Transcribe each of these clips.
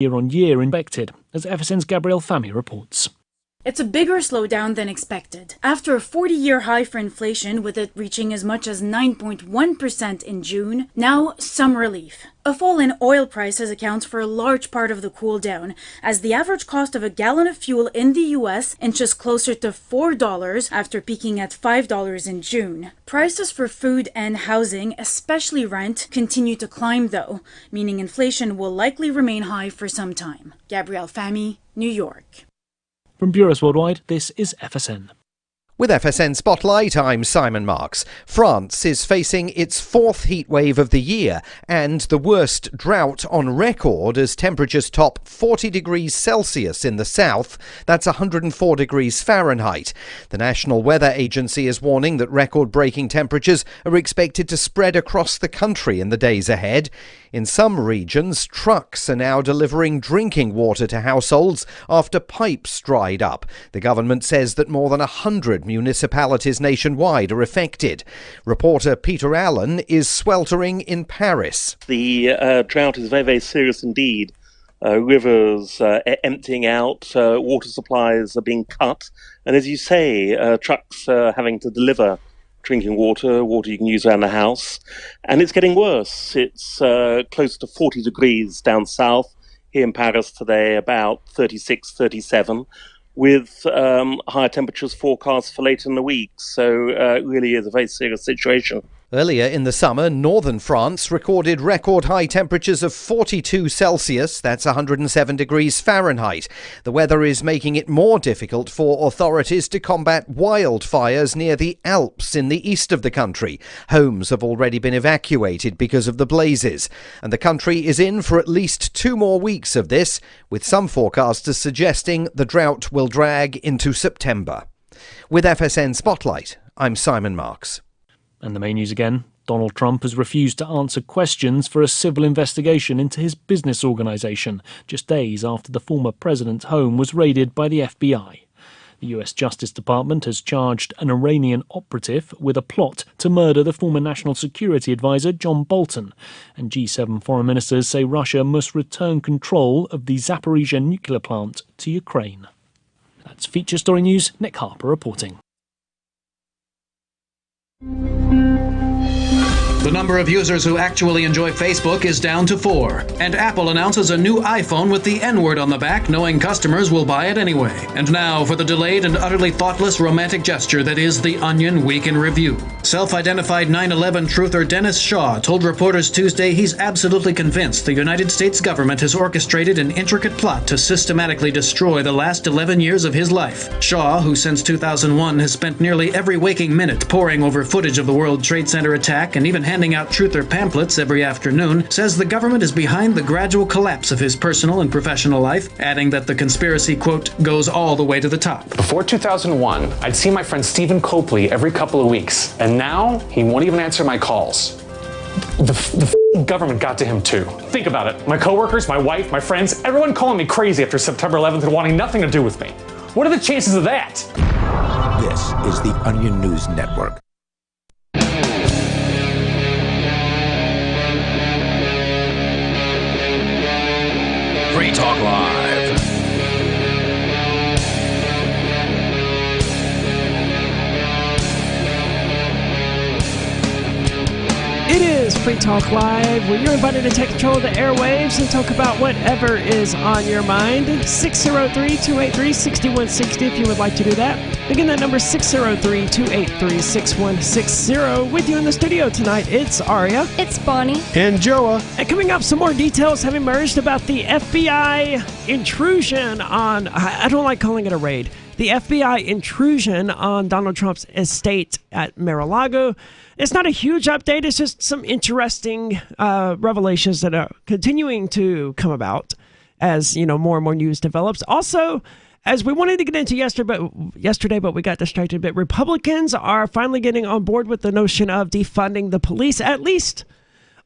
year-on-year infected, as FSN's Gabrielle Fami reports. It's a bigger slowdown than expected. After a 40-year high for inflation, with it reaching as much as 9.1% in June, now some relief. A fall in oil prices accounts for a large part of the cool down, as the average cost of a gallon of fuel in the US inches closer to $4 after peaking at $5 in June. Prices for food and housing, especially rent, continue to climb though, meaning inflation will likely remain high for some time. Gabrielle Fami, New York. From Bureaus Worldwide, this is FSN. With FSN Spotlight, I'm Simon Marks. France is facing its fourth heatwave of the year and the worst drought on record as temperatures top 40 degrees Celsius in the south. That's 104 degrees Fahrenheit. The National Weather Agency is warning that record-breaking temperatures are expected to spread across the country in the days ahead. In some regions, trucks are now delivering drinking water to households after pipes dried up. The government says that more than 100 municipalities nationwide are affected. Reporter Peter Allen is sweltering in Paris. The drought is very, very serious indeed. Rivers emptying out, water supplies are being cut, and as you say, trucks are having to deliver drinking water you can use around the house, and it's getting worse. It's close to 40 degrees down south. Here in Paris today, about 36, 37, with higher temperatures forecast for later in the week. So it really is a very serious situation. Earlier in the summer, northern France recorded record high temperatures of 42 Celsius, that's 107 degrees Fahrenheit. The weather is making it more difficult for authorities to combat wildfires near the Alps in the east of the country. Homes have already been evacuated because of the blazes, and the country is in for at least 2 more weeks of this, with some forecasters suggesting the drought will drag into September. With FSN Spotlight, I'm Simon Marks. And the main news again, Donald Trump has refused to answer questions for a civil investigation into his business organisation, just days after the former president's home was raided by the FBI. The US Justice Department has charged an Iranian operative with a plot to murder the former National Security Advisor John Bolton, and G7 foreign ministers say Russia must return control of the Zaporizhzhia nuclear plant to Ukraine. That's Feature Story News, Nick Harper reporting. The number of users who actually enjoy Facebook is down to 4. And Apple announces a new iPhone with the N-word on the back, knowing customers will buy it anyway. And now for the delayed and utterly thoughtless romantic gesture that is The Onion Week in Review. Self-identified 9/11 truther Dennis Shaw told reporters Tuesday he's absolutely convinced the United States government has orchestrated an intricate plot to systematically destroy the last 11 years of his life. Shaw, who since 2001 has spent nearly every waking minute poring over footage of the World Trade Center attack and even handing out truther pamphlets every afternoon, says the government is behind the gradual collapse of his personal and professional life, adding that the conspiracy, quote, goes all the way to the top. Before 2001, I'd see my friend Stephen Copley every couple of weeks, and now he won't even answer my calls. The government got to him too. Think about it. My coworkers, my wife, my friends, everyone calling me crazy after September 11th and wanting nothing to do with me. What are the chances of that? This is the Onion News Network. Free Talk Live. It is Free Talk Live, where you're invited to take control of the airwaves and talk about whatever is on your mind. 603-283-6160 if you would like to do that. Again, that number is 603-283-6160. With you in the studio tonight, it's Aria. It's Bonnie. And Joa. And coming up, some more details have emerged about the FBI intrusion on, I don't like calling it a raid, the FBI intrusion on Donald Trump's estate at Mar-a-Lago. It's not a huge update. It's just some interesting revelations that are continuing to come about as, you know, more and more news develops. Also, as we wanted to get into yesterday, but we got distracted a bit, Republicans are finally getting on board with the notion of defunding the police, at least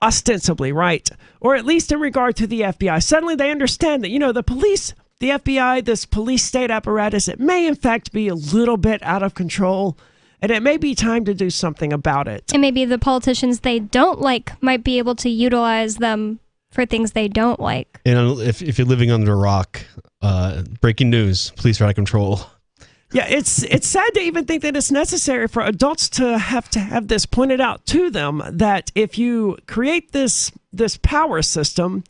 ostensibly, right? Or at least in regard to the FBI. Suddenly they understand that, you know, the police, the FBI, this police state apparatus, it may in fact be a little bit out of control. And it may be time to do something about it. And maybe the politicians they don't like might be able to utilize them for things they don't like. And if you're living under a rock, breaking news, police are out of control. Yeah, it's sad to even think that it's necessary for adults to have this pointed out to them, that if you create this power system,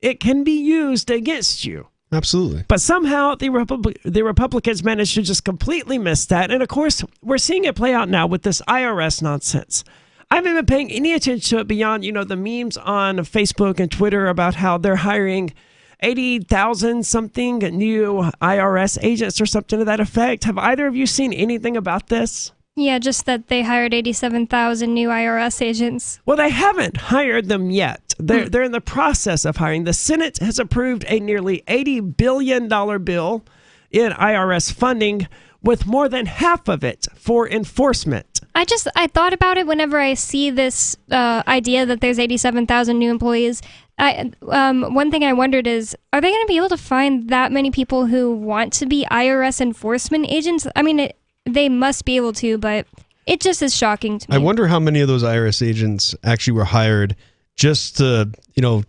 it can be used against you. Absolutely. But somehow the Republicans managed to just completely miss that. And of course, we're seeing it play out now with this IRS nonsense. I haven't been paying any attention to it beyond, the memes on Facebook and Twitter about how they're hiring 80,000 something new IRS agents or something to that effect. Have either of you seen anything about this? Yeah, just that they hired 87,000 new IRS agents. Well, they haven't hired them yet. They're in the process of hiring. The Senate has approved a nearly $80 billion bill in IRS funding, with more than half of it for enforcement. I thought about it whenever I see this idea that there's 87,000 new employees. One thing I wondered is, are they going to be able to find that many people who want to be IRS enforcement agents? I mean, they must be able to, but it just is shocking to me. I wonder how many of those IRS agents actually were hired just to,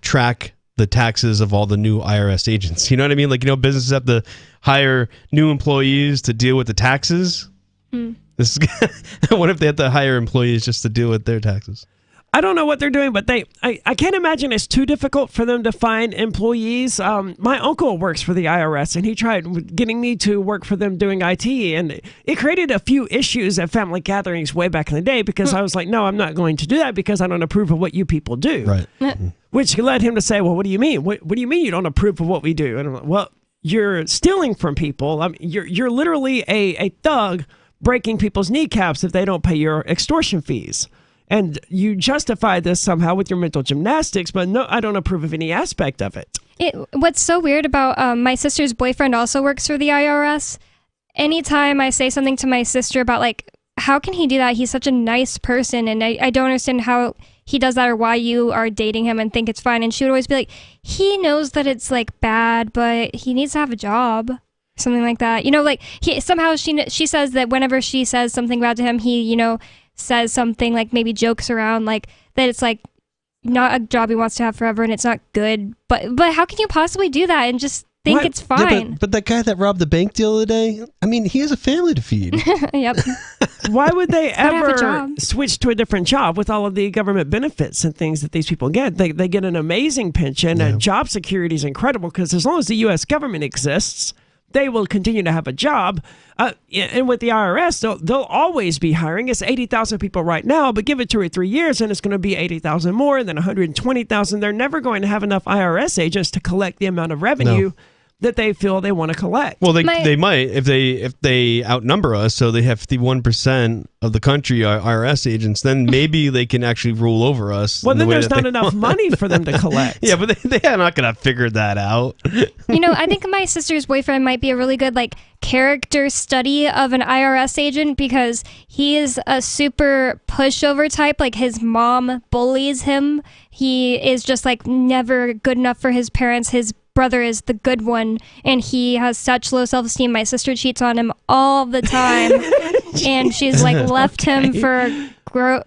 track the taxes of all the new IRS agents. You know what I mean? Like, businesses have to hire new employees to deal with the taxes. This is, what if they have to hire employees just to deal with their taxes? I don't know what they're doing, but I can't imagine it's too difficult for them to find employees. My uncle works for the IRS, and he tried getting me to work for them doing IT, and it created a few issues at family gatherings way back in the day, because I was like, no, I'm not going to do that because I don't approve of what you people do. Right. Which led him to say, well, what do you mean? What do you mean you don't approve of what we do? And I'm like, well, you're stealing from people. You're literally a thug breaking people's kneecaps if they don't pay your extortion fees. And you justify this somehow with your mental gymnastics, but no, I don't approve of any aspect of it. What's so weird about my sister's boyfriend also works for the IRS. Anytime I say something to my sister about, like, how can he do that? He's such a nice person, and I don't understand how he does that or why you are dating him and think it's fine. And she would always be like, he knows that it's, like, bad, but he needs to have a job. Something like that. She says that whenever she says something bad to him, he, says something like maybe jokes around like that it's like not a job he wants to have forever and it's not good, but how can you possibly do that and just think it's fine? Yeah, but that guy that robbed the bank the other day, I mean, he has a family to feed. Yep. Why would they ever switch to a different job with all of the government benefits and things that these people get? They get an amazing pension, and job security is incredible, because as long as the U.S. government exists, they will continue to have a job. And with the IRS, they'll always be hiring. It's 80,000 people right now, but give it 2 or 3 years and it's going to be 80,000 more, and then 120,000. They're never going to have enough IRS agents to collect the amount of revenue that they feel they want to collect. Well, they might if they outnumber us, so they have 51% of the country are IRS agents. Then maybe they can actually rule over us. Well, then there's not enough money for them to collect. Yeah, but they are not going to figure that out. I think my sister's boyfriend might be a really good character study of an IRS agent, because he is a super pushover type. Like, his mom bullies him. He is just never good enough for his parents. His brother is the good one, and he has such low self-esteem. My sister cheats on him all the time, and she's left him for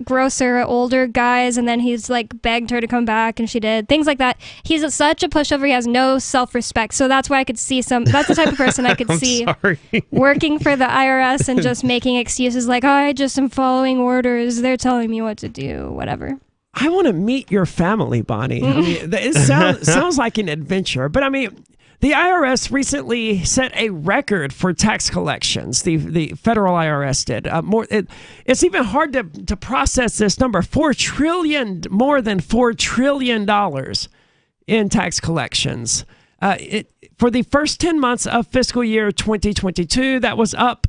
grosser older guys, and then he's begged her to come back, and she did things like that. He's such a pushover. He has no self-respect. So that's why I could see that's the type of person I could see working for the IRS and just making excuses like, I just am following orders, they're telling me what to do, whatever. I want to meet your family, Bonnie. I mean, it sounds like an adventure. But I mean, the IRS recently set a record for tax collections. The federal IRS did. It's even hard to process this number. More than $4 trillion in tax collections. For the first 10 months of fiscal year 2022, that was up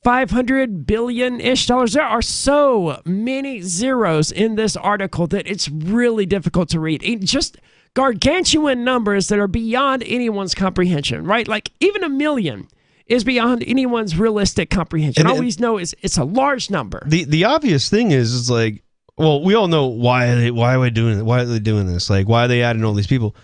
$500 billion-ish. There are so many zeros in this article that it's really difficult to read. Just gargantuan numbers that are beyond anyone's comprehension, right? Even $1 million is beyond anyone's realistic comprehension. All we know is it's a large number. The obvious thing is well, we all know why are they doing it? Why are they doing this? Why are they adding all these people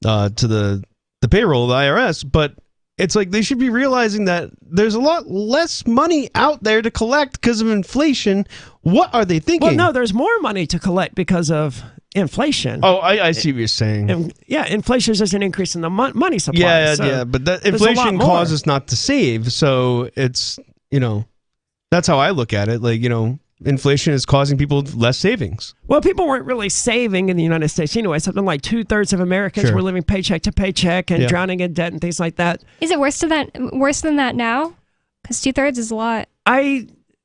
to the payroll of the IRS? But it's they should be realizing that there's a lot less money out there to collect because of inflation. What are they thinking? Well, no, there's more money to collect because of inflation. Oh, I see what you're saying. Inflation is just an increase in the money supply. Yeah, but that inflation causes not to save, so it's, that's how I look at it. Like, inflation is causing people less savings. Well, people weren't really saving in the United States anyway. Something like 2/3 of Americans were living paycheck to paycheck and drowning in debt and things like that. Is it worse than that now? Because 2/3 is a lot.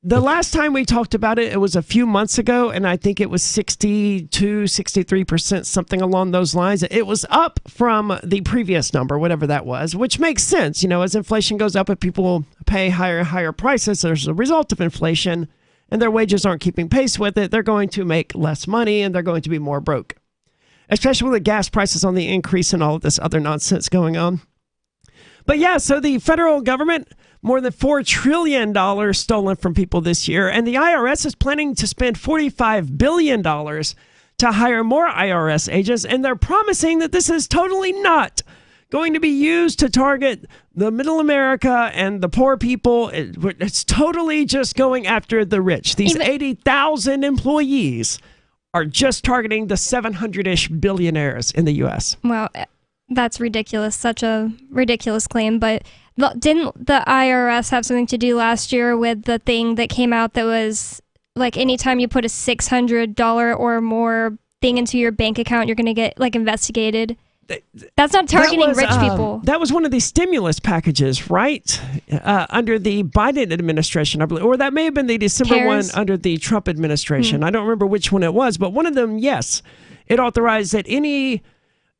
The last time we talked about it, it was a few months ago, and I think it was 62, 63%, something along those lines. It was up from the previous number, whatever that was, which makes sense. As inflation goes up and people pay higher and higher prices as a result of inflation, and their wages aren't keeping pace with it, they're going to make less money, and they're going to be more broke. Especially with the gas prices on the increase and all of this other nonsense going on. But yeah, so the federal government, more than $4 trillion stolen from people this year, and the IRS is planning to spend $45 billion to hire more IRS agents, and they're promising that this is totally not going to be used to target the middle America and the poor people. It's totally just going after the rich. These 80,000 employees are just targeting the 700-ish billionaires in the U.S. Well, that's ridiculous. Such a ridiculous claim. But didn't the IRS have something to do last year with the thing that came out that was like anytime you put a $600 or more thing into your bank account, you're going to get investigated? That's not targeting rich people. That was one of the stimulus packages, right? Under the Biden administration, I believe. Or that may have been the December one under the Trump administration. I don't remember which one it was, but one of them, yes. It authorized that any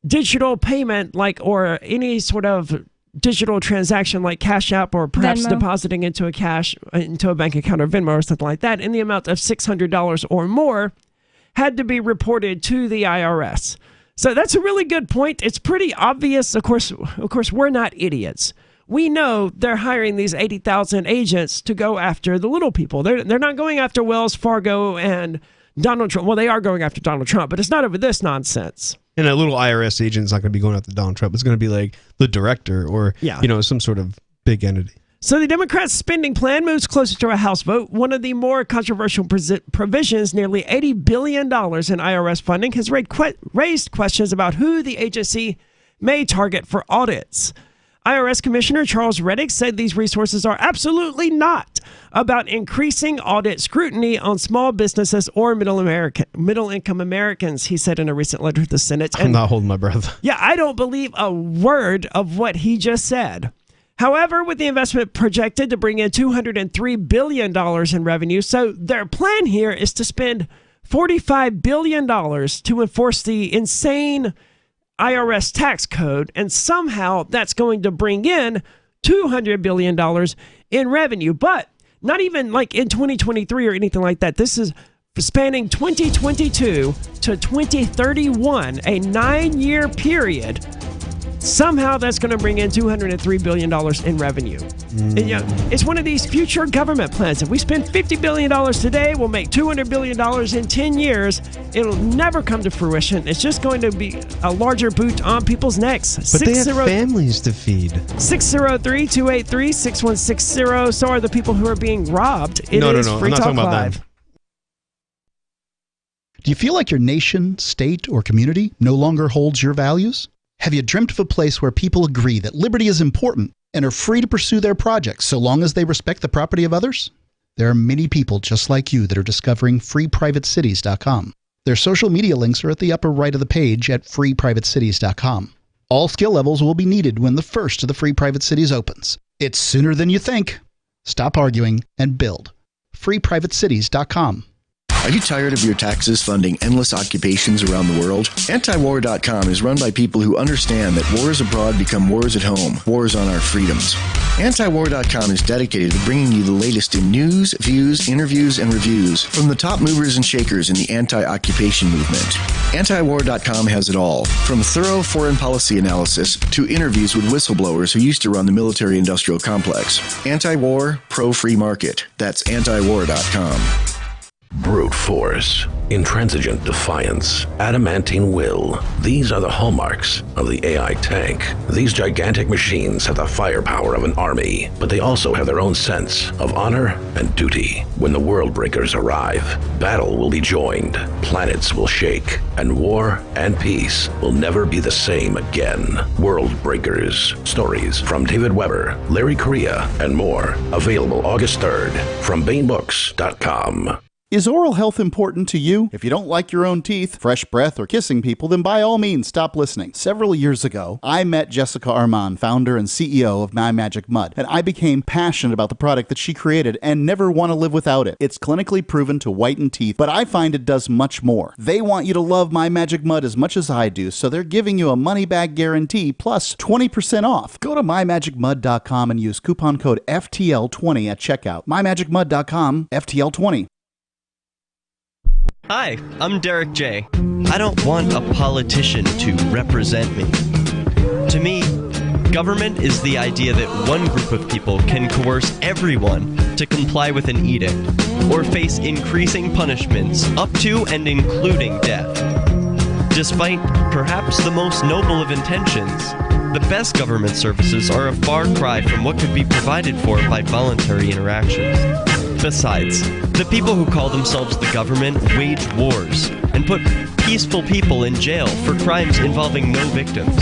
digital payment, or any sort of digital transaction like Cash App or perhaps depositing into a bank account or Venmo or something like that in the amount of $600 or more had to be reported to the IRS. So that's a really good point. It's pretty obvious. Of course, we're not idiots. We know they're hiring these 80,000 agents to go after the little people. They're not going after Wells Fargo and Donald Trump. Well, they are going after Donald Trump, but it's not over this nonsense. And a little IRS agent is not going to be going after Donald Trump. It's going to be like the director or some sort of big entity. So the Democrats' spending plan moves closer to a House vote. One of the more controversial provisions, nearly $80 billion in IRS funding, has raised questions about who the agency may target for audits. IRS Commissioner Charles Reddick said these resources are absolutely not about increasing audit scrutiny on small businesses or middle-income Americans, he said in a recent letter to the Senate. I'm not holding my breath. Yeah, I don't believe a word of what he just said. However, with the investment projected to bring in $203 billion in revenue, so their plan here is to spend $45 billion to enforce the insane IRS tax code, and somehow that's going to bring in $200 billion in revenue. But not even like in 2023 or anything like that. This is spanning 2022 to 2031, a 9-year period. Somehow that's going to bring in $203 billion in revenue. And, it's one of these future government plans. If we spend $50 billion today, we'll make $200 billion in 10 years. It'll never come to fruition. It's just going to be a larger boot on people's necks. But they have families to feed. 603-283-6160. So are the people who are being robbed. No. Free I'm not Talk talking about Live. them. Do you feel like your nation, state, or community no longer holds your values? Have you dreamt of a place where people agree that liberty is important and are free to pursue their projects so long as they respect the property of others? There are many people just like you that are discovering freeprivatecities.com. Their social media links are at the upper right of the page at freeprivatecities.com. All skill levels will be needed when the first of the Free Private Cities opens. It's sooner than you think. Stop arguing and build. freeprivatecities.com. Are you tired of your taxes funding endless occupations around the world? Antiwar.com is run by people who understand that wars abroad become wars at home, wars on our freedoms. Antiwar.com is dedicated to bringing you the latest in news, views, interviews, and reviews from the top movers and shakers in the anti-occupation movement. Antiwar.com has it all, from thorough foreign policy analysis to interviews with whistleblowers who used to run the military-industrial complex. Anti-war, pro-free market. That's antiwar.com. Brute force, intransigent defiance, adamantine will. These are the hallmarks of the AI tank. These gigantic machines have the firepower of an army, but they also have their own sense of honor and duty. When the world breakers arrive, battle will be joined, planets will shake, and war and peace will never be the same again. World Breakers. Stories from David Weber, Larry Correia, and more. Available August 3rd from BaneBooks.com. Is oral health important to you? If you don't like your own teeth, fresh breath, or kissing people, then by all means stop listening. Several years ago, I met Jessica Armand, founder and CEO of My Magic Mud, and I became passionate about the product that she created and never want to live without it. It's clinically proven to whiten teeth, but I find it does much more. They want you to love My Magic Mud as much as I do, so they're giving you a money-back guarantee plus 20% off. Go to mymagicmud.com and use coupon code FTL20 at checkout. mymagicmud.com, FTL20. Hi, I'm Derek J. I don't want a politician to represent me. To me, government is the idea that one group of people can coerce everyone to comply with an edict or face increasing punishments up to and including death. Despite perhaps the most noble of intentions, the best government services are a far cry from what could be provided for by voluntary interactions. Besides, the people who call themselves the government wage wars and put peaceful people in jail for crimes involving no victims.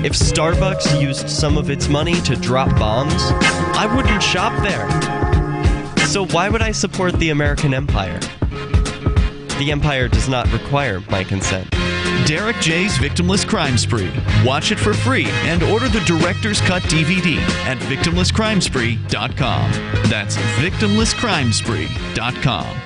If Starbucks used some of its money to drop bombs, I wouldn't shop there. So why would I support the American empire? The empire does not require my consent. Derek J's Victimless Crime Spree. Watch it for free and order the Director's Cut DVD at victimlesscrimespree.com. That's victimlesscrimespree.com.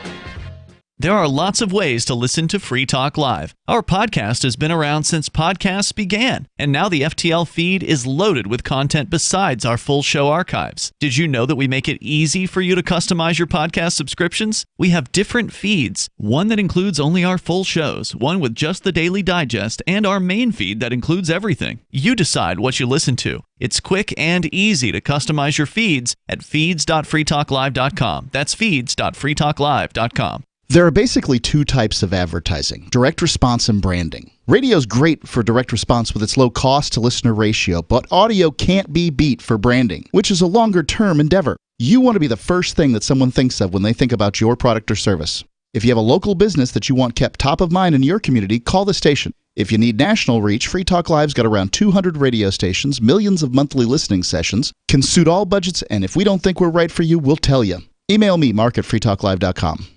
There are lots of ways to listen to Free Talk Live. Our podcast has been around since podcasts began, and now the FTL feed is loaded with content besides our full show archives. Did you know that we make it easy for you to customize your podcast subscriptions? We have different feeds, one that includes only our full shows, one with just the Daily Digest, and our main feed that includes everything. You decide what you listen to. It's quick and easy to customize your feeds at feeds.freetalklive.com. That's feeds.freetalklive.com. There are basically two types of advertising, direct response and branding. Radio's great for direct response with its low cost to listener ratio, but audio can't be beat for branding, which is a longer term endeavor. You want to be the first thing that someone thinks of when they think about your product or service. If you have a local business that you want kept top of mind in your community, call the station. If you need national reach, Free Talk Live's got around 200 radio stations, millions of monthly listening sessions, can suit all budgets, and if we don't think we're right for you, we'll tell you. Email me, mark@freetalklive.com.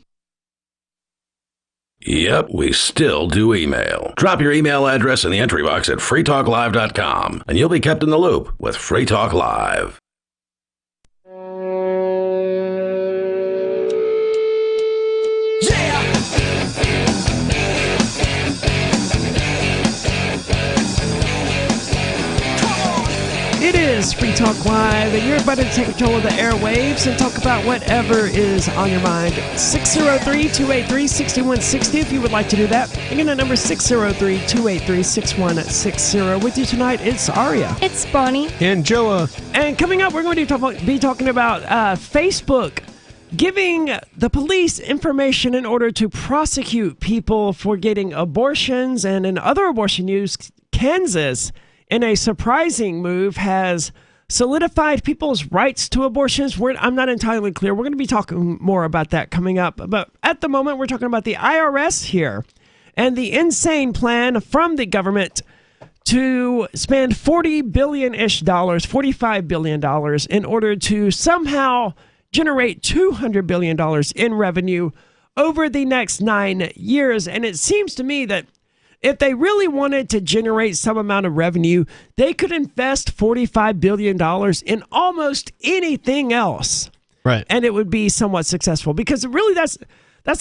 Yep, we still do email. Drop your email address in the entry box at freetalklive.com, and you'll be kept in the loop with Free Talk Live. It is Free Talk Live, and you're about to take control of the airwaves and talk about whatever is on your mind. 603-283-6160 if you would like to do that. Again, that number 603-283-6160. With you tonight, it's Aria. It's Bonnie. And Joa. And coming up, we're going to be talking about Facebook giving the police information in order to prosecute people for getting abortions. And in other abortion news, Kansas, in a surprising move, has solidified people's rights to abortions. I'm not entirely clear. We're going to be talking more about that coming up. But at the moment, we're talking about the IRS here and the insane plan from the government to spend $40 billion-ish, $45 billion in order to somehow generate $200 billion in revenue over the next 9 years. And it seems to me that if they really wanted to generate some amount of revenue, they could invest $45 billion in almost anything else. Right. And it would be somewhat successful, because really that's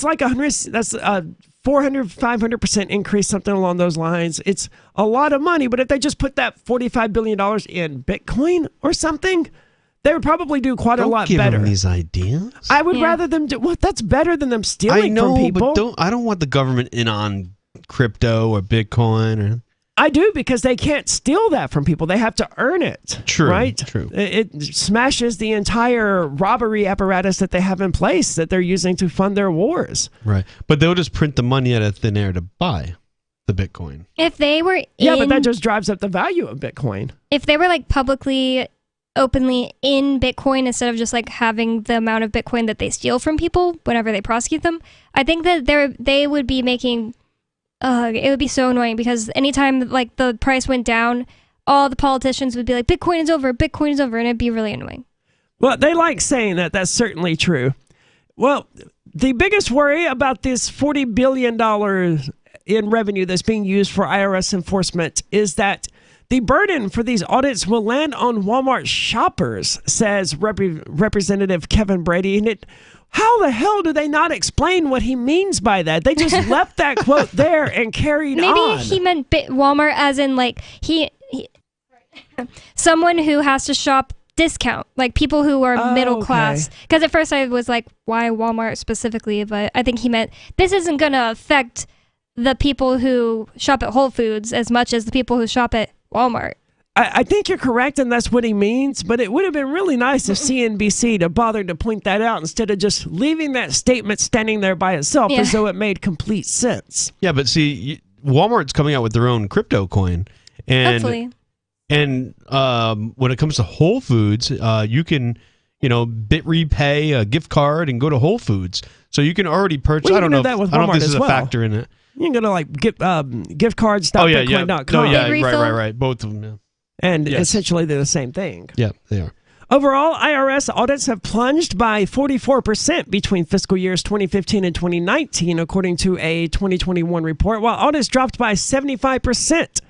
like a 500% increase, something along those lines. It's a lot of money, but if they just put that $45 billion in Bitcoin or something, they would probably do quite a lot better. Don't give them these ideas. I would rather them do, well, that's better than them stealing from people. But I don't want the government in on crypto or Bitcoin or I do, because they can't steal that from people. They have to earn it. True. Right? True. It smashes the entire robbery apparatus that they have in place that they're using to fund their wars. Right. But they'll just print the money out of thin air to buy the Bitcoin. If they were Yeah, but that just drives up the value of Bitcoin. If they were like publicly, openly in Bitcoin instead of just like having the amount of Bitcoin that they steal from people whenever they prosecute them, I think that they would be making... it would be so annoying, because anytime like the price went down, all the politicians would be like, Bitcoin is over, and it'd be really annoying. Well, they like saying that. That's certainly true. Well, the biggest worry about this $40 billion in revenue that's being used for IRS enforcement is that the burden for these audits will land on Walmart shoppers, says Representative Kevin Brady. And how the hell do they not explain what he means by that? They just left that quote there and carried on. Maybe he meant Walmart as in like he someone who has to shop discount, like people who are middle class. Because at first I was like, why Walmart specifically? But I think he meant this isn't going to affect the people who shop at Whole Foods as much as the people who shop at Walmart. I think you're correct, and that's what he means, but it would have been really nice if CNBC to bother to point that out instead of just leaving that statement standing there by itself as though it made complete sense. Yeah, but see, Walmart's coming out with their own crypto coin. And, hopefully. And when it comes to Whole Foods, you can, bit repay a gift card and go to Whole Foods. So you can already purchase. Well, I don't know if this is a factor in it. You can go to like giftcards.bitcoin.com. Oh, yeah, right. Both of them, yeah. And essentially they're the same thing. Yeah, they are. Overall, IRS audits have plunged by 44% between fiscal years 2015 and 2019, according to a 2021 report, while audits dropped by 75%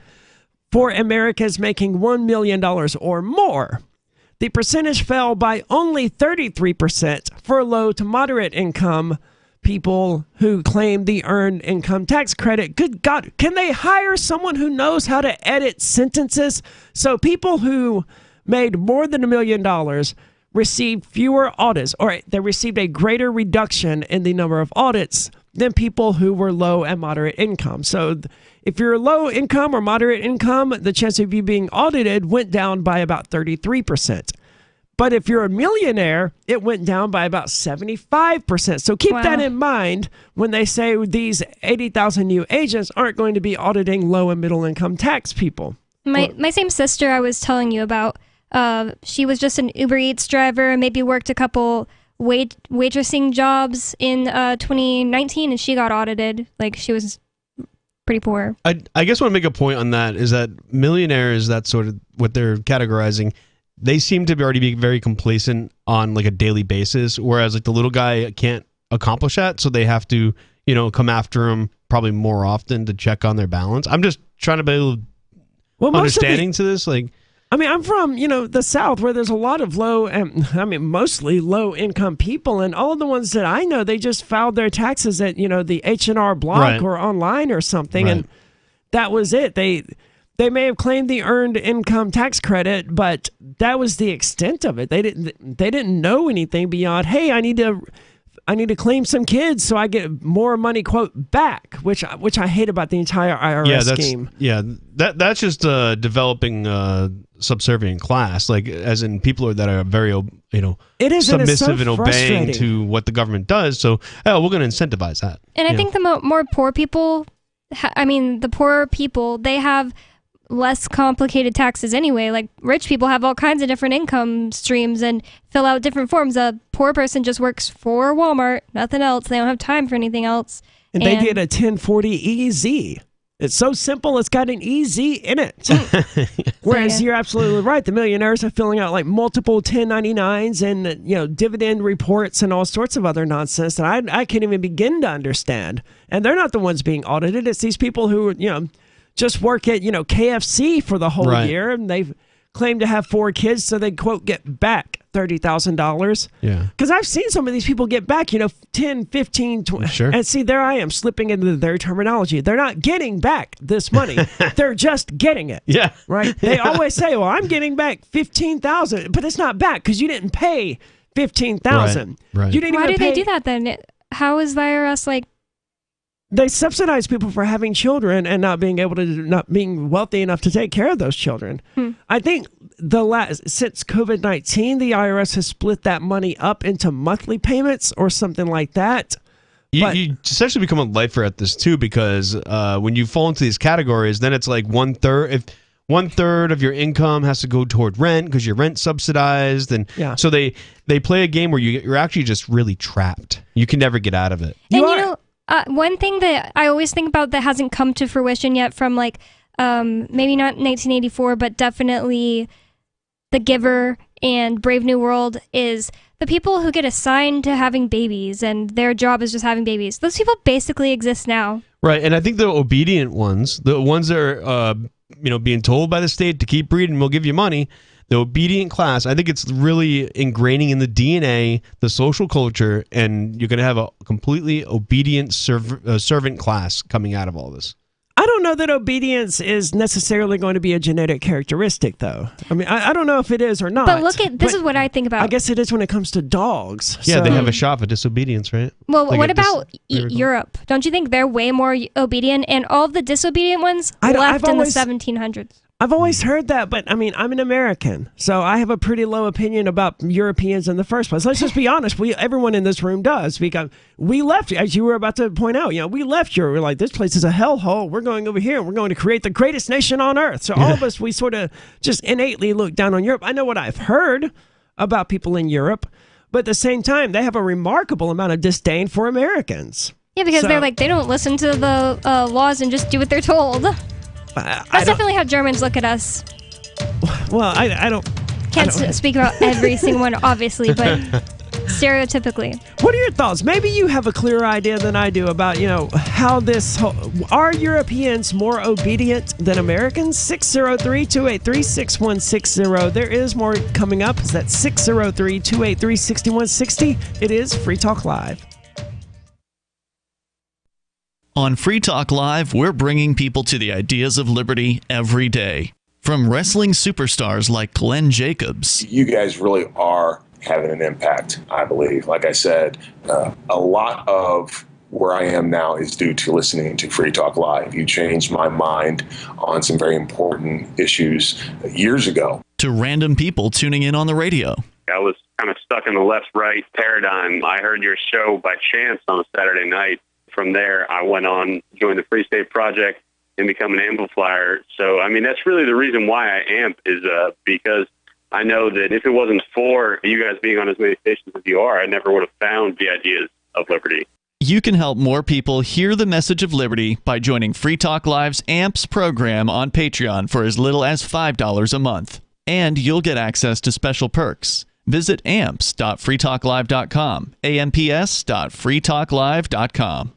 for Americans making $1 million or more. The percentage fell by only 33% for low to moderate income people who claim the earned income tax credit. Good God, can they hire someone who knows how to edit sentences? So people who made more than $1 million received fewer audits, or they received a greater reduction in the number of audits than people who were low and moderate income. So if you're low income or moderate income, the chance of you being audited went down by about 33%. But if you're a millionaire, it went down by about 75%. So keep that in mind when they say these 80,000 new agents aren't going to be auditing low and middle income tax people. My same sister I was telling you about, she was just an Uber Eats driver and maybe worked a couple waitressing jobs in 2019, and she got audited. Like, she was pretty poor. I guess I want to make a point on that is that millionaires, that's sort of what they're categorizing. They seem to already be very complacent on like a daily basis, whereas like the little guy can't accomplish that, so they have to, come after him probably more often to check on their balance. I'm just trying to be able understanding to this. Like, I mean, I'm from, the South, where there's a lot of mostly low income people, and all of the ones that I know, they just filed their taxes at, the H&R Block or online or something, and that was it. They may have claimed the earned income tax credit, but that was the extent of it. They didn't know anything beyond, hey, I need to claim some kids so I get more money, quote, back, which I hate about the entire IRS scheme. Yeah, that's just developing subservient class, like as in people that are very it is, submissive and obeying to what the government does. So we're going to incentivize that. And I think the more poor people, the poorer people, they have less complicated taxes anyway. Like, rich people have all kinds of different income streams and fill out different forms. A poor person just works for Walmart, nothing else. They don't have time for anything else. And they get a 1040 EZ. It's so simple, it's got an EZ in it. Whereas you're absolutely right. The millionaires are filling out like multiple 1099s and dividend reports and all sorts of other nonsense that I can't even begin to understand. And they're not the ones being audited. It's these people who just work at, KFC for the whole year, and they've claimed to have 4 kids, so they, quote, get back $30,000. Yeah. Because I've seen some of these people get back, 10, 15, 20. Sure. And see, there I am slipping into their terminology. They're not getting back this money. They're just getting it. Yeah. Right? They always say, well, I'm getting back $15,000, but it's not back because you didn't pay $15,000. Right. Why do they do that then? How is the IRS like They subsidize people for having children and not being wealthy enough to take care of those children. I think since COVID-19, the IRS has split that money up into monthly payments or something like that. You essentially become a lifer at this too, because when you fall into these categories, then it's like 1/3. If 1/3 of your income has to go toward rent because your rent's subsidized, and so they play a game where you're actually just really trapped. You can never get out of it. One thing that I always think about that hasn't come to fruition yet from maybe not 1984, but definitely The Giver and Brave New World is the people who get assigned to having babies and their job is just having babies. Those people basically exist now. Right, and I think the obedient ones, the ones that are being told by the state to keep breeding, we'll give you money. The obedient class, I think it's really ingraining in the DNA, the social culture, and you're going to have a completely obedient servant class coming out of all this. I don't know that obedience is necessarily going to be a genetic characteristic, though. I mean, I don't know if it is or not. But this is what I think about. I guess it is when it comes to dogs. Yeah, they have a shot for disobedience, right? Well, what about Europe? Don't you think they're way more obedient? And all of the disobedient ones left in the 1700s. I've always heard that, but I mean, I'm an American, so I have a pretty low opinion about Europeans in the first place. Let's just be honest. Everyone in this room does, because we left, as you were about to point out, we left Europe. We're like, this place is a hellhole. We're going over here. We're going to create the greatest nation on earth. So all of us, we sort of just innately look down on Europe. I know what I've heard about people in Europe, but at the same time, they have a remarkable amount of disdain for Americans. Yeah, because they're like, they don't listen to the laws and just do what they're told. That's definitely how Germans look at us. Well, I don't... Can't speak about every single one, obviously, but stereotypically. What are your thoughts? Maybe you have a clearer idea than I do about, how this... Are Europeans more obedient than Americans? 603-283-6160. There is more coming up. Is that 603-283-6160? It is Free Talk Live. On Free Talk Live, we're bringing people to the ideas of liberty every day. From wrestling superstars like Glenn Jacobs. You guys really are having an impact, I believe. Like I said, a lot of where I am now is due to listening to Free Talk Live. You changed my mind on some very important issues years ago. To random people tuning in on the radio. I was kind of stuck in the left-right paradigm. I heard your show by chance on a Saturday night. From there, I went on, joined the Free State Project, and become an amplifier. So, I mean, that's really the reason why I amp is because I know that if it wasn't for you guys being on as many stations as you are, I never would have found the ideas of liberty. You can help more people hear the message of liberty by joining Free Talk Live's AMPS program on Patreon for as little as $5 a month. And you'll get access to special perks. Visit amps.freetalklive.com, amps.freetalklive.com.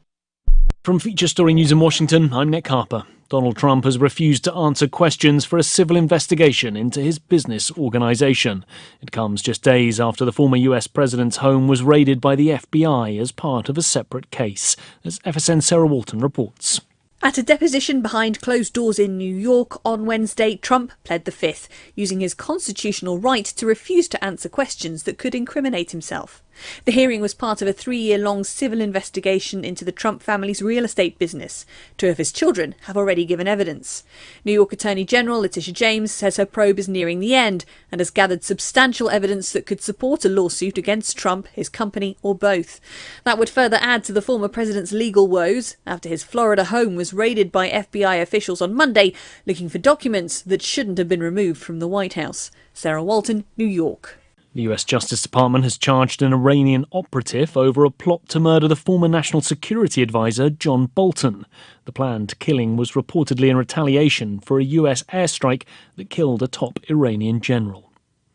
From Feature Story News in Washington, I'm Nick Harper. Donald Trump has refused to answer questions for a civil investigation into his business organization. It comes just days after the former US president's home was raided by the FBI as part of a separate case, as FSN's Sarah Walton reports. At a deposition behind closed doors in New York on Wednesday, Trump pled the Fifth, using his constitutional right to refuse to answer questions that could incriminate himself. The hearing was part of a 3-year-long civil investigation into the Trump family's real estate business. 2 of his children have already given evidence. New York Attorney General Letitia James says her probe is nearing the end and has gathered substantial evidence that could support a lawsuit against Trump, his company, or both. That would further add to the former president's legal woes after his Florida home was raided by FBI officials on Monday looking for documents that shouldn't have been removed from the White House. Sarah Walton, New York. The US Justice Department has charged an Iranian operative over a plot to murder the former National Security Advisor John Bolton. The planned killing was reportedly in retaliation for a US airstrike that killed a top Iranian general.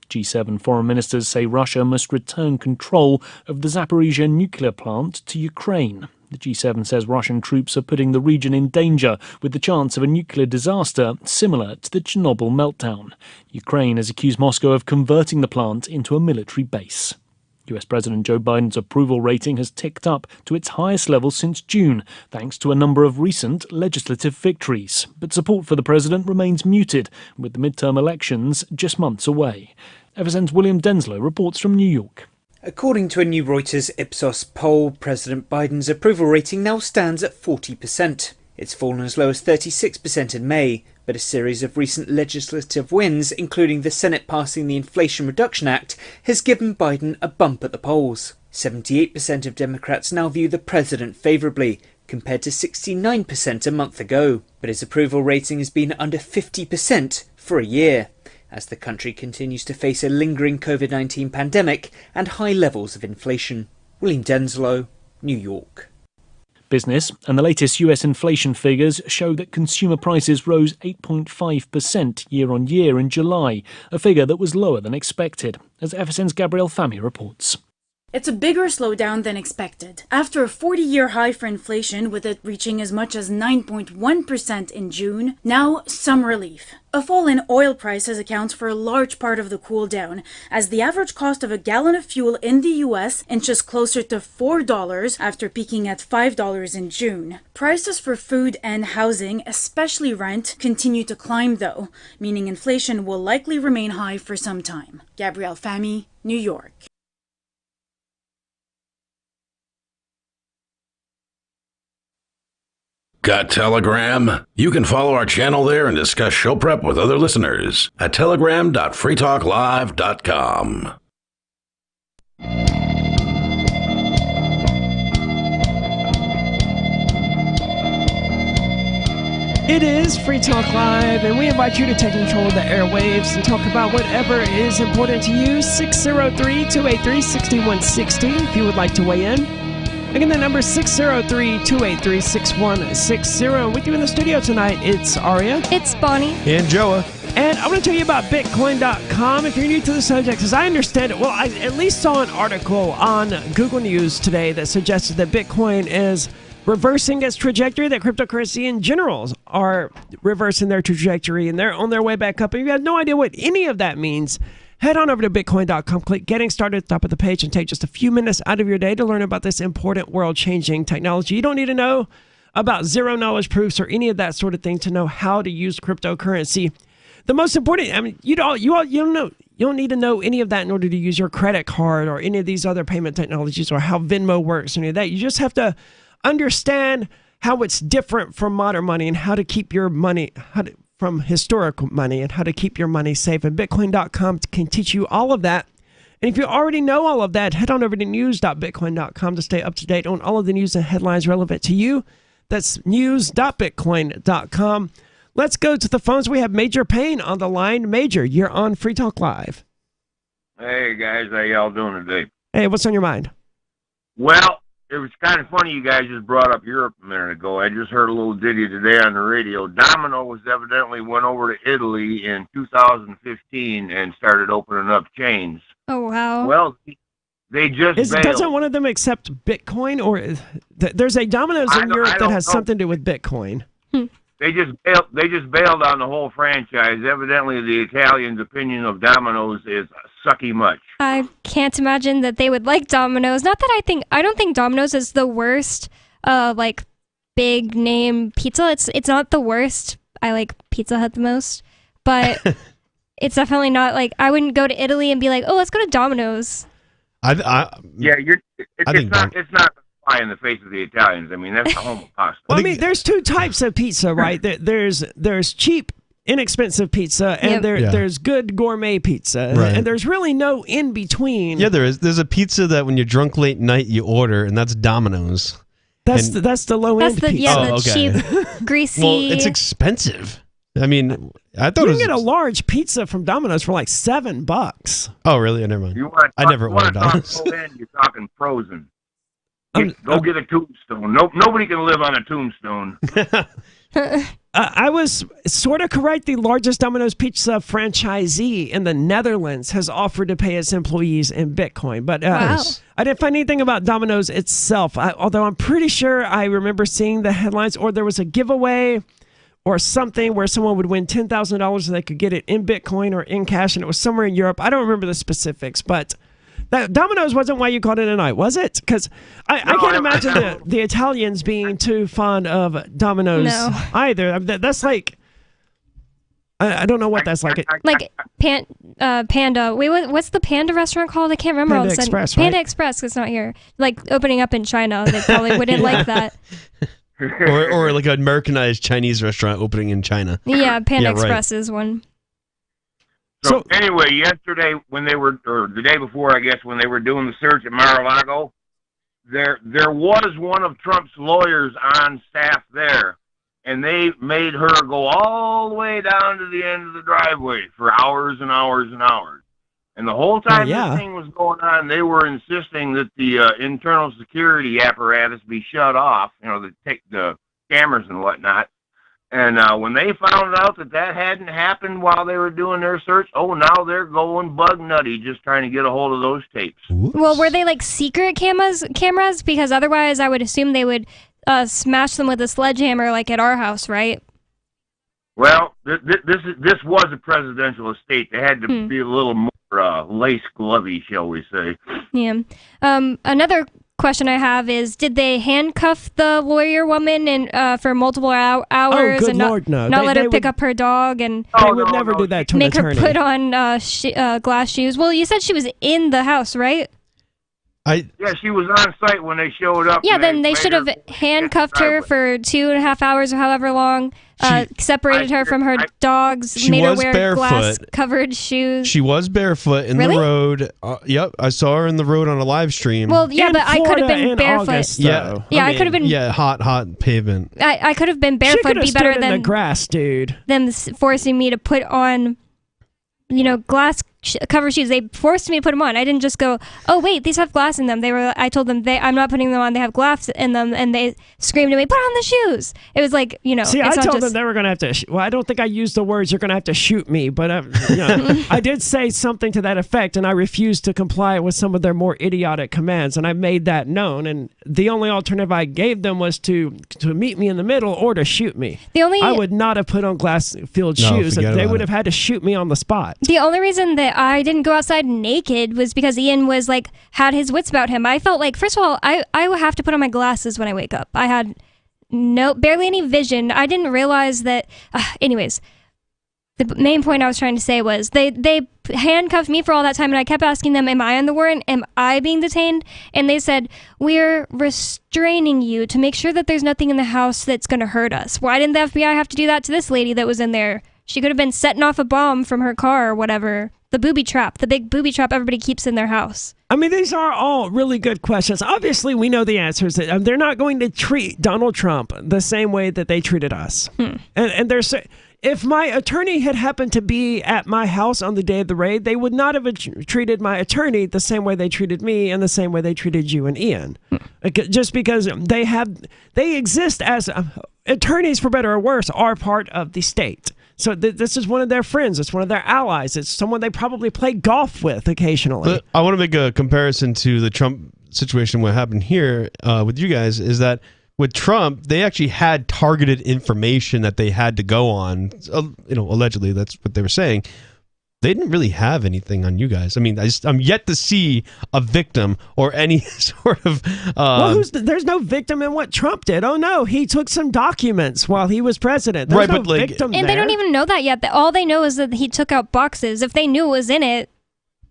G7 foreign ministers say Russia must return control of the Zaporizhzhia nuclear plant to Ukraine. The G7 says Russian troops are putting the region in danger with the chance of a nuclear disaster similar to the Chernobyl meltdown. Ukraine has accused Moscow of converting the plant into a military base. US President Joe Biden's approval rating has ticked up to its highest level since June, thanks to a number of recent legislative victories. But support for the president remains muted, with the midterm elections just months away. FSN's William Denslow reports from New York. According to a new Reuters Ipsos poll, President Biden's approval rating now stands at 40%. It's fallen as low as 36% in May, but a series of recent legislative wins, including the Senate passing the Inflation Reduction Act, has given Biden a bump at the polls. 78% of Democrats now view the president favourably, compared to 69% a month ago. But his approval rating has been under 50% for a year, as the country continues to face a lingering COVID-19 pandemic and high levels of inflation. William Denslow, New York. Business and the latest US inflation figures show that consumer prices rose 8.5% year-on-year in July, a figure that was lower than expected, as FSN's Gabrielle Famy reports. It's a bigger slowdown than expected. After a 40-year high for inflation, with it reaching as much as 9.1% in June, now some relief. A fall in oil prices accounts for a large part of the cool down, as the average cost of a gallon of fuel in the US inches closer to $4 after peaking at $5 in June. Prices for food and housing, especially rent, continue to climb though, meaning inflation will likely remain high for some time. Gabrielle Famy, New York. Got Telegram? You can follow our channel there and discuss show prep with other listeners at telegram.freetalklive.com. It is Free Talk Live, and we invite you to take control of the airwaves and talk about whatever is important to you. 603-283-6160 if you would like to weigh in. Again, the number is 603-283-6160. With you in the studio tonight, it's Aria. It's Bonnie. And Joa. And I want to tell you about Bitcoin.com. If you're new to the subject, as I understand it, well, I at least saw an article on Google News today that suggested that Bitcoin is reversing its trajectory, that cryptocurrency in general are reversing their trajectory, and they're on their way back up. And if you have no idea what any of that means, head on over to Bitcoin.com, click Getting Started at the top of the page, and take just a few minutes out of your day to learn about this important world-changing technology. You don't need to know about zero-knowledge proofs or any of that sort of thing to know how to use cryptocurrency. The most important, I mean, you don't need to know any of that in order to use your credit card or any of these other payment technologies or how Venmo works or any of that. You just have to understand how it's different from modern money and how to keep your money, from historical money, and how to keep your money safe. And Bitcoin.com can teach you all of that. And if you already know all of that, head on over to news.bitcoin.com to stay up to date on all of the news and headlines relevant to you. That's news.bitcoin.com. Let's go to the phones. We have Major Payne on the line. Major, you're on Free Talk Live. Hey, guys. How y'all doing today? Hey, what's on your mind? Well, it was kind of funny you guys just brought up Europe a minute ago. I just heard a little ditty today on the radio. Domino's evidently went over to Italy in 2015 and started opening up chains. Oh, wow. Well, they just bailed. Doesn't one of them accept Bitcoin? Or there's a Domino's in Europe that has something to do with Bitcoin. They just bailed on the whole franchise. Evidently, the Italians' opinion of Domino's is sucky much. I can't imagine that they would like Domino's. Not that I don't think Domino's is the worst, big name pizza. It's not the worst. I like Pizza Hut the most, but it's definitely not like I wouldn't go to Italy and be like, oh, let's go to Domino's. It's not fly in the face of the Italians. I mean, that's the home of pasta. Well, I mean, there's two types of pizza, right? There's cheap, inexpensive pizza, and there's good gourmet pizza, Right. and there's really no in between. Yeah, there is. There's a pizza that when you're drunk late night you order, and that's Domino's. That's the low end pizza. Yeah, cheap, greasy. Well, it's expensive. I mean, I thought you it can was get a large pizza from Domino's for like $7. Oh, really? Never mind. I never ordered Domino's. You're talking frozen. Go get a tombstone. Nobody can live on a tombstone. I was sort of correct. The largest Domino's pizza franchisee in the Netherlands has offered to pay its employees in Bitcoin. But I didn't find anything about Domino's itself, although I'm pretty sure I remember seeing the headlines, or there was a giveaway or something where someone would win $10,000 and they could get it in Bitcoin or in cash, and it was somewhere in Europe. I don't remember the specifics, but that Domino's wasn't why you called it a night, was it? Because I can't imagine the Italians being too fond of Domino's either. That's like, I don't know what that's like. Like Panda. Wait, what's the Panda restaurant called? I can't remember all of a sudden. Express, Panda right? Express, it's not here. Like opening up in China. They probably wouldn't like that. or like an Americanized Chinese restaurant opening in China. Yeah, Panda right. Express is one. So anyway, yesterday when they were, or the day before, I guess, when they were doing the search at Mar-a-Lago, there was one of Trump's lawyers on staff there, and they made her go all the way down to the end of the driveway for hours and hours and hours. And the whole time this thing was going on, they were insisting that the internal security apparatus be shut off, the cameras and whatnot. And when they found out that hadn't happened while they were doing their search, now they're going bug nutty just trying to get a hold of those tapes. Well, were they like secret cameras? Because otherwise I would assume they would smash them with a sledgehammer like at our house, right? Well, this was a presidential estate. They had to be a little more lace-glovey, shall we say. Yeah. Another question I have is, did they handcuff the lawyer woman and for multiple hours good and Lord, no. not They- let they her pick would- up her dog and They would never do that to an make attorney. her put on glass shoes? Well, you said she was in the house, right? Yeah, she was on site when they showed up. Yeah, and then they made should have handcuffed her for 2.5 hours or however long, separated her from her dogs, she made her was wear barefoot. glass-covered shoes. She was barefoot in Really? the road. Yep, I saw her in the road on a live stream. Well, yeah, but I could have been in barefoot. August, yeah, Yeah, I could have been. Yeah, hot pavement. I could have been She barefoot. could have Be better stood in than the grass, dude. them forcing me to put on, glass cover shoes. They forced me to put them on. I didn't just go, oh wait, these have glass in them. I told them I'm not putting them on. They have glass in them, and they screamed at me, put on the shoes. It was like, See, I it's not told them just, they were going to have to. Well, I don't think I used the words "you're going to have to shoot me," but I did say something to that effect, and I refused to comply with some of their more idiotic commands, and I made that known. And the only alternative I gave them was to meet me in the middle or to shoot me. I would not have put on glass-filled shoes. forget They about would it. have had to shoot me on the spot. The only reason that I didn't go outside naked was because Ian was had his wits about him. I felt like, first of all, I would have to put on my glasses when I wake up. I had barely any vision. I didn't realize that. Anyways, the main point I was trying to say was they handcuffed me for all that time, and I kept asking them, am I on the warrant? Am I being detained? And they said, we're restraining you to make sure that there's nothing in the house that's going to hurt us. Why didn't the FBI have to do that to this lady that was in there? She could have been setting off a bomb from her car or whatever. The booby trap, the big booby trap everybody keeps in their house. I mean, these are all really good questions. Obviously, we know the answers. That they're not going to treat Donald Trump the same way that they treated us. And they're if my attorney had happened to be at my house on the day of the raid, they would not have treated my attorney the same way they treated me and the same way they treated you and Ian. Just because they exist as attorneys, for better or worse, are part of the state. So this is one of their friends. It's one of their allies. It's someone they probably play golf with occasionally. I want to make a comparison to the Trump situation. What happened here with you guys is that with Trump, they actually had targeted information that they had to go on. Allegedly, that's what they were saying. They didn't really have anything on you guys. I mean, I'm yet to see a victim or any sort of. There's no victim in what Trump did. Oh no, he took some documents while he was president. There's no victim And there. they don't even know that yet. All they know is that he took out boxes. If they knew it was in it,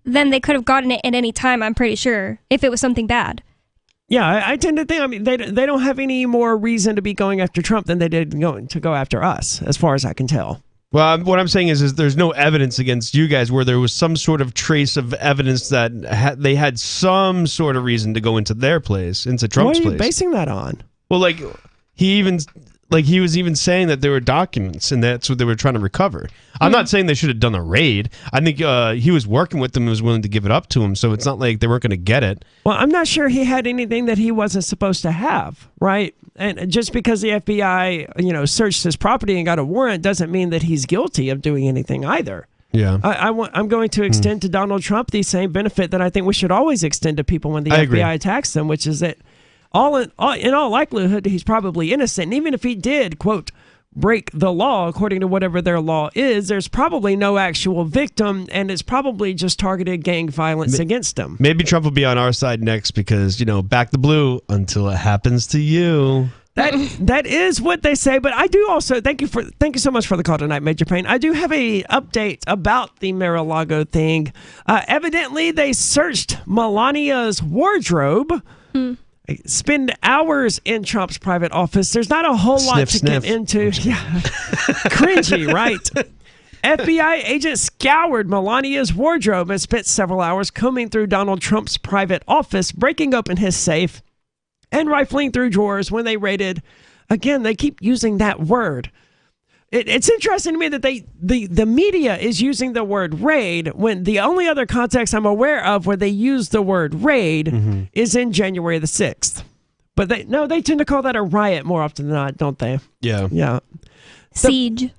then they could have gotten it at any time, I'm pretty sure, if it was something bad. Yeah, I tend to think. I mean, they don't have any more reason to be going after Trump than they did to go after us, as far as I can tell. Well, what I'm saying is there's no evidence against you guys where there was some sort of trace of evidence that they had some sort of reason to go into their place, into Trump's What are you place. basing that on? Well, he was even saying that there were documents and that's what they were trying to recover. I'm not saying they should have done a raid. I think he was working with them and was willing to give it up to him, so it's not like they weren't going to get it. Well, I'm not sure he had anything that he wasn't supposed to have, right? And just because the FBI, searched his property and got a warrant doesn't mean that he's guilty of doing anything either. Yeah. I'm going to extend to Donald Trump the same benefit that I think we should always extend to people when the FBI attacks them, which is that in all likelihood, he's probably innocent. And even if he did, quote, break the law according to whatever their law is, there's probably no actual victim, and it's probably just targeted gang violence against him. Maybe Trump will be on our side next because, back the blue until it happens to you. That is what they say, but I do also thank you so much for the call tonight, Major Payne. I do have a update about the Mar-a-Lago thing. Evidently, they searched Melania's wardrobe. Spend hours in Trump's private office. There's not a whole lot to get into. Yeah, cringy, right? FBI agents scoured Melania's wardrobe and spent several hours combing through Donald Trump's private office, breaking open his safe and rifling through drawers when they raided. Again, they keep using that word. It's interesting to me that the media is using the word raid when the only other context I'm aware of where they use the word raid is in January the 6th. But they tend to call that a riot more often than not, don't they? Yeah. Yeah. Siege.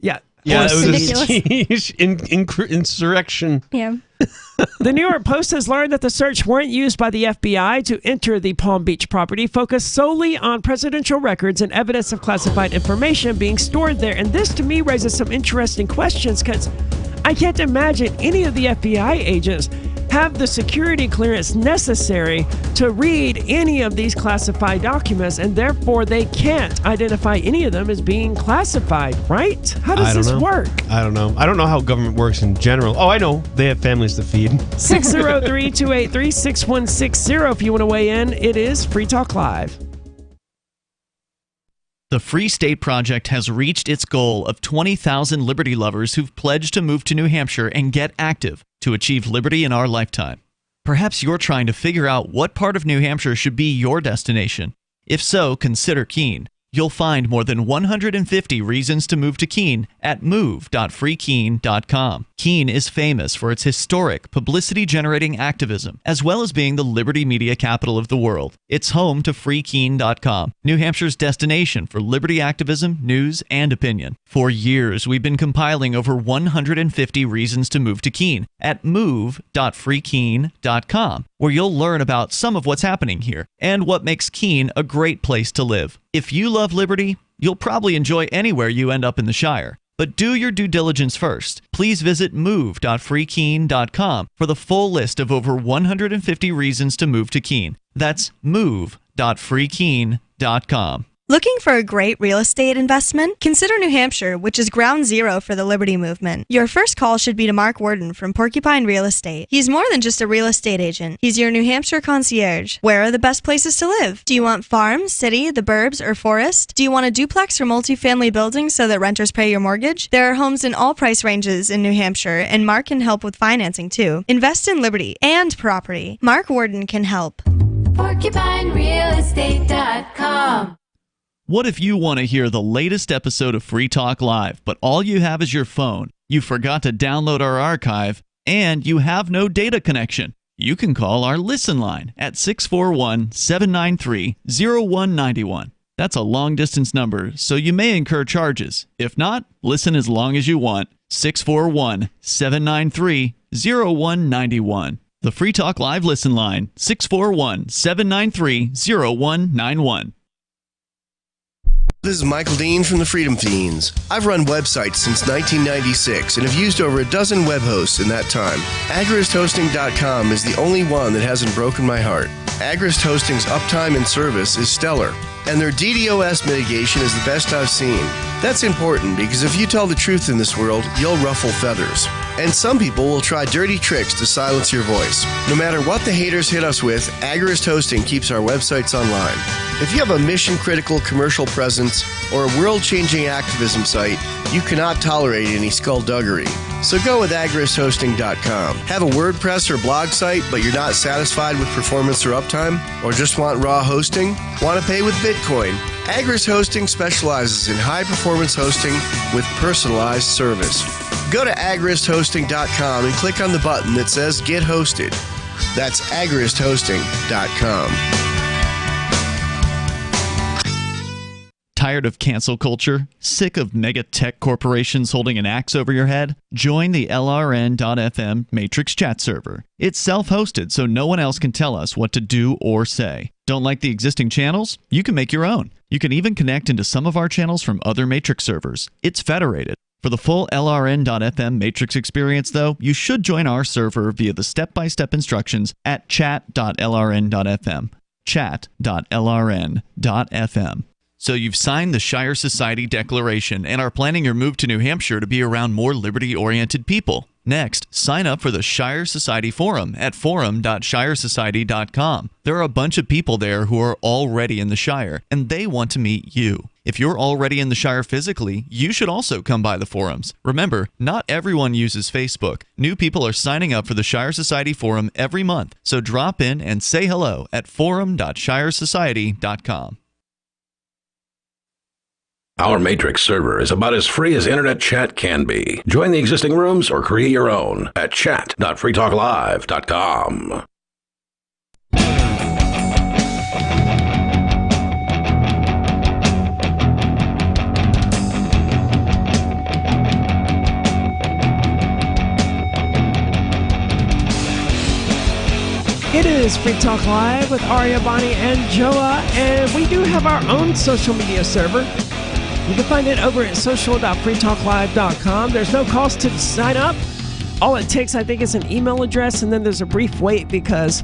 Yeah. Yeah, it was a siege, insurrection. Yeah. The New York Post has learned that the search warrant used by the FBI to enter the Palm Beach property focused solely on presidential records and evidence of classified information being stored there. And this, to me, raises some interesting questions because I can't imagine any of the FBI agents have the security clearance necessary to read any of these classified documents, and therefore they can't identify any of them as being classified, right? How does this work? I don't know. I don't know how government works in general. Oh, I know. They have families to feed. 603-283-6160 if you want to weigh in. It is Free Talk Live. The Free State Project has reached its goal of 20,000 liberty lovers who've pledged to move to New Hampshire and get active to achieve liberty in our lifetime. Perhaps you're trying to figure out what part of New Hampshire should be your destination. If so, consider Keene. You'll find more than 150 reasons to move to Keene at move.freekeene.com. Keene is famous for its historic, publicity-generating activism, as well as being the liberty media capital of the world. It's home to freekeene.com, New Hampshire's destination for liberty activism, news, and opinion. For years, we've been compiling over 150 reasons to move to Keene at move.freekeene.com, where you'll learn about some of what's happening here and what makes Keene a great place to live. If you love liberty, you'll probably enjoy anywhere you end up in the Shire. But do your due diligence first. Please visit move.freekeene.com for the full list of over 150 reasons to move to Keene. That's move.freekeene.com. Looking for a great real estate investment? Consider New Hampshire, which is ground zero for the Liberty Movement. Your first call should be to Mark Worden from Porcupine Real Estate. He's more than just a real estate agent. He's your New Hampshire concierge. Where are the best places to live? Do you want farm, city, the burbs, or forest? Do you want a duplex or multifamily building so that renters pay your mortgage? There are homes in all price ranges in New Hampshire, and Mark can help with financing too. Invest in liberty and property. Mark Worden can help. PorcupineRealEstate.com. What if you want to hear the latest episode of Free Talk Live, but all you have is your phone, you forgot to download our archive, and you have no data connection? You can call our Listen line at 641-793-0191. That's a long-distance number, so you may incur charges. If not, listen as long as you want. 641-793-0191. The Free Talk Live Listen line, 641-793-0191. This is Michael Dean from the Freedom Fiends. I've run websites since 1996 and have used over a dozen web hosts in that time. AgristHosting.com is the only one that hasn't broken my heart. Agrist Hosting's uptime and service is stellar, and their DDoS mitigation is the best I've seen. That's important because if you tell the truth in this world, you'll ruffle feathers. And some people will try dirty tricks to silence your voice. No matter what the haters hit us with, Agrist Hosting keeps our websites online. If you have a mission-critical commercial presence or a world-changing activism site, you cannot tolerate any skullduggery. So go with agristhosting.com. Have a WordPress or blog site, but you're not satisfied with performance or uptime? Or just want raw hosting? Want to pay with Bitcoin? Agrist Hosting specializes in high-performance hosting with personalized service. Go to agristhosting.com and click on the button that says Get Hosted. That's agristhosting.com. Tired of cancel culture? Sick of mega tech corporations holding an axe over your head? Join the LRN.FM Matrix chat server. It's self-hosted, so no one else can tell us what to do or say. Don't like the existing channels? You can make your own. You can even connect into some of our channels from other Matrix servers. It's federated. For the full LRN.FM Matrix experience, though, you should join our server via the step-by-step instructions at chat.lrn.fm. Chat.lrn.fm. So you've signed the Shire Society Declaration and are planning your move to New Hampshire to be around more liberty-oriented people. Next, sign up for the Shire Society Forum at forum.shiresociety.com. There are a bunch of people there who are already in the Shire, and they want to meet you. If you're already in the Shire physically, you should also come by the forums. Remember, not everyone uses Facebook. New people are signing up for the Shire Society Forum every month, so drop in and say hello at forum.shiresociety.com. Our Matrix server is about as free as internet chat can be. Join the existing rooms or create your own at chat.freetalklive.com. It is Free Talk Live with Arya, Bonnie, and Joa, and we do have our own social media server. You can find it over at social.freetalklive.com. There's no cost to sign up. All it takes, I think, is an email address, and then there's a brief wait because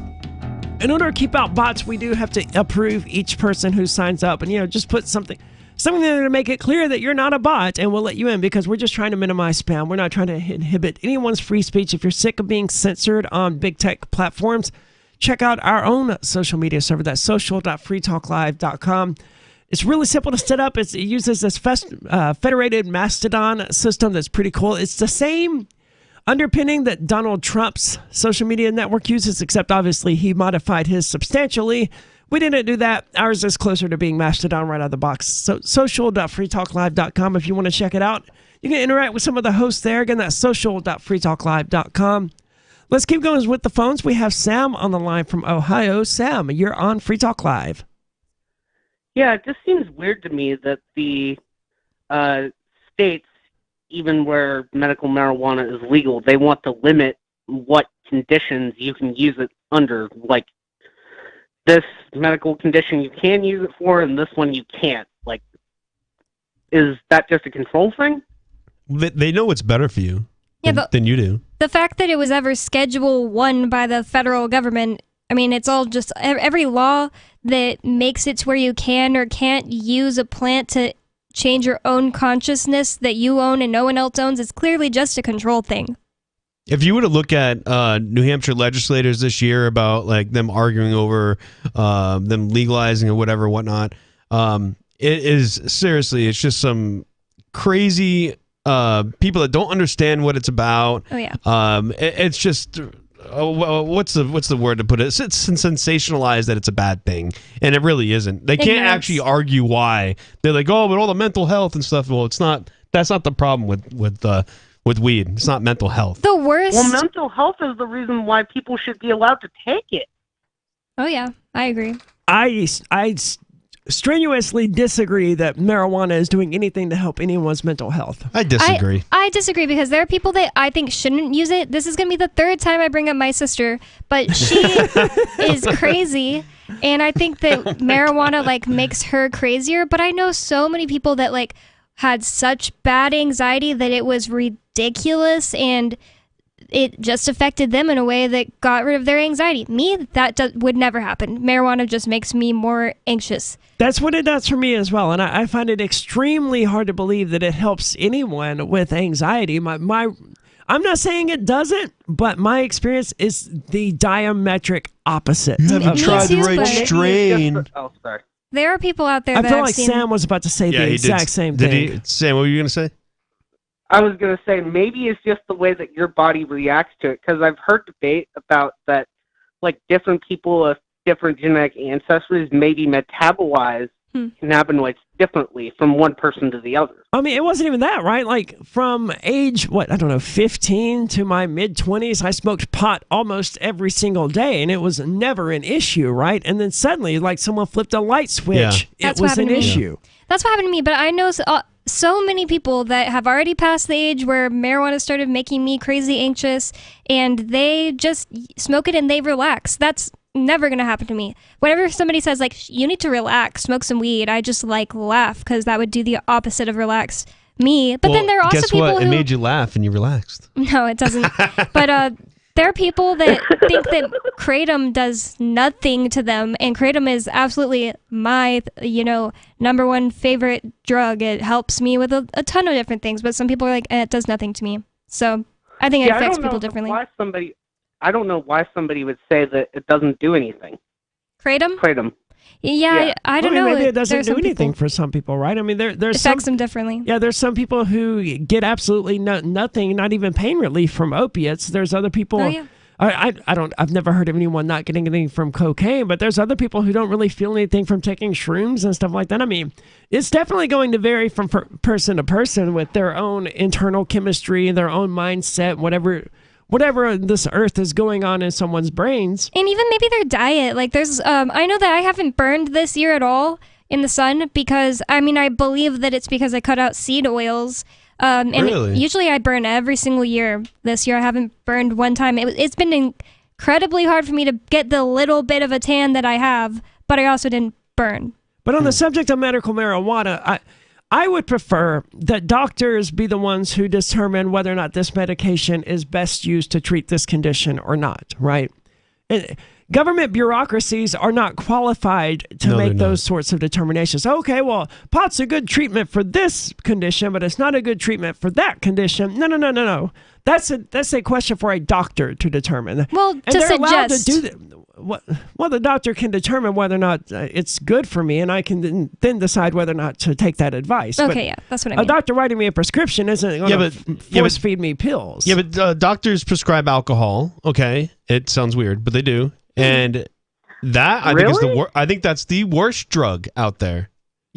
in order to keep out bots, we do have to approve each person who signs up and, just put something there to make it clear that you're not a bot, and we'll let you in because we're just trying to minimize spam. We're not trying to inhibit anyone's free speech. If you're sick of being censored on big tech platforms, check out our own social media server. That's social.freetalklive.com. It's really simple to set up. It uses this federated Mastodon system that's pretty cool. It's the same underpinning that Donald Trump's social media network uses, except obviously he modified his substantially. We didn't do that. Ours is closer to being Mastodon right out of the box. So social.freetalklive.com if you want to check it out. You can interact with some of the hosts there. Again, that's social.freetalklive.com. Let's keep going with the phones. We have Sam on the line from Ohio. Sam, you're on Free Talk Live. Yeah, it just seems weird to me that the states, even where medical marijuana is legal, they want to limit what conditions you can use it under. Like, this medical condition you can use it for, and this one you can't. Like, is that just a control thing? They know what's better for you than you do. The fact that it was ever Schedule 1 by the federal government, I mean, it's all just every law that makes it to where you can or can't use a plant to change your own consciousness that you own and no one else owns is clearly just a control thing. If you were to look at New Hampshire legislators this year about like them arguing over them legalizing or whatnot, it is seriously, it's just some crazy people that don't understand what it's about. Oh yeah. It's just what's the word to put it? It's sensationalized that it's a bad thing, and it really isn't. They can't actually argue why. They're like, oh, but all the mental health and stuff. Well, it's not. That's not the problem with weed. It's not mental health. The worst. Well, mental health is the reason why people should be allowed to take it. Oh yeah, I agree. I strenuously disagree that marijuana is doing anything to help anyone's mental health. I disagree. I disagree because there are people that I think shouldn't use it. This is going to be the third time I bring up my sister, but she is crazy, and I think that marijuana makes her crazier. But I know so many people that had such bad anxiety that it was ridiculous, and it just affected them in a way that got rid of their anxiety. Me, that would never happen. Marijuana just makes me more anxious. That's what it does for me as well, and I find it extremely hard to believe that it helps anyone with anxiety. I'm not saying it doesn't, but my experience is the diametric opposite. You haven't tried the right strain. Oh, sorry. There are people out there I that feel I've like seen... Sam was about to say the exact same thing. Sam, what were you going to say? I was going to say maybe it's just the way that your body reacts to it, because I've heard debate about that, different people with different genetic ancestries maybe metabolize cannabinoids differently from one person to the other. I mean, it wasn't even that, right? From age, 15 to my mid-20s, I smoked pot almost every single day, and it was never an issue, right? And then suddenly, someone flipped a light switch, it was an issue. That's what happened to me, but I know so many people that have already passed the age where marijuana started making me crazy anxious, and they just smoke it and they relax. That's never going to happen to me. Whenever somebody says, you need to relax, smoke some weed, I just, laugh, because that would do the opposite of relax me. But then there are also people who... It made you laugh and you relaxed. No, it doesn't. But There are people that think that kratom does nothing to them, and kratom is absolutely my, number one favorite drug. It helps me with a ton of different things, but some people are like, it does nothing to me. So I think it affects people differently. I don't know why somebody would say that it doesn't do anything. Kratom? Kratom. Yeah. I don't know. Maybe it doesn't There's do some anything people- for some people, right? I mean, there's It affects them differently. Yeah, there's some people who get absolutely nothing, not even pain relief from opiates. There's other people. Oh, yeah. I've never heard of anyone not getting anything from cocaine, but there's other people who don't really feel anything from taking shrooms and stuff like that. I mean, it's definitely going to vary from person to person with their own internal chemistry, their own mindset, whatever this earth is going on in someone's brains. And even maybe their diet. Like there's, I know that I haven't burned this year at all in the sun because, I believe that it's because I cut out seed oils. And Really? Usually I burn every single year. This year I haven't burned one time. It's been incredibly hard for me to get the little bit of a tan that I have, but I also didn't burn. But on the subject of medical marijuana, I would prefer that doctors be the ones who determine whether or not this medication is best used to treat this condition or not, right? And government bureaucracies are not qualified to make those sorts of determinations. Okay, well, pot's a good treatment for this condition, but it's not a good treatment for that condition. No. That's a question for a doctor to determine. Well, and to they're allowed to suggest. do that. Well, the doctor can determine whether or not it's good for me, and I can then decide whether or not to take that advice. Okay, But yeah, that's what I mean. a doctor writing me a prescription isn't going to force feed me pills. Yeah, but doctors prescribe alcohol. Okay, it sounds weird, but they do, and that I think that's the worst drug out there.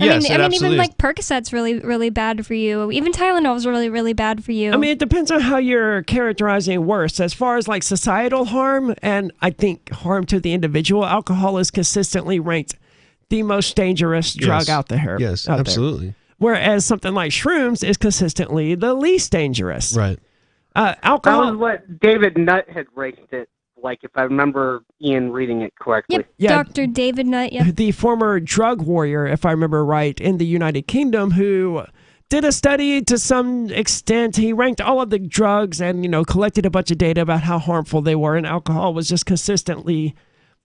Yes, it even absolutely like is. Percocet's really, really bad for you. Even Tylenol's really, really bad for you. I mean, it depends on how you're characterizing worse. As far as like societal harm, and I think harm to the individual, alcohol is consistently ranked the most dangerous drug out there. Yes, out there. absolutely. Whereas something like shrooms is consistently the least dangerous. Right. Alcohol. That was what David Nutt had ranked it, like, if I remember Ian reading it correctly. Yep, yeah. Dr. David Nutt, yep. The former drug warrior, if I remember right, in the United Kingdom, who did a study to some extent. He ranked all of the drugs and, collected a bunch of data about how harmful they were, and alcohol was just consistently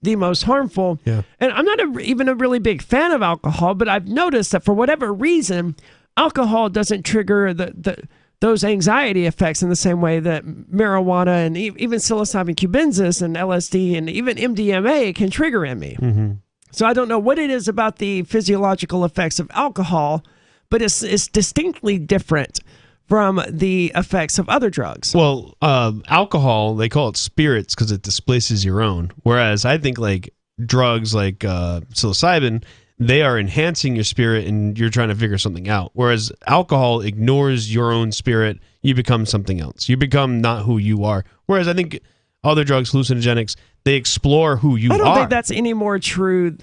the most harmful. Yeah. And I'm not even a really big fan of alcohol, but I've noticed that for whatever reason, alcohol doesn't trigger those anxiety effects in the same way that marijuana and even psilocybin cubensis and LSD and even MDMA can trigger in me. Mm-hmm. So I don't know what it is about the physiological effects of alcohol, but it's distinctly different from the effects of other drugs. Well, alcohol, they call it spirits because it displaces your own. Whereas I think like drugs like psilocybin, they are enhancing your spirit and you're trying to figure something out. Whereas alcohol ignores your own spirit. You become something else. You become not who you are. Whereas I think other drugs, hallucinogenics, they explore who you are. I don't think that's any more true.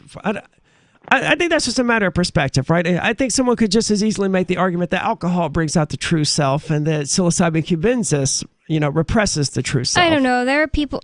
I think that's just a matter of perspective, right? I think someone could just as easily make the argument that alcohol brings out the true self and that psilocybin cubensis, represses the true self. I don't know. There are people...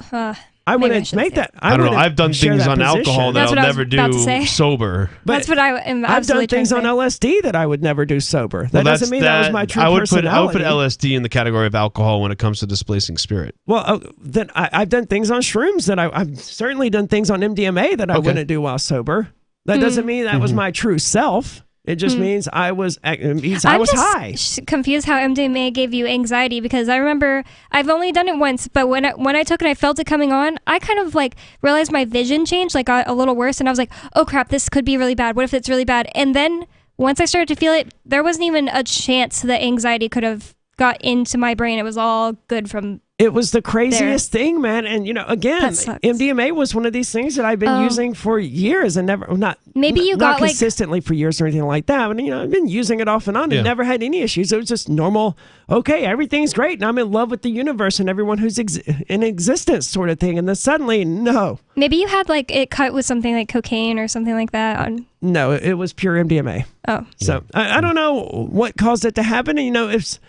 I wouldn't make that. I don't know. I've done things on alcohol that I'll never do sober. That's what I am I've done absolutely things on trying to say. LSD that I would never do sober. That doesn't mean that was my true I would personality. put LSD in the category of alcohol when it comes to displacing spirit. Well, then I've done things on shrooms that I've certainly done things on MDMA that I wouldn't do while sober. That doesn't mean that was my true self. It just means I was high. Confused how MDMA gave you anxiety, because I remember I've only done it once, but when I took it, I felt it coming on. I kind of like realized my vision changed, like got a little worse, and I was like, oh crap, this could be really bad. What if it's really bad? And then once I started to feel it, there wasn't even a chance that anxiety could have got into my brain. It was all good from It was the craziest thing, man. And, again, MDMA was one of these things that I've been using for years and not consistently for years or anything like that. But, I've been using it off and on and never had any issues. It was just normal. Okay, everything's great. And I'm in love with the universe and everyone who's in existence sort of thing. And then suddenly, no. Maybe you had like it cut with something like cocaine or something like that. No, it was pure MDMA. Oh. So I don't know what caused it to happen. And,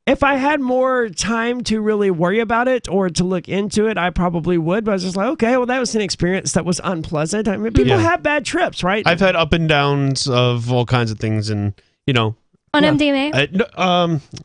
if I had more time to really worry about it or to look into it, I probably would. But I was just like, okay, well, that was an experience that was unpleasant. I mean, people have bad trips, right? I've had up and downs of all kinds of things, and On MDMA?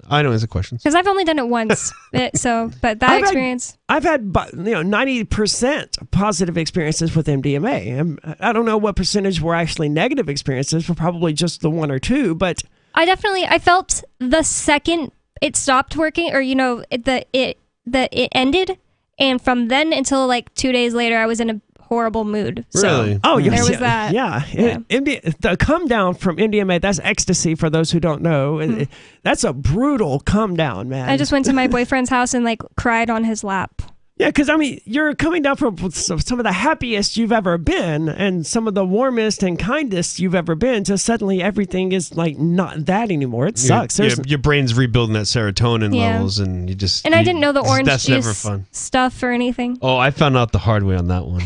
I know it's a question. Because I've only done it once. But that experience. I've had 90% positive experiences with MDMA. I don't know what percentage were actually negative experiences, for probably just the 1 or 2, but I felt the second it stopped working, or it ended, and from then until like 2 days later, I was in a horrible mood. Really? So oh, there was that. Yeah. The come down from MDMA, that's ecstasy for those who don't know. That's a brutal come down, man. I just went to my boyfriend's house and like cried on his lap. Yeah, because you're coming down from some of the happiest you've ever been and some of the warmest and kindest you've ever been to suddenly everything is like not that anymore. It sucks. Your brain's rebuilding that serotonin levels, and you just... And I didn't know the orange that's juice never fun. stuff or anything. Oh, I found out the hard way on that one.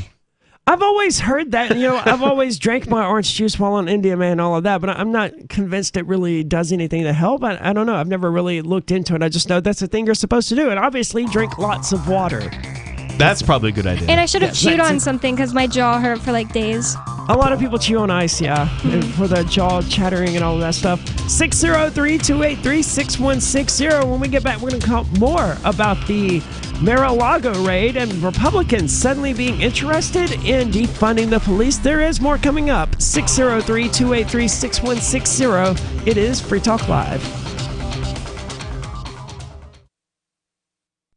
I've always heard that, I've always drank my orange juice while on MDMA and all of that, but I'm not convinced it really does anything to help. I don't know. I've never really looked into it. I just know that's the thing you're supposed to do. And obviously drink lots of water. That's probably a good idea. And I should have chewed on something because my jaw hurt for like days. A lot of people chew on ice, yeah, for the jaw chattering and all of that stuff. 603-283-6160. When we get back, we're going to talk more about the Mar-a-Lago raid and Republicans suddenly being interested in defunding the police. There is more coming up. 603-283-6160. It is Free Talk Live.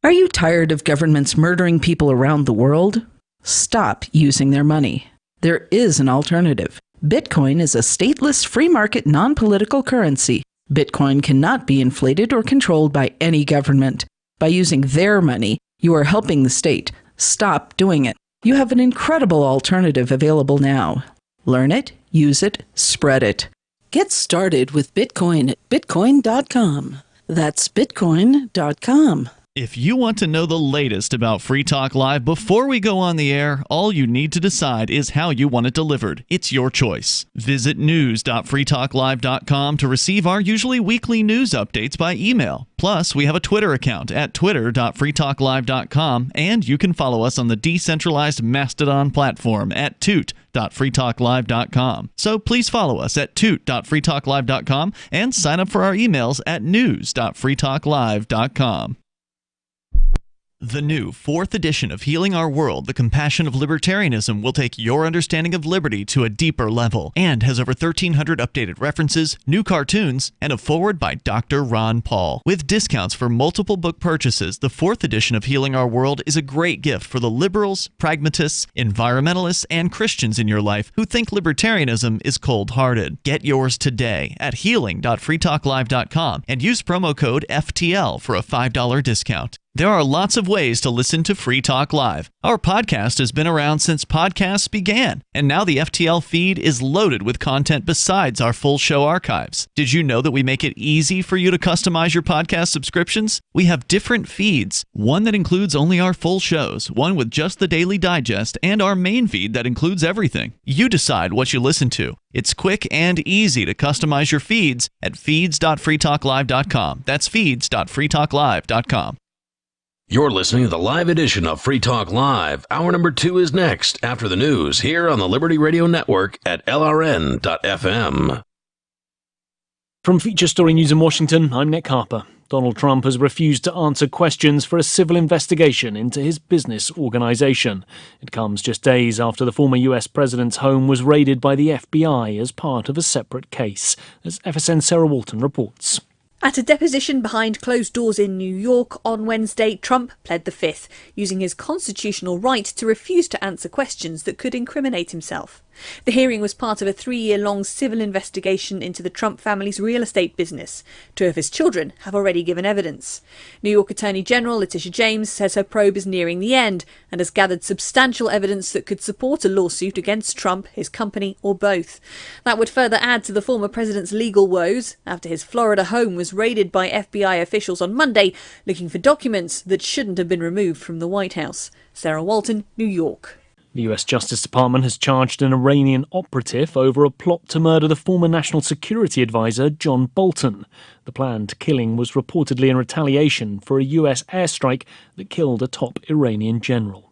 Are you tired of governments murdering people around the world? Stop using their money. There is an alternative. Bitcoin is a stateless, free market, non-political currency. Bitcoin cannot be inflated or controlled by any government. By using their money, you are helping the state. Stop doing it. You have an incredible alternative available now. Learn it, use it, spread it. Get started with Bitcoin at bitcoin.com. That's bitcoin.com. If you want to know the latest about Free Talk Live before we go on the air, all you need to decide is how you want it delivered. It's your choice. Visit news.freetalklive.com to receive our usually weekly news updates by email. Plus, we have a Twitter account at twitter.freetalklive.com, and you can follow us on the decentralized Mastodon platform at toot.freetalklive.com. So please follow us at toot.freetalklive.com and sign up for our emails at news.freetalklive.com. The new 4th edition of Healing Our World, The Compassion of Libertarianism will take your understanding of liberty to a deeper level and has over 1,300 updated references, new cartoons, and a foreword by Dr. Ron Paul. With discounts for multiple book purchases, the 4th edition of Healing Our World is a great gift for the liberals, pragmatists, environmentalists, and Christians in your life who think libertarianism is cold-hearted. Get yours today at healing.freetalklive.com and use promo code FTL for a $5 discount. There are lots of ways to listen to Free Talk Live. Our podcast has been around since podcasts began, and now the FTL feed is loaded with content besides our full show archives. Did you know that we make it easy for you to customize your podcast subscriptions? We have different feeds, one that includes only our full shows, one with just the Daily Digest, and our main feed that includes everything. You decide what you listen to. It's quick and easy to customize your feeds at feeds.freetalklive.com. That's feeds.freetalklive.com. You're listening to the live edition of Free Talk Live. Hour number 2 is next, after the news, here on the Liberty Radio Network at LRN.FM. From Feature Story News in Washington, I'm Nick Harper. Donald Trump has refused to answer questions for a civil investigation into his business organization. It comes just days after the former US president's home was raided by the FBI as part of a separate case, as FSN's Sarah Walton reports. At a deposition behind closed doors in New York on Wednesday, Trump pled the Fifth, using his constitutional right to refuse to answer questions that could incriminate himself. The hearing was part of a 3-year-long civil investigation into the Trump family's real estate business. 2 of his children have already given evidence. New York Attorney General Letitia James says her probe is nearing the end and has gathered substantial evidence that could support a lawsuit against Trump, his company, or both. That would further add to the former president's legal woes after his Florida home was raided by FBI officials on Monday looking for documents that shouldn't have been removed from the White House. Sarah Walton, New York. The US Justice Department has charged an Iranian operative over a plot to murder the former National Security Advisor John Bolton. The planned killing was reportedly in retaliation for a US airstrike that killed a top Iranian general.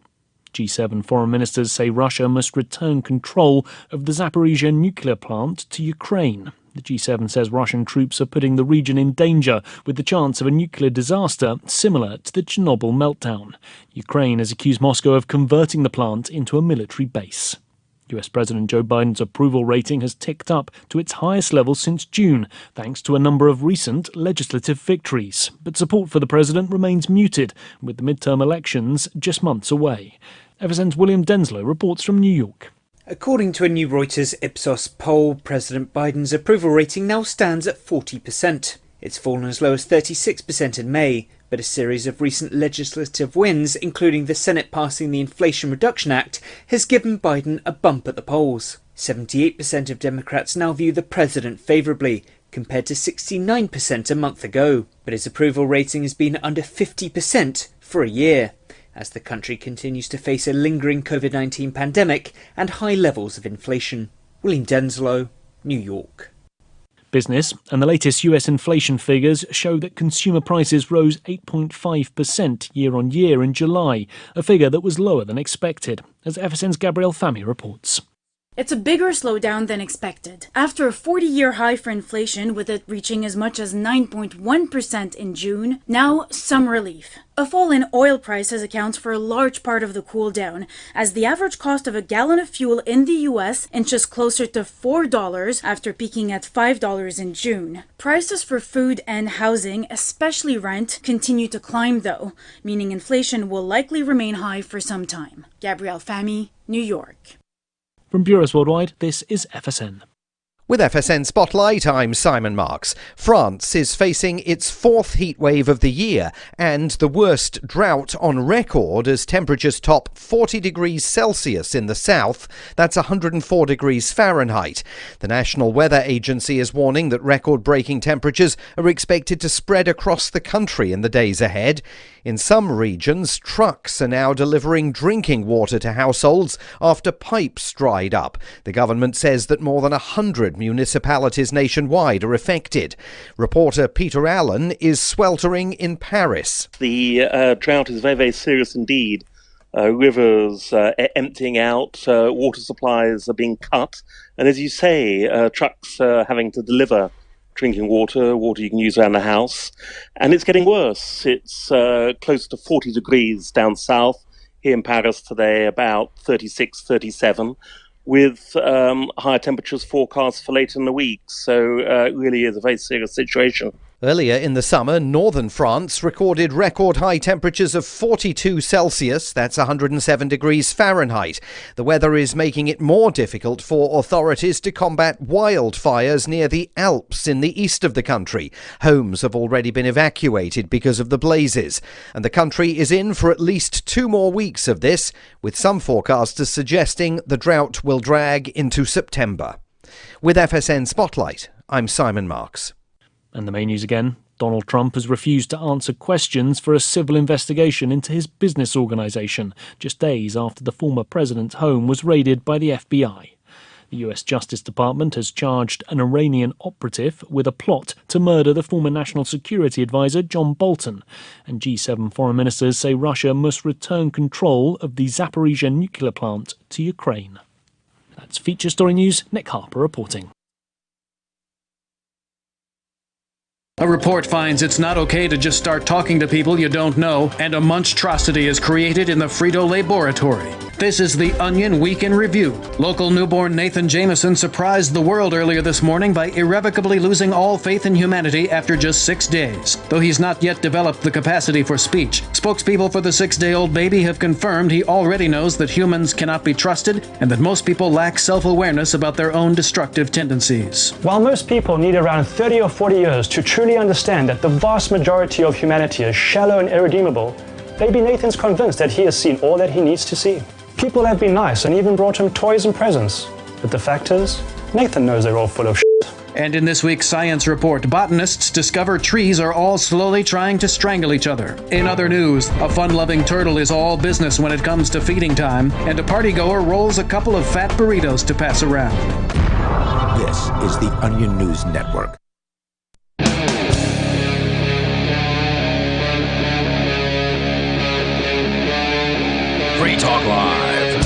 G7 foreign ministers say Russia must return control of the Zaporizhia nuclear plant to Ukraine. The G7 says Russian troops are putting the region in danger with the chance of a nuclear disaster similar to the Chernobyl meltdown. Ukraine has accused Moscow of converting the plant into a military base. US President Joe Biden's approval rating has ticked up to its highest level since June, thanks to a number of recent legislative victories. But support for the president remains muted, with the midterm elections just months away. FSN's William Denslow reports from New York. According to a new Reuters Ipsos poll, President Biden's approval rating now stands at 40%. It's fallen as low as 36% in May, but a series of recent legislative wins, including the Senate passing the Inflation Reduction Act, has given Biden a bump at the polls. 78% of Democrats now view the president favourably, compared to 69% a month ago. But his approval rating has been under 50% for a year, as the country continues to face a lingering COVID-19 pandemic and high levels of inflation. William Denslow, New York. Business and the latest US inflation figures show that consumer prices rose 8.5% year-on-year in July, a figure that was lower than expected, as FSN's Gabrielle Famy reports. It's a bigger slowdown than expected. After a 40-year high for inflation, with it reaching as much as 9.1% in June, now some relief. A fall in oil prices accounts for a large part of the cool down, as the average cost of a gallon of fuel in the US inches closer to $4 after peaking at $5 in June. Prices for food and housing, especially rent, continue to climb though, meaning inflation will likely remain high for some time. Gabrielle Famy, New York. From Bureaus Worldwide, this is FSN. With FSN Spotlight, I'm Simon Marks. France is facing its fourth heatwave of the year and the worst drought on record as temperatures top 40 degrees Celsius in the south. That's 104 degrees Fahrenheit. The National Weather Agency is warning that record-breaking temperatures are expected to spread across the country in the days ahead. In some regions, trucks are now delivering drinking water to households after pipes dried up. The government says that more than 100 municipalities nationwide are affected. Reporter Peter Allen is sweltering in Paris. The drought is very, very serious indeed. Rivers emptying out, water supplies are being cut, and as you say, trucks having to deliver drinking water you can use around the house. And it's getting worse. It's close to 40 degrees down south. Here in Paris today, about 36, 37, with higher temperatures forecast for later in the week. So it really is a very serious situation. Earlier in the summer, northern France recorded record high temperatures of 42 Celsius, that's 107 degrees Fahrenheit. The weather is making it more difficult for authorities to combat wildfires near the Alps in the east of the country. Homes have already been evacuated because of the blazes, and the country is in for at least 2 more weeks of this, with some forecasters suggesting the drought will drag into September. With FSN Spotlight, I'm Simon Marks. And the main news again, Donald Trump has refused to answer questions for a civil investigation into his business organisation, just days after the former president's home was raided by the FBI. The US Justice Department has charged an Iranian operative with a plot to murder the former National Security Advisor John Bolton, and G7 foreign ministers say Russia must return control of the Zaporizhzhia nuclear plant to Ukraine. That's Feature Story News, Nick Harper reporting. A report finds it's not okay to just start talking to people you don't know, and a monstrosity is created in the Frito-Lay laboratory. This is the Onion Week in Review. Local newborn Nathan Jameson surprised the world earlier this morning by irrevocably losing all faith in humanity after just 6 days. Though he's not yet developed the capacity for speech, spokespeople for the 6-day-old baby have confirmed he already knows that humans cannot be trusted and that most people lack self-awareness about their own destructive tendencies. While most people need around 30 or 40 years to truly understand that the vast majority of humanity is shallow and irredeemable, baby Nathan's convinced that he has seen all that he needs to see. People have been nice and even brought him toys and presents. But the fact is, Nathan knows they're all full of shit. And in this week's Science Report, botanists discover trees are all slowly trying to strangle each other. In other news, a fun-loving turtle is all business when it comes to feeding time, and a partygoer rolls a couple of fat burritos to pass around. This is the Onion News Network. Free Talk Live.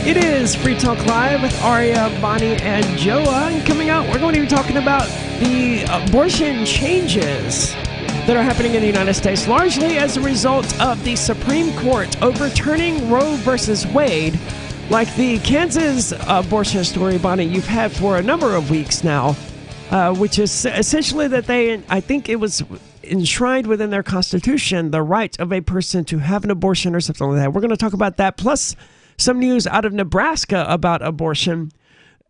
It is Free Talk Live with Aria, Bonnie, and Joa. And coming out, we're going to be talking about the abortion changes that are happening in the United States, largely as a result of the Supreme Court overturning Roe versus Wade, like the Kansas abortion story, Bonnie, you've had for a number of weeks now, which is essentially that I think it was enshrined within their constitution, the right of a person to have an abortion or something like that. We're going to talk about that, plus some news out of Nebraska about abortion.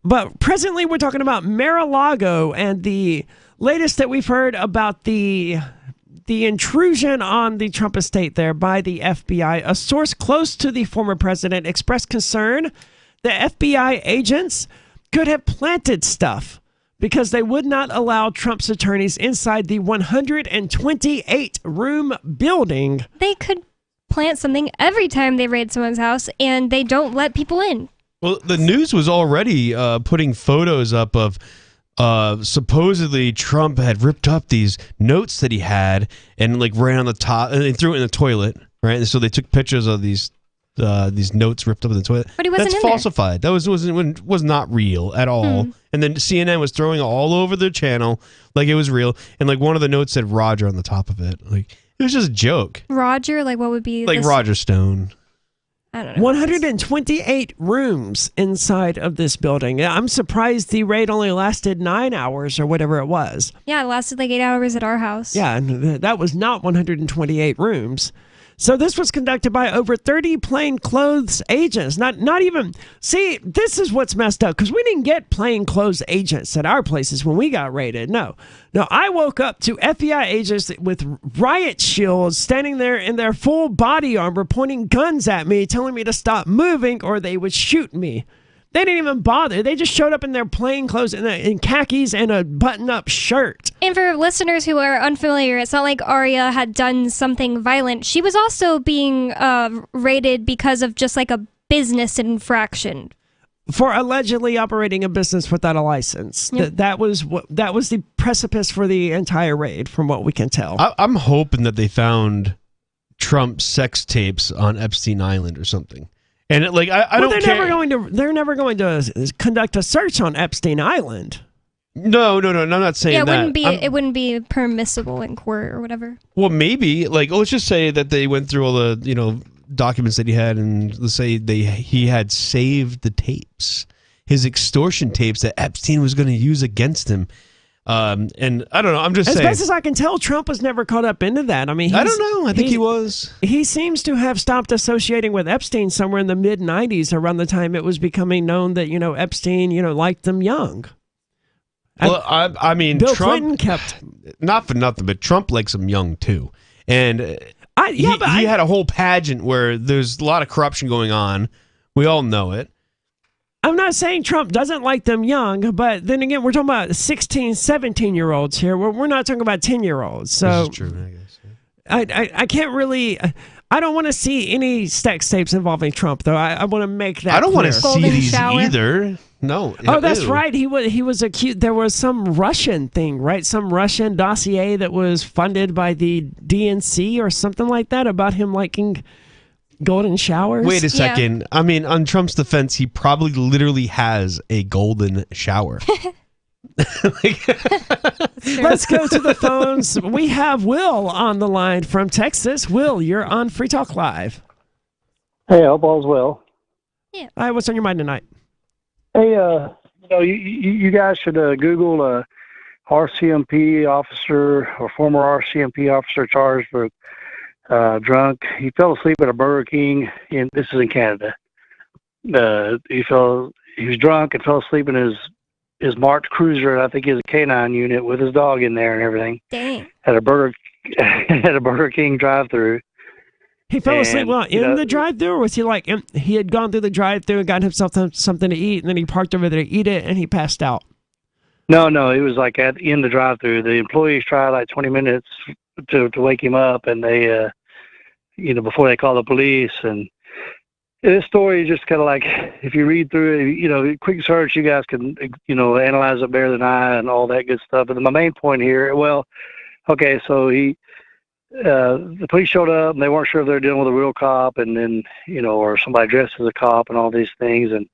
But presently, we're talking about Mar-a-Lago and the latest that we've heard about the intrusion on the Trump estate there by the FBI. A source close to the former president expressed concern the FBI agents could have planted stuff because they would not allow Trump's attorneys inside the 128-room building. They could plant something every time they raid someone's house, and they don't let people in. Well, the news was already putting photos up of supposedly Trump had ripped up these notes that he had and like ran on the top and they threw it in the toilet, right? And so they took pictures of these notes ripped up in the toilet. But he wasn't That's in falsified. That was not real at all. And then CNN was throwing it all over their channel like it was real. And like one of the notes said Roger on the top of it. Like it was just a joke. Roger, like what would be like Roger Stone. I don't know. 128 rooms inside of this building. I'm surprised the raid only lasted 9 hours or whatever it was. Yeah, it lasted like 8 hours at our house. Yeah, and that was not 128 rooms. So this was conducted by over 30 plainclothes agents. Not even... See, this is what's messed up, because we didn't get plainclothes agents at our places when we got raided. No, I woke up to FBI agents with riot shields standing there in their full body armor, pointing guns at me, telling me to stop moving or they would shoot me. They didn't even bother. They just showed up in their plain clothes in khakis and a button-up shirt. And for listeners who are unfamiliar, it's not like Arya had done something violent. She was also being raided because of just like a business infraction. For allegedly operating a business without a license. Yep. That was the precipice for the entire raid, from what we can tell. I'm hoping that they found Trump's sex tapes on Epstein Island or something. And I don't care. They're never going to conduct a search on Epstein Island. No. I'm not saying that. It wouldn't be permissible in court or whatever. Well, maybe let's just say that they went through all the documents that he had, and let's say he had saved the tapes, his extortion tapes that Epstein was going to use against him. And I don't know. I'm just saying. As best as I can tell, Trump was never caught up into that. I mean, I don't know. I think he was. He seems to have stopped associating with Epstein somewhere in the mid '90s, around the time it was becoming known that Epstein liked them young. Well, I mean, Bill Trump Clinton kept, not for nothing, but Trump likes them young too, and he had a whole pageant where there's a lot of corruption going on. We all know it. I'm not saying Trump doesn't like them young, but then again, we're talking about 16, 17-year-olds here. We're not talking about 10-year-olds. So this is true, I guess. I can't really... I don't want to see any sex tapes involving Trump, though. I want to make that I don't clear. want to see these either. No. Oh, that's Ew. right. He was accused. There was some Russian thing, right? Some Russian dossier that was funded by the DNC or something like that about him liking golden showers. Wait a second. Yeah. I mean, on Trump's defense, he probably literally has a golden shower. Let's go to the phones. We have Will on the line from Texas. Will, you're on Free Talk Live. Hey, I hope all's well. Yeah. All right, what's on your mind tonight? Hey, you guys should Google RCMP officer or former RCMP officer charged for drunk. He fell asleep at a Burger King. This is in Canada. He was drunk and fell asleep in his marked cruiser, and I think he has a canine unit with his dog in there and everything. Dang. At a Burger King drive-through. He fell asleep in the drive-thru, or was he he had gone through the drive-thru and got himself something to eat, and then he parked over there to eat it, and he passed out? No, it was in the drive-thru. The employees tried 20 minutes to wake him up, and they, before they called the police. And this story is just kind of if you read through it, quick search, you guys can, analyze it better than I and all that good stuff. But my main point here, so the police showed up, and they weren't sure if they were dealing with a real cop, and then, or somebody dressed as a cop and all these things. And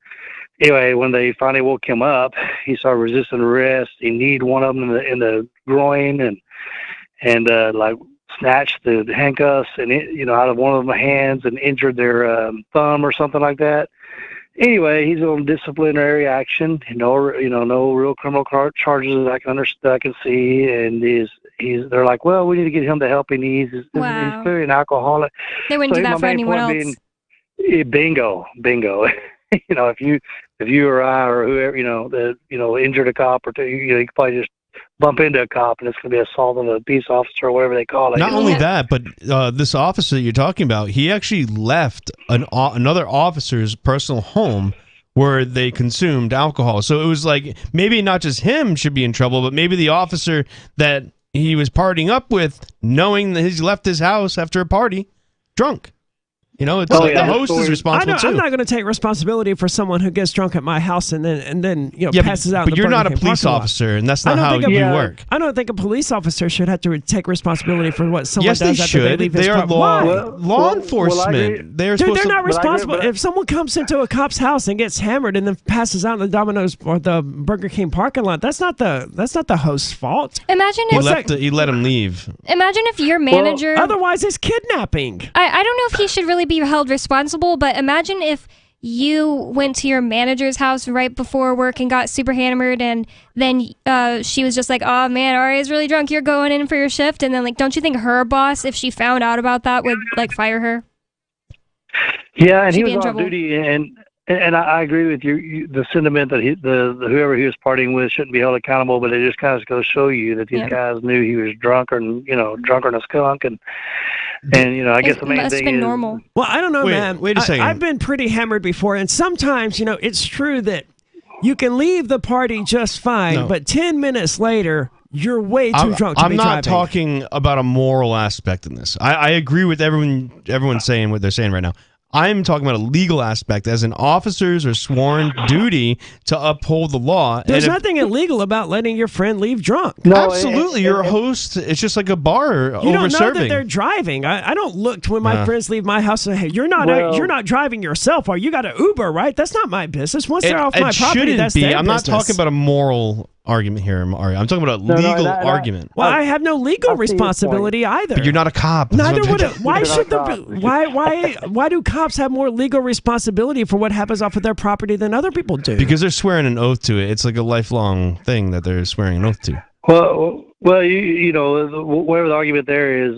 anyway, when they finally woke him up, he started resisting arrest. He kneed one of them in the groin and like snatched the handcuffs and out of one of their hands and injured their thumb or something like that. Anyway, he's on disciplinary action. No real criminal charges that I can see, and they're like, well, we need to get him the help he needs. He's clearly an alcoholic. They wouldn't do that for anyone else. Bingo. If you or I or whoever injured a cop or two, you could probably just bump into a cop and it's going to be assault of a peace officer or whatever they call it. Not only that, but this officer that you're talking about, he actually left another officer's personal home where they consumed alcohol. So it was like maybe not just him should be in trouble, but maybe the officer that he was partying up with, knowing that he left his house after a party drunk. It's the host is responsible too. I'm not going to take responsibility for someone who gets drunk at my house and then passes out. But in the you're not a Burger King police parking lot. officer, and that's not how you work. I don't think a police officer should have to take responsibility for what someone does they after should. they leave his They are property. law enforcement. They're not responsible. If someone comes into a cop's house and gets hammered and then passes out in the Domino's or the Burger King parking lot, that's not the host's fault. Imagine he let him leave. Imagine if your manager. Otherwise, it's kidnapping. I don't know if he should really be held responsible, but imagine if you went to your manager's house right before work and got super hammered, and then she was just like, oh man, Aria's really drunk, you're going in for your shift, and then don't you think her boss, if she found out about that, would fire her? Yeah, and he was on duty, and I agree with you. The sentiment that whoever he was partying with shouldn't be held accountable, but it just kind of goes to show you that these guys knew he was drunker than a skunk, and I guess the main thing is normal. Well, I don't know, man. Wait a second. I've been pretty hammered before, and sometimes it's true that you can leave the party just fine, but 10 minutes later, you're way too drunk to be driving. I'm not talking about a moral aspect in this. I agree with everyone saying what they're saying right now. I'm talking about a legal aspect. As an officers are sworn duty to uphold the law. There's nothing illegal about letting your friend leave drunk. No, absolutely. You're a host. It's just like a bar you over don't know serving. that they're driving. I don't look when my friends leave my house and say, hey, you're not driving yourself, or you got an Uber, right? That's not my business. Once they're off my property, that's their I'm business. not talking about a moral argument here, Mario. I'm talking about a legal argument. Well, I have no legal responsibility either. But you're not a cop. Neither would it. Why do cops have more legal responsibility for what happens off of their property than other people do? Because they're swearing an oath to it. It's like a lifelong thing that they're swearing an oath to. Well, whatever the argument there is,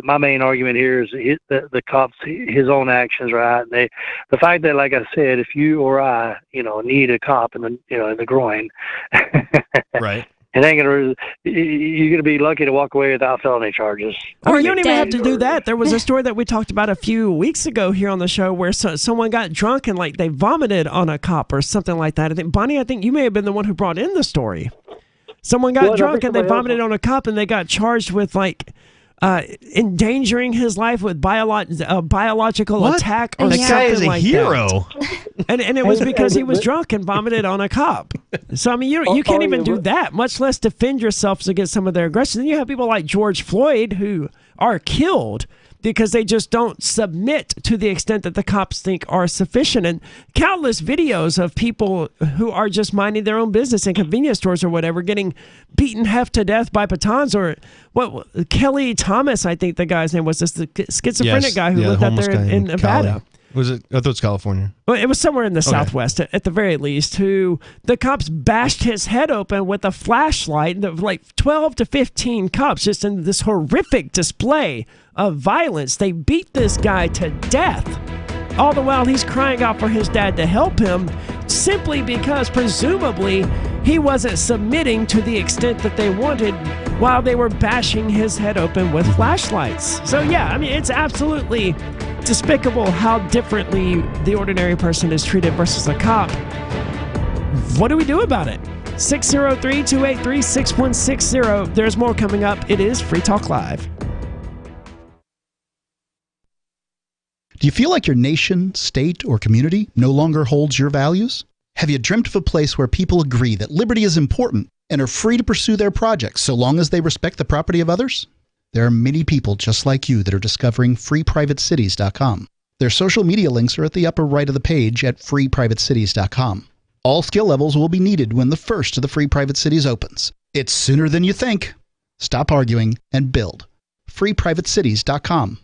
my main argument here is the cops, his own actions, right? And the fact that, like I said, if you or I, need a cop in the groin, right? It ain't you're gonna be lucky to walk away without felony charges. Or you don't even have to do that. There was a story that we talked about a few weeks ago here on the show where someone got drunk and they vomited on a cop or something like that. Bonnie, I think you may have been the one who brought in the story. Someone got drunk and they vomited on a cop, and they got charged with endangering his life with biological attack or something like that. That guy is a hero. And it was because he was drunk and vomited on a cop. So I mean, you can't even do that, much less defend yourself against some of their aggression. Then you have people like George Floyd who are killed because they just don't submit to the extent that the cops think are sufficient. And countless videos of people who are just minding their own business in convenience stores or whatever, getting beaten half to death by batons. Or Kelly Thomas, I think the guy's name was, this the schizophrenic guy who lived out there in Nevada. Was it? I thought it was California. Well, it was somewhere in the Southwest, at the very least, who the cops bashed his head open with a flashlight, 12 to 15 cops, just in this horrific display of violence. They beat this guy to death, all the while he's crying out for his dad to help him, simply because presumably he wasn't submitting to the extent that they wanted while they were bashing his head open with flashlights. So yeah, I mean, it's absolutely despicable how differently the ordinary person is treated versus a cop. What do we do about it? 603-283-6160. There's more coming up. It is Free Talk Live. Do you feel like your nation, state, or community no longer holds your values? Have you dreamt of a place where people agree that liberty is important and are free to pursue their projects so long as they respect the property of others? There are many people just like you that are discovering freeprivatecities.com. Their social media links are at the upper right of the page at freeprivatecities.com. All skill levels will be needed when the first of the Free Private Cities opens. It's sooner than you think. Stop arguing and build. freeprivatecities.com.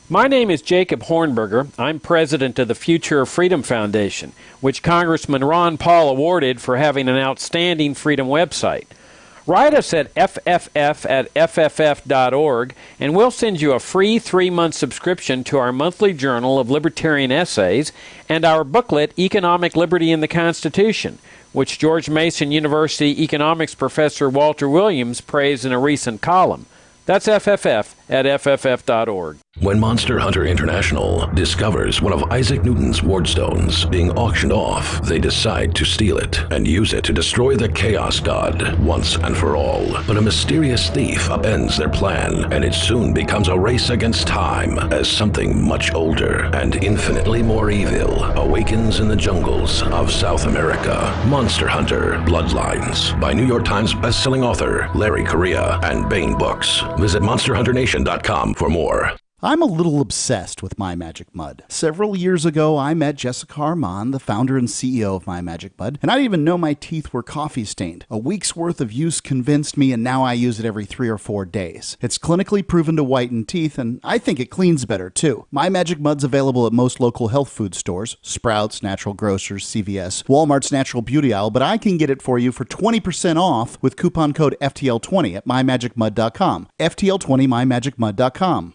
My name is Jacob Hornberger. I'm president of the Future of Freedom Foundation, which Congressman Ron Paul awarded for having an outstanding freedom website. Write us at fff@fff.org, and we'll send you a free 3-month subscription to our monthly journal of libertarian essays and our booklet, Economic Liberty in the Constitution, which George Mason University economics professor Walter Williams praised in a recent column. That's fff@fff.org. When Monster Hunter International discovers one of Isaac Newton's wardstones being auctioned off, they decide to steal it and use it to destroy the Chaos God once and for all. But a mysterious thief upends their plan, and it soon becomes a race against time as something much older and infinitely more evil awakens in the jungles of South America. Monster Hunter Bloodlines by New York Times bestselling author Larry Correia and Baen Books. Visit monsterhunternation.com for more. I'm a little obsessed with My Magic Mud. Several years ago, I met Jessica Armand, the founder and CEO of My Magic Mud, and I didn't even know my teeth were coffee stained. A week's worth of use convinced me, and now I use it every 3 or 4 days. It's clinically proven to whiten teeth, and I think it cleans better, too. My Magic Mud's available at most local health food stores, Sprouts, Natural Grocers, CVS, Walmart's Natural Beauty Aisle, but I can get it for you for 20% off with coupon code FTL20 at mymagicmud.com. FTL20 mymagicmud.com.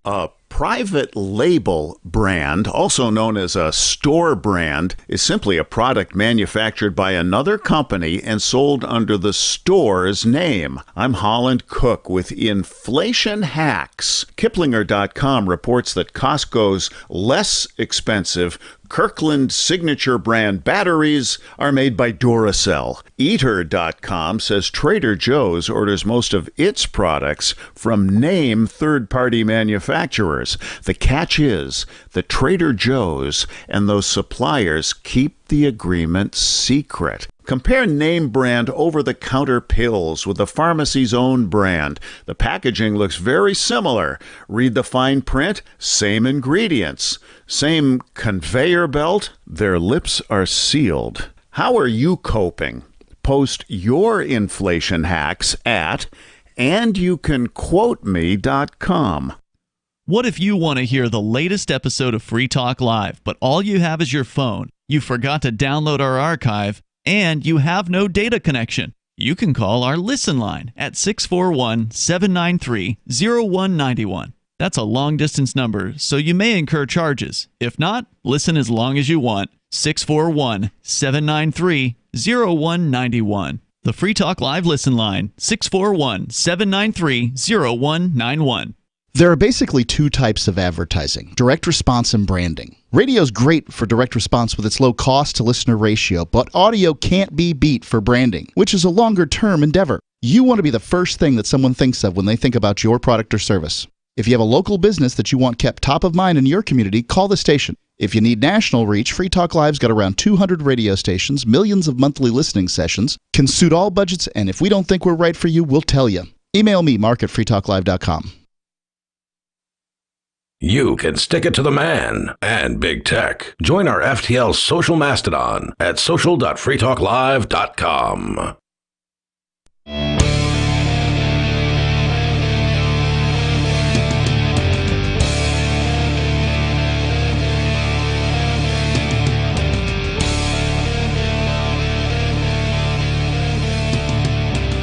A private label brand, also known as a store brand, is simply a product manufactured by another company and sold under the store's name. I'm Holland Cook with Inflation Hacks. Kiplinger.com reports that Costco's less expensive Kirkland signature brand batteries are made by Duracell. Eater.com says Trader Joe's orders most of its products from name third-party manufacturers. The catch is that Trader Joe's and those suppliers keep the agreement secret. Compare name brand over-the-counter pills with the pharmacy's own brand. The packaging looks very similar. Read the fine print, same ingredients. Same conveyor belt, their lips are sealed. How are you coping? Post your inflation hacks at andyoucanquoteme.com. What if you want to hear the latest episode of Free Talk Live, but all you have is your phone, you forgot to download our archive, and you have no data connection? You can call our Listen line at 641-793-0191. That's a long-distance number, so you may incur charges. If not, listen as long as you want. 641-793-0191. The Free Talk Live Listen line, 641-793-0191. There are basically 2 types of advertising, direct response and branding. Radio's great for direct response with its low cost to listener ratio, but audio can't be beat for branding, which is a longer-term endeavor. You want to be the first thing that someone thinks of when they think about your product or service. If you have a local business that you want kept top of mind in your community, call the station. If you need national reach, Free Talk Live's got around 200 radio stations, millions of monthly listening sessions, can suit all budgets, and if we don't think we're right for you, we'll tell you. Email me, mark@freetalklive.com. You can stick it to the man and big tech. Join our FTL social mastodon at social.freetalklive.com.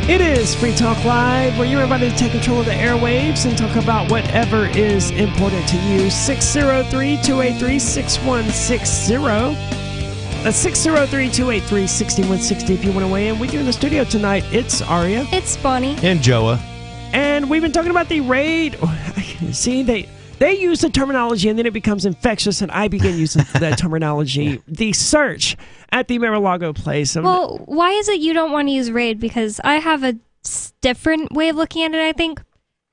It is Free Talk Live, where you're invited to take control of the airwaves and talk about whatever is important to you. 603-283-6160. That's 603-283-6160 if you want to weigh in. With you in the studio tonight, it's Aria. It's Bonnie. And Joa. And we've been talking about the raid. See, they use the terminology and then it becomes infectious, and I begin using that terminology. The search at the Mar-a-Lago place. Well, why is it you don't want to use raid? Because I have a different way of looking at it, I think.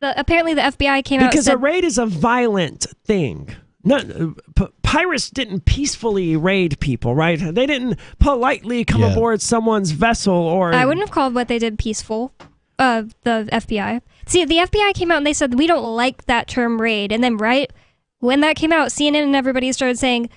Apparently the FBI came out and because said... a raid is a violent thing. No, pirates didn't peacefully raid people, right? They didn't politely come aboard someone's vessel or... I wouldn't have called what they did peaceful. the FBI. See, the FBI came out and they said, we don't like that term raid. And then right when that came out, CNN and everybody started saying,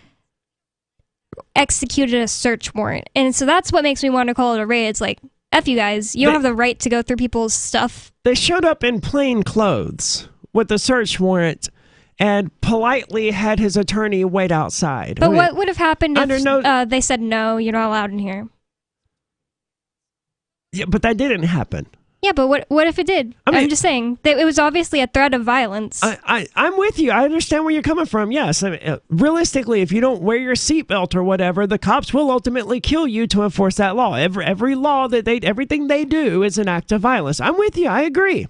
executed a search warrant. And so that's what makes me want to call it a raid. It's like, F you guys. You don't have the right to go through people's stuff. They showed up in plain clothes with the search warrant and politely had his attorney wait outside. But what would have happened if they said, no, you're not allowed in here? Yeah, but that didn't happen. Yeah, but what if it did? I'm just saying that it was obviously a threat of violence. I'm with you. I understand where you're coming from. Yes, I mean, realistically, if you don't wear your seatbelt or whatever, the cops will ultimately kill you to enforce that law. Every law everything they do is an act of violence. I'm with you. I agree.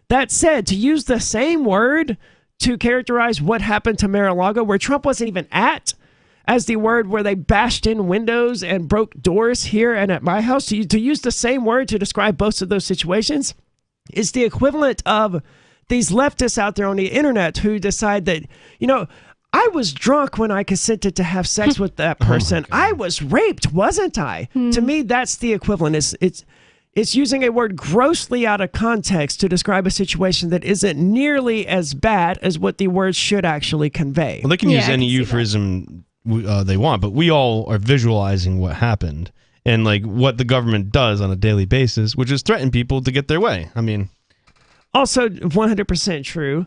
That said, to use the same word to characterize what happened to Mar-a-Lago, where Trump wasn't even at, as the word where they bashed in windows and broke doors here and at my house, to use the same word to describe both of those situations is the equivalent of these leftists out there on the internet who decide that, I was drunk when I consented to have sex with that person. I was raped, wasn't I? To me, that's the equivalent. It's using a word grossly out of context to describe a situation that isn't nearly as bad as what the word should actually convey. Well, they can use any euphemism they want, but we all are visualizing what happened and like what the government does on a daily basis, which is threaten people to get their way. I mean, also 100% true.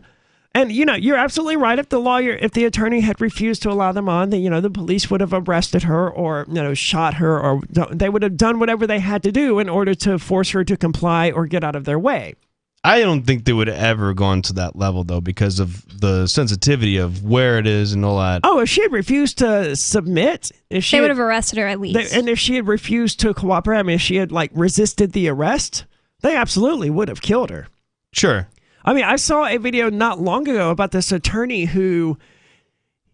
And you're absolutely right. If the attorney had refused to allow them on, the police would have arrested her or shot her, or they would have done whatever they had to do in order to force her to comply or get out of their way. I don't think they would have ever gone to that level, though, because of the sensitivity of where it is and all that. Oh, if she had refused to submit, they would have arrested her at least. And if she had refused to cooperate, if she had resisted the arrest, they absolutely would have killed her. Sure. I mean, I saw a video not long ago about this attorney who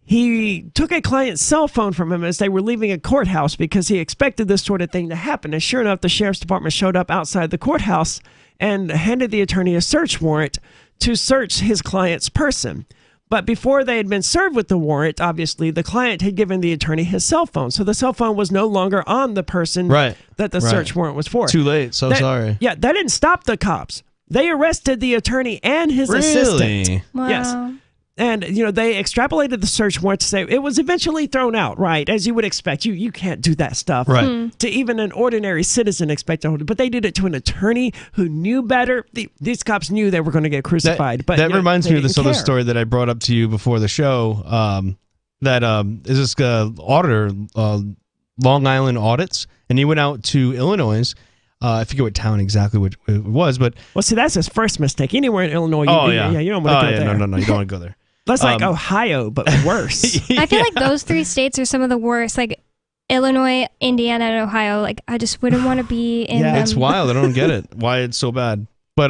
he took a client's cell phone from him as they were leaving a courthouse because he expected this sort of thing to happen. And sure enough, the sheriff's department showed up outside the courthouse and handed the attorney a search warrant to search his client's person. But before they had been served with the warrant, obviously, the client had given the attorney his cell phone. So the cell phone was no longer on the person that the search warrant was for. Too late. Sorry. Yeah, that didn't stop the cops. They arrested the attorney and his assistant. Wow. Yes. And, they extrapolated the search warrant to say it was eventually thrown out, right? As you would expect. You can't do that stuff. Right. To even an ordinary citizen expect to hold it. But they did it to an attorney who knew better. These cops knew they were going to get crucified. That reminds me of this other story that I brought up to you before the show. Is this auditor, Long Island Audits. And he went out to Illinois. I forget what town exactly it was, but... Well, see, that's his first mistake. Anywhere in Illinois, you don't want to go there. No, you don't want to go there. That's like Ohio, but worse. I feel like those three states are some of the worst. Like Illinois, Indiana, and Ohio. Like I just wouldn't want to be in them. It's wild. I don't get it. Why it's so bad. But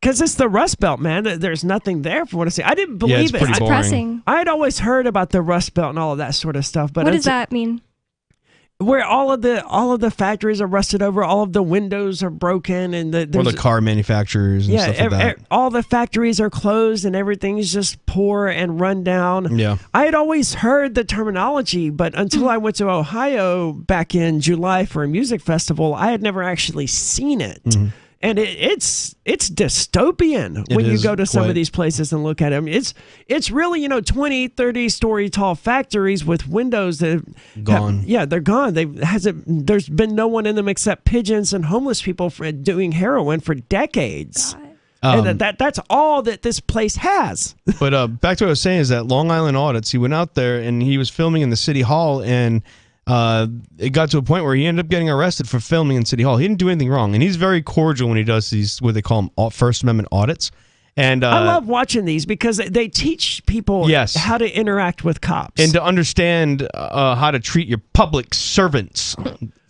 because it's the Rust Belt, man. There's nothing there for what to say. I didn't believe it. It's depressing. I had always heard about the Rust Belt and all of that sort of stuff. But what does that mean? Where all of the factories are rusted over, all of the windows are broken, and the car manufacturers and stuff like that. All the factories are closed, and everything's just poor and run down. Yeah, I had always heard the terminology, but until I went to Ohio back in July for a music festival, I had never actually seen it. Mm-hmm. And it's dystopian when you go to some of these places and look at them. It's really 20, 30 story tall factories with windows that gone. They're gone. There's been no one in them except pigeons and homeless people doing heroin for decades. And that's all that this place has. But back to what I was saying is that Long Island Audits, he went out there and he was filming in the city hall, and it got to a point where he ended up getting arrested for filming in City Hall. He didn't do anything wrong, and he's very cordial when he does these, what they call them, First Amendment audits. And I love watching these because they teach people how to interact with cops. And to understand how to treat your public servants.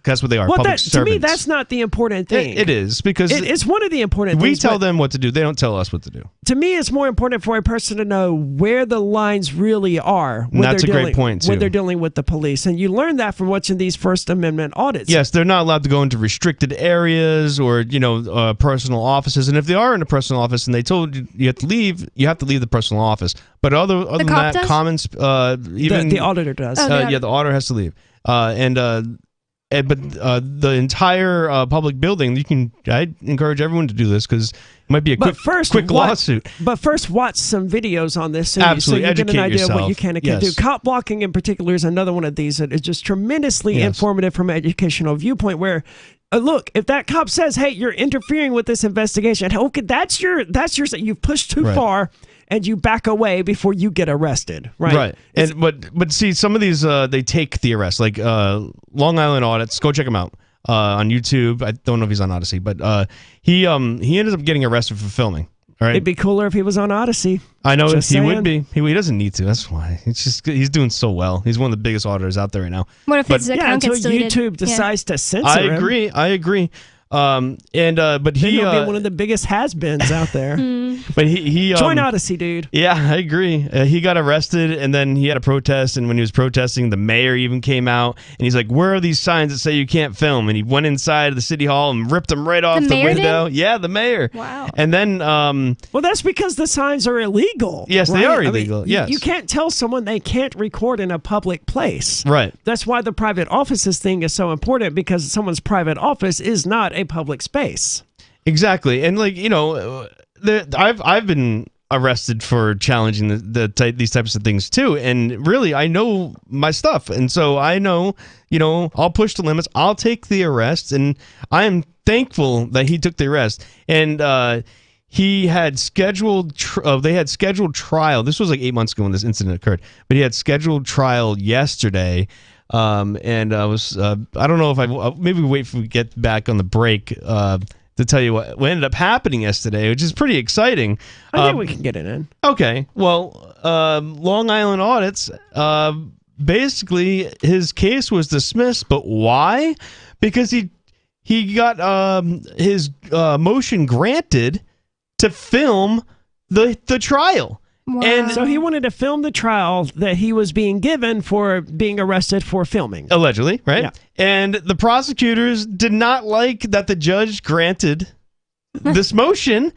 That's what they are, public servants. To me, that's not the important thing. It is, because... It's one of the important things. We tell them what to do. They don't tell us what to do. To me, it's more important for a person to know where the lines really are. And that's a great point, too. When they're dealing with the police. And you learn that from watching these First Amendment audits. Yes, they're not allowed to go into restricted areas or, personal offices. And if they are in a personal office and they told you have to leave the personal office. But other than that, does? even... The auditor does. The auditor has to leave. but the entire public building, I encourage everyone to do this because it might be a quick lawsuit. But first, watch some videos on this so Absolutely, you get an idea of what you educate can and can't do. yourself. Cop blocking in particular is another one of these that is just tremendously informative from an educational viewpoint where, look, if that cop says, hey, you're interfering with this investigation, okay, that's your you've pushed too far, and you back away before you get arrested, right? Right. And but see, some of these they take the arrest, like Long Island Audits. Go check him out on YouTube. I don't know if he's on Odyssey, but he ended up getting arrested for filming. All right. It'd be cooler if he was on Odyssey. I know Just he would saying. be. He doesn't need to. That's why. He's doing so well. He's one of the biggest auditors out there right now. What if his account until gets deleted? YouTube decides to censor I him. agree. But Then he he'll be one of the biggest has-beens out there. But he Join Odyssey, dude. Yeah, I agree. He got arrested, and then he had a protest, and when he was protesting, the mayor even came out, and he's like, where are these signs that say you can't film? And he went inside the city hall and ripped them right off the mayor window. did? Yeah, the mayor. Wow. And then... well, that's because the signs are illegal. Yes, right? they are I mean, illegal, yes. You can't tell someone they can't record in a public place. Right. That's why the private offices thing is so important, because someone's private office is not a public space. Exactly. And, like, I've been arrested for challenging these types of things too, and really I know my stuff, and so I know I'll push the limits, I'll take the arrest, and I am thankful that he took the arrest. And he had scheduled they had scheduled trial. This was like 8 months ago when this incident occurred, but he had scheduled trial yesterday. And I was I don't know if maybe wait for we get back on the break to tell you what ended up happening yesterday, which is pretty exciting. I think we can get it in. Okay. Well, Long Island Audits, basically his case was dismissed, but why? Because he got his motion granted to film the trial. Wow. And so he wanted to film the trial that he was being given for being arrested for filming. Allegedly, right? Yeah. And the prosecutors did not like that the judge granted this motion,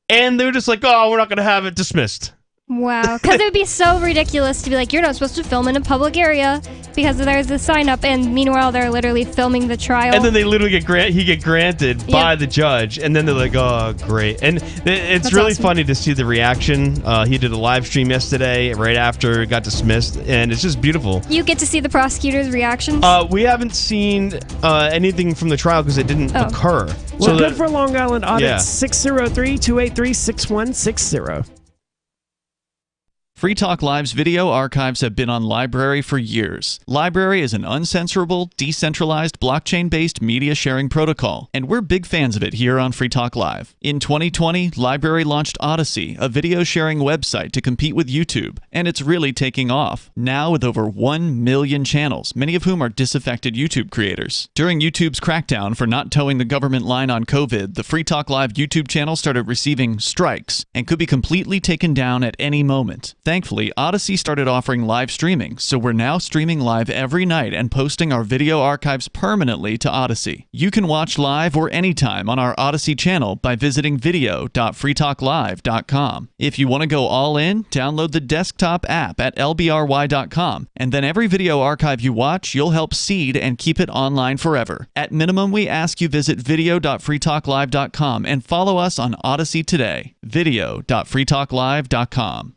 and they were just like, oh, we're not going to have it dismissed. Wow, because it would be so ridiculous to be like, you're not supposed to film in a public area because there's a sign up, and meanwhile they're literally filming the trial. And then they literally get granted by the judge, and then they're like, oh, great. And it's That's really awesome. funny to see the reaction. He did a live stream yesterday right after it got dismissed, and it's just beautiful. You get to see the prosecutor's reactions? We haven't seen anything from the trial because it didn't occur. Well, good for Long Island Audits, Yeah. 603-283-6160. Free Talk Live's video archives have been on Library for years. Library is an uncensorable, decentralized, blockchain-based media sharing protocol, and we're big fans of it here on Free Talk Live. In 2020, Library launched Odyssey, a video sharing website to compete with YouTube, and it's really taking off. Now with over 1 million channels, many of whom are disaffected YouTube creators. During YouTube's crackdown for not towing the government line on COVID, the Free Talk Live YouTube channel started receiving strikes and could be completely taken down at any moment. Thankfully, Odyssey started offering live streaming, so we're now streaming live every night and posting our video archives permanently to Odyssey. You can watch live or anytime on our Odyssey channel by visiting video.freetalklive.com. If you want to go all in, download the desktop app at lbry.com, and then every video archive you watch, you'll help seed and keep it online forever. At minimum, we ask you visit video.freetalklive.com and follow us on Odyssey today. video.freetalklive.com.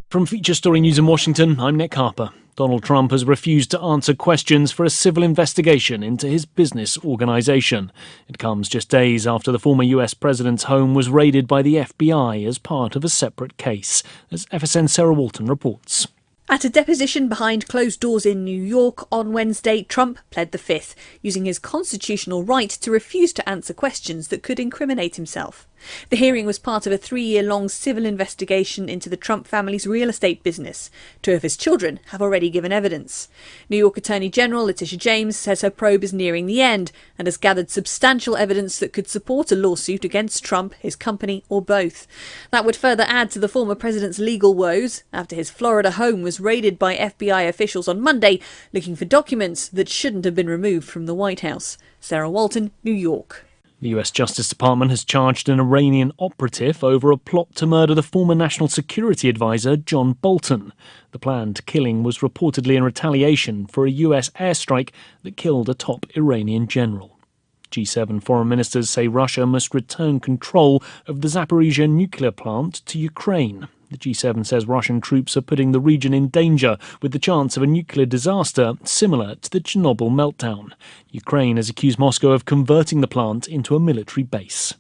From Feature Story News in Washington, I'm Nick Harper. Donald Trump has refused to answer questions for a civil investigation into his business organization. It comes just days after the former US president's home was raided by the FBI as part of a separate case, as FSN's Sarah Walton reports. At a deposition behind closed doors in New York on Wednesday, Trump pled the Fifth, using his constitutional right to refuse to answer questions that could incriminate himself. The hearing was part of a 3-year-long civil investigation into the Trump family's real estate business. 2 of his children have already given evidence. New York Attorney General Letitia James says her probe is nearing the end and has gathered substantial evidence that could support a lawsuit against Trump, his company, or both. That would further add to the former president's legal woes after his Florida home was raided by FBI officials on Monday looking for documents that shouldn't have been removed from the White House. Sarah Walton, New York. The US Justice Department has charged an Iranian operative over a plot to murder the former National Security Advisor John Bolton. The planned killing was reportedly in retaliation for a US airstrike that killed a top Iranian general. G7 foreign ministers say Russia must return control of the Zaporizhia nuclear plant to Ukraine. The G7 says Russian troops are putting the region in danger with the chance of a nuclear disaster similar to the Chernobyl meltdown. Ukraine has accused Moscow of converting the plant into a military base.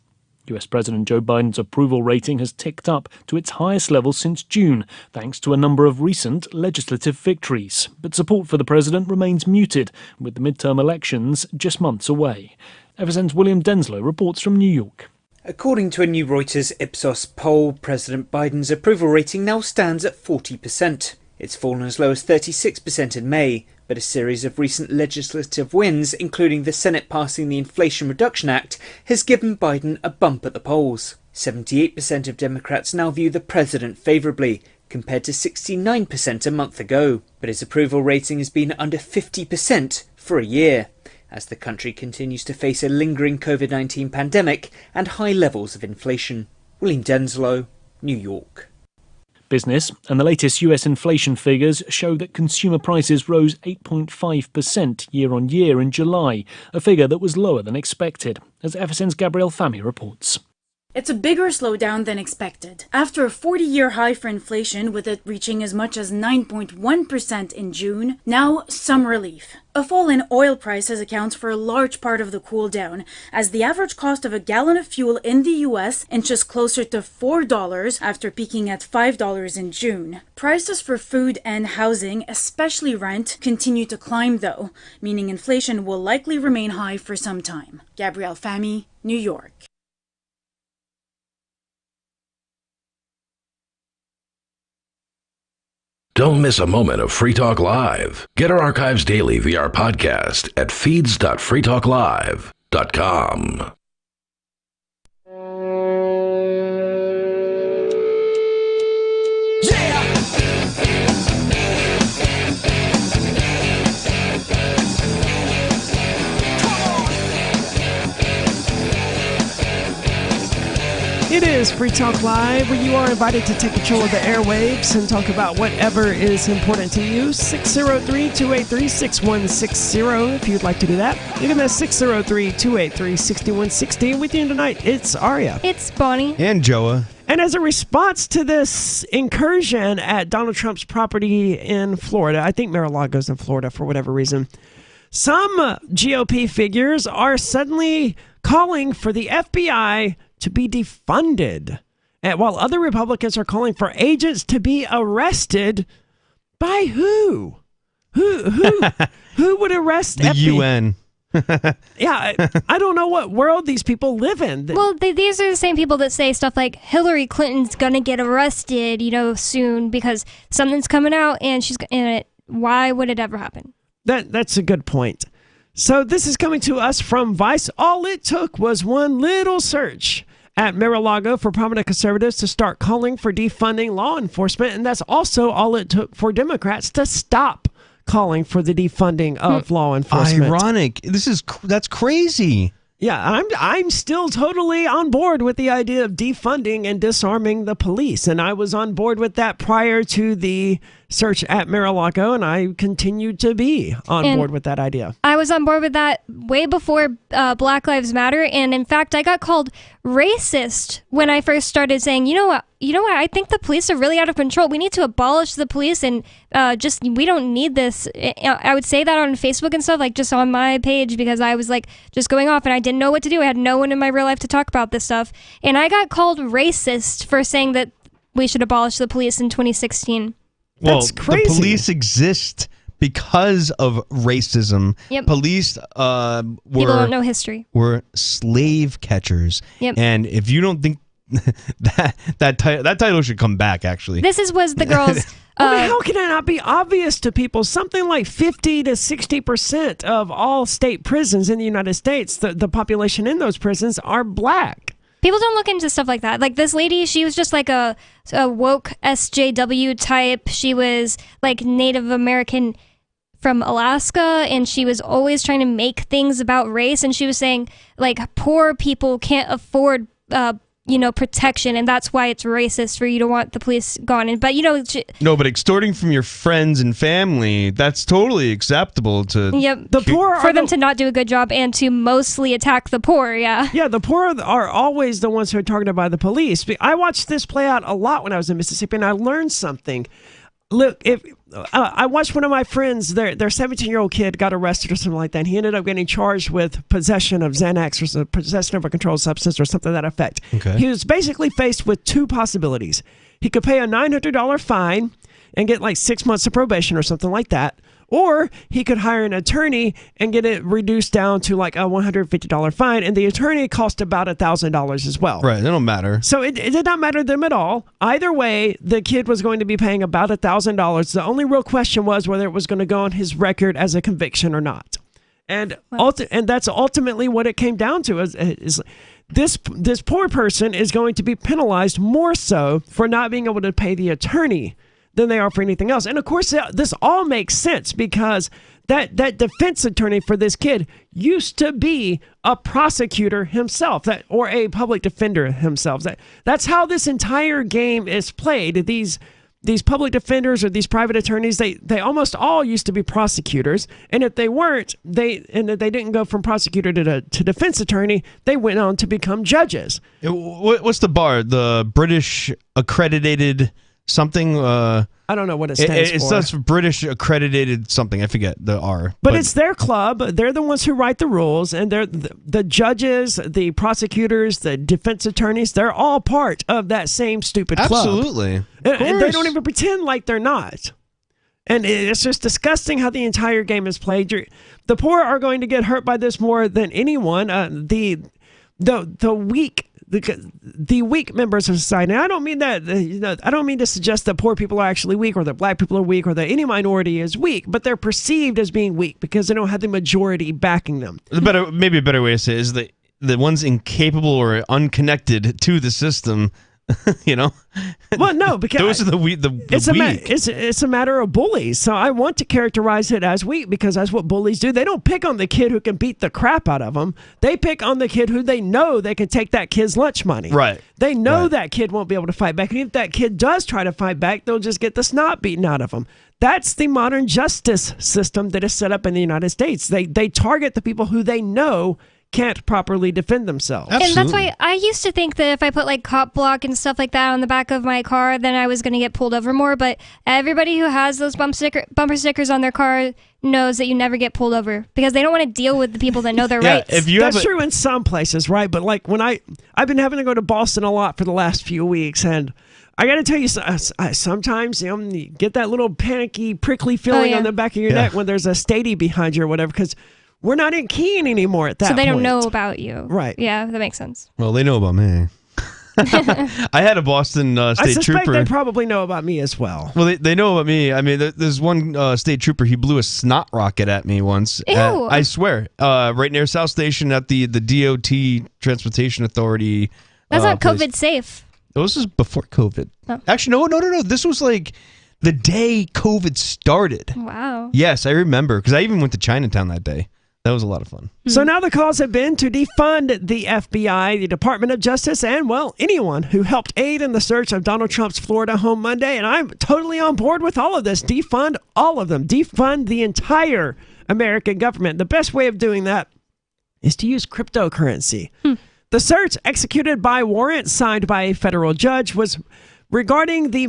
US President Joe Biden's approval rating has ticked up to its highest level since June, thanks to a number of recent legislative victories. But support for the president remains muted, with the midterm elections just months away. FSN's William Denslow reports from New York. According to a new Reuters Ipsos poll, President Biden's approval rating now stands at 40%. It's fallen as low as 36% in May, but a series of recent legislative wins, including the Senate passing the Inflation Reduction Act, has given Biden a bump at the polls. 78% of Democrats now view the president favourably, compared to 69% a month ago. But his approval rating has been under 50% for a year, as the country continues to face a lingering COVID-19 pandemic and high levels of inflation. William Denslow, New York. Business and the latest US inflation figures show that consumer prices rose 8.5% year-on-year in July, a figure that was lower than expected, as FSN's Gabrielle Famy reports. It's a bigger slowdown than expected. After a 40-year high for inflation, with it reaching as much as 9.1% in June, now some relief. A fall in oil prices accounts for a large part of the cool down, as the average cost of a gallon of fuel in the US inches closer to $4 after peaking at $5 in June. Prices for food and housing, especially rent, continue to climb though, meaning inflation will likely remain high for some time. Gabrielle Famy, New York. Don't miss a moment of Free Talk Live. Get our archives daily via our podcast at feeds.freetalklive.com. It is Free Talk Live, where you are invited to take control of the airwaves and talk about whatever is important to you. 603-283-6160 if you'd like to do that. You can miss 603-283-6160. With you tonight, it's Aria. It's Bonnie. And Joa. And as a response to this incursion at Donald Trump's property in Florida, I think Mar-a-Lago's in Florida for whatever reason, some GOP figures are suddenly calling for the FBI to be defunded, and while other Republicans are calling for agents to be arrested. By who? Who would arrest the UN? Yeah, I don't know what world these people live in. Well, these are the same people that say stuff like Hillary Clinton's gonna get arrested, soon because something's coming out and she's in it. Why would it ever happen? That's a good point. So this is coming to us from Vice. All it took was one little search at Mar-a-Lago for prominent conservatives to start calling for defunding law enforcement, and that's also all it took for Democrats to stop calling for the defunding of law enforcement. Ironic. That's crazy. Yeah, I'm still totally on board with the idea of defunding and disarming the police, and I was on board with that prior to the search at Mar-a-Lago, and I continue to be on board with that idea. I was on board with that way before Black Lives Matter, and in fact, I got called racist when I first started saying, you know what, I think the police are really out of control. We need to abolish the police, and we don't need this. I would say that on Facebook and stuff, like just on my page, because I was like just going off, and I didn't know what to do. I had no one in my real life to talk about this stuff, and I got called racist for saying that we should abolish the police in 2016. Well, That's crazy. The police exist because of racism. Yep. Police people don't know history. Were slave catchers. Yep. And if you don't think that title should come back, actually. This was the girls. How can it not be obvious to people? Something like 50 to 60% of all state prisons in the United States, the population in those prisons are black. People don't look into stuff like that. Like this lady, she was just like a woke SJW type. She was like Native American from Alaska, and she was always trying to make things about race, and she was saying, like, poor people can't afford protection, and that's why it's racist for you to want the police gone. But no, but extorting from your friends and family, that's totally acceptable to the poor for them to not do a good job and to mostly attack the poor. Yeah, the poor are always the ones who are targeted by the police. I watched this play out a lot when I was in Mississippi, and I learned something. Look, if I watched one of my friends, their 17-year-old kid got arrested or something like that, and he ended up getting charged with possession of Xanax or possession of a controlled substance or something to that effect. Okay. He was basically faced with two possibilities. He could pay a $900 fine and get like 6 months of probation or something like that, or he could hire an attorney and get it reduced down to like a $150 fine, and the attorney cost about $1,000 as well. Right, it don't matter. So it did not matter to them at all. Either way, the kid was going to be paying about $1,000. The only real question was whether it was going to go on his record as a conviction or not. And that's ultimately what it came down to. Is this poor person is going to be penalized more so for not being able to pay the attorney than they are for anything else. And of course, this all makes sense because that defense attorney for this kid used to be a prosecutor himself, or a public defender himself. That's how this entire game is played. These public defenders or these private attorneys, they almost all used to be prosecutors, and if they weren't, they didn't go from prosecutor to defense attorney, they went on to become judges. What's the bar? The British accredited something? I don't know what it stands for. It stands for British accredited something. I forget the R. But it's their club. They're the ones who write the rules, and they're the judges, the prosecutors, the defense attorneys. They're all part of that same stupid club. Absolutely. And they don't even pretend like they're not. And it's just disgusting how the entire game is played. The poor are going to get hurt by this more than anyone. The weak. The weak members of society. And I don't mean that. I don't mean to suggest that poor people are actually weak, or that black people are weak, or that any minority is weak. But they're perceived as being weak because they don't have the majority backing them. Maybe a better way to say it is the ones incapable or unconnected to the system. Well, no, because those are the weak. It's a matter of bullies. So I want to characterize it as weak because that's what bullies do. They don't pick on the kid who can beat the crap out of them. They pick on the kid who they know they can take that kid's lunch money. Right. They know that kid won't be able to fight back, and if that kid does try to fight back, they'll just get the snot beaten out of them. That's the modern justice system that is set up in the United States. They target the people who they know can't properly defend themselves. Absolutely. And that's why I used to think that if I put like cop block and stuff like that on the back of my car, then I was going to get pulled over more. But everybody who has those bumper stickers on their car knows that you never get pulled over because they don't want to deal with the people that know their rights. That's true in some places, right? But like when I've been having to go to Boston a lot for the last few weeks, and I got to tell you, sometimes you get that little panicky, prickly feeling on the back of your neck when there's a statey behind you or whatever, because we're not in Keene anymore at that point. So they don't know about you. Right. Yeah, that makes sense. Well, they know about me. I had a Boston state trooper. I suspect they probably know about me as well. Well, they know about me. I mean, there's one state trooper. He blew a snot rocket at me once. Ew. I swear. Right near South Station at the DOT Transportation Authority. That's not COVID safe. This was before COVID. Oh. Actually, no. This was like the day COVID started. Wow. Yes, I remember because I even went to Chinatown that day. That was a lot of fun. So now the calls have been to defund the FBI, the Department of Justice, and, well, anyone who helped aid in the search of Donald Trump's Florida home Monday. And I'm totally on board with all of this. Defund all of them. Defund the entire American government. The best way of doing that is to use cryptocurrency. The search, executed by warrant signed by a federal judge, was regarding the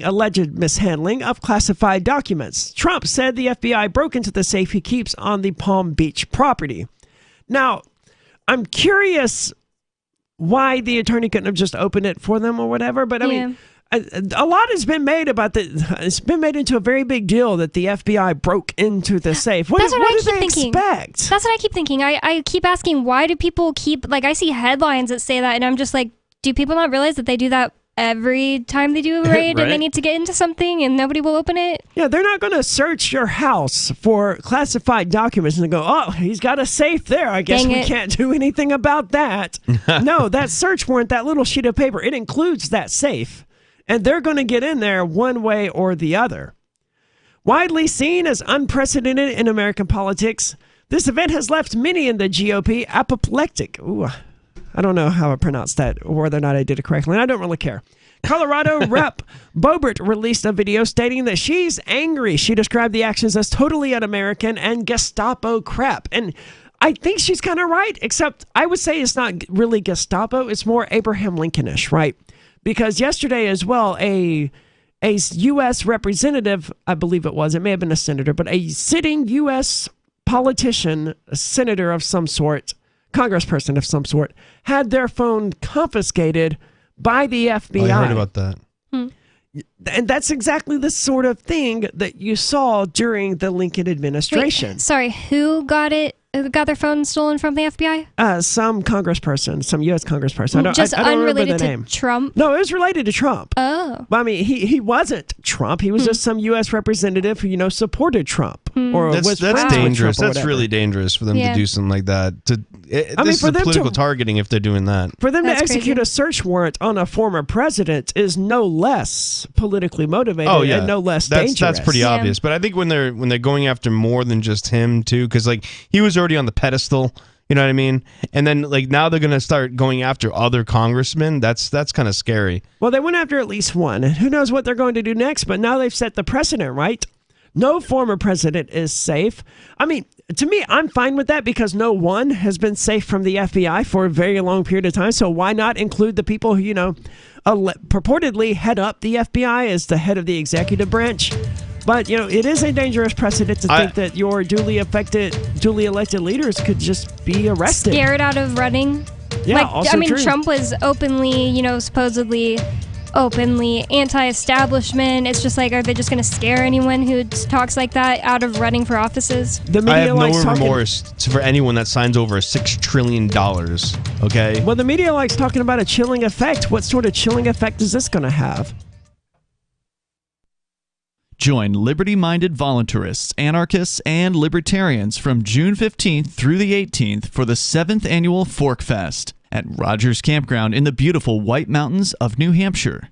alleged mishandling of classified documents. Trump said the FBI broke into the safe he keeps on the Palm Beach property. Now, I'm curious why the attorney couldn't have just opened it for them or whatever, but I mean, a lot has been made about it's been made into a very big deal that the FBI broke into the safe. What do they expect? That's what I keep thinking. I keep asking, why do people keep, like, I see headlines that say that, and I'm just like, do people not realize that they do that every time they do a raid and they need to get into something and nobody will open it? Yeah, they're not going to search your house for classified documents and go, oh, he's got a safe there. I guess we can't do anything about that. No, that search warrant, that little sheet of paper, it includes that safe. And they're going to get in there one way or the other. Widely seen as unprecedented in American politics, this event has left many in the GOP apoplectic. Ooh, I don't know how I pronounced that or whether or not I did it correctly, and I don't really care. Colorado Rep. Boebert released a video stating that she's angry. She described the actions as totally un-American and Gestapo crap. And I think she's kind of right, except I would say it's not really Gestapo. It's more Abraham Lincolnish, right? Because yesterday as well, a U.S. representative, I believe it may have been a senator, but a sitting U.S. politician, a senator of some sort, congressperson of some sort, had their phone confiscated by the FBI. I heard about that. And that's exactly the sort of thing that you saw during the Lincoln administration. Wait, sorry, who got their phone stolen from the FBI? Some congressperson, some U.S. congressperson. I don't unrelated remember the to name. Trump? No, it was related to Trump. Oh. But I mean, he wasn't Trump. He was just some U.S. representative who, supported Trump. Or That's dangerous. That's really dangerous for them to do something like that. This is political targeting if they're doing that. For them to execute a search warrant on a former president is no less politically motivated and no less dangerous. That's pretty obvious. But I think when they're going after more than just him too, because he was already on the pedestal. You know what I mean? And then now they're going to start going after other congressmen. That's kind of scary. Well, they went after at least one. And who knows what they're going to do next? But now they've set the precedent, right? No former president is safe. I mean, to me, I'm fine with that because no one has been safe from the FBI for a very long period of time. So why not include the people who, purportedly head up the FBI as the head of the executive branch? But, it is a dangerous precedent to think that your duly elected leaders could just be arrested. Scared out of running. Yeah, also true. Trump was openly, supposedly openly anti-establishment. It's just are they just going to scare anyone who talks like that out of running for offices? I have no remorse for anyone that signs over $6 trillion, okay? Well, the media likes talking about a chilling effect. What sort of chilling effect is this going to have? Join liberty-minded voluntarists, anarchists, and libertarians from June 15th through the 18th for the 7th annual Fork Fest at Rogers Campground in the beautiful White Mountains of New Hampshire.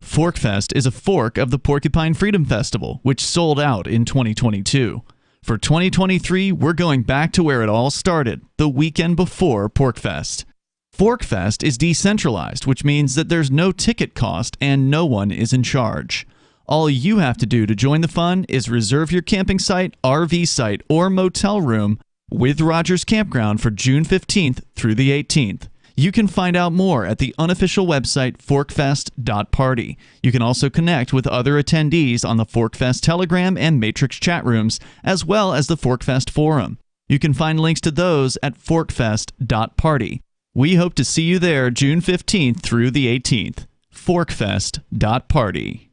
Fork Fest is a fork of the Porcupine Freedom Festival, which sold out in 2022. For 2023, we're going back to where it all started, the weekend before PorcFest. ForkFest is decentralized, which means that there's no ticket cost and no one is in charge. All you have to do to join the fun is reserve your camping site, RV site, or motel room with Rogers Campground for June 15th through the 18th. You can find out more at the unofficial website forkfest.party. You can also connect with other attendees on the ForkFest Telegram and Matrix chat rooms, as well as the ForkFest forum. You can find links to those at forkfest.party. We hope to see you there June 15th through the 18th. forkfest.party.